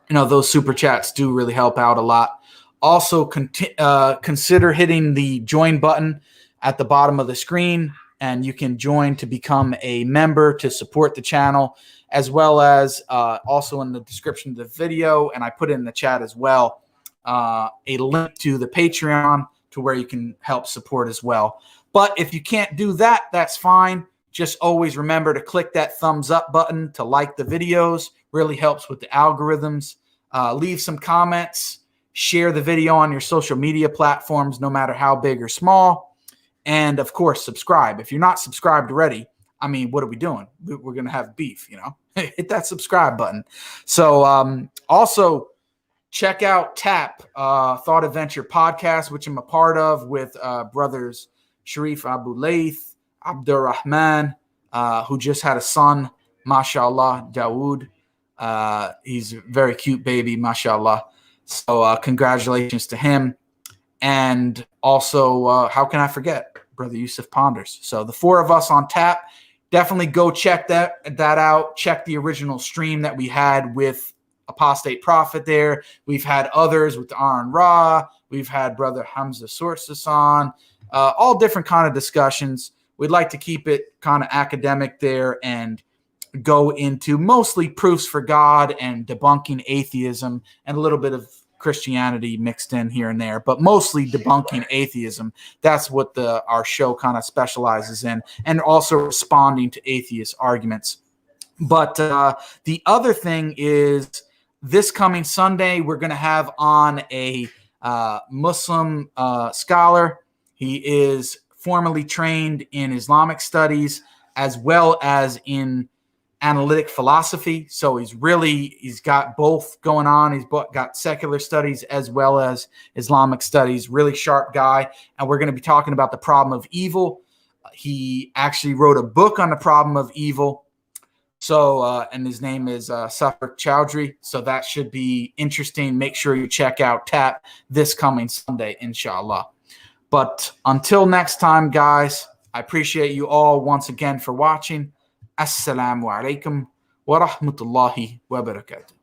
A: you know, those super chats do really help out a lot. Also, consider hitting the join button at the bottom of the screen, and you can join to become a member to support the channel, as well as also in the description of the video, and I put it in the chat as well, a link to the Patreon to where you can help support as well. But if you can't do that, that's fine. Just always remember to click that thumbs up button to like the videos. Really helps with the algorithms. Leave some comments. Share the video on your social media platforms, no matter how big or small. And, of course, subscribe. If you're not subscribed already, I mean, what are we doing? We're going to have beef, you know. Hit that subscribe button. So also check out TAP, Thought Adventure Podcast, which I'm a part of with brothers Sharif Abu Laith, Abdurrahman, who just had a son, mashallah, Dawood. He's a very cute baby, mashallah. So congratulations to him. And also, how can I forget? Brother Yusuf Ponders. So the four of us on tap. Definitely go check that out. Check the original stream that we had with Apostate Prophet there. We've had others with Aaron Ra. We've had Brother Hamza Sources on. All different kind of discussions. We'd like to keep it kind of academic there and go into mostly proofs for God and debunking atheism and a little bit of Christianity mixed in here and there, but mostly debunking atheism. That's what our show kind of specializes in, and also responding to atheist arguments. But the other thing is this coming Sunday, we're going to have on a Muslim scholar. He is formally trained in Islamic studies as well as in analytic philosophy. So he's got both going on. He's got secular studies as well as Islamic studies. Really sharp guy. And we're going to be talking about the problem of evil. He actually wrote a book on the problem of evil. So, and his name is Safar Chowdhury. So that should be interesting. Make sure you check out TAP this coming Sunday, inshallah. But until next time, guys, I appreciate you all once again for watching. Assalamu alaikum wa rahmatullahi wa barakatuh.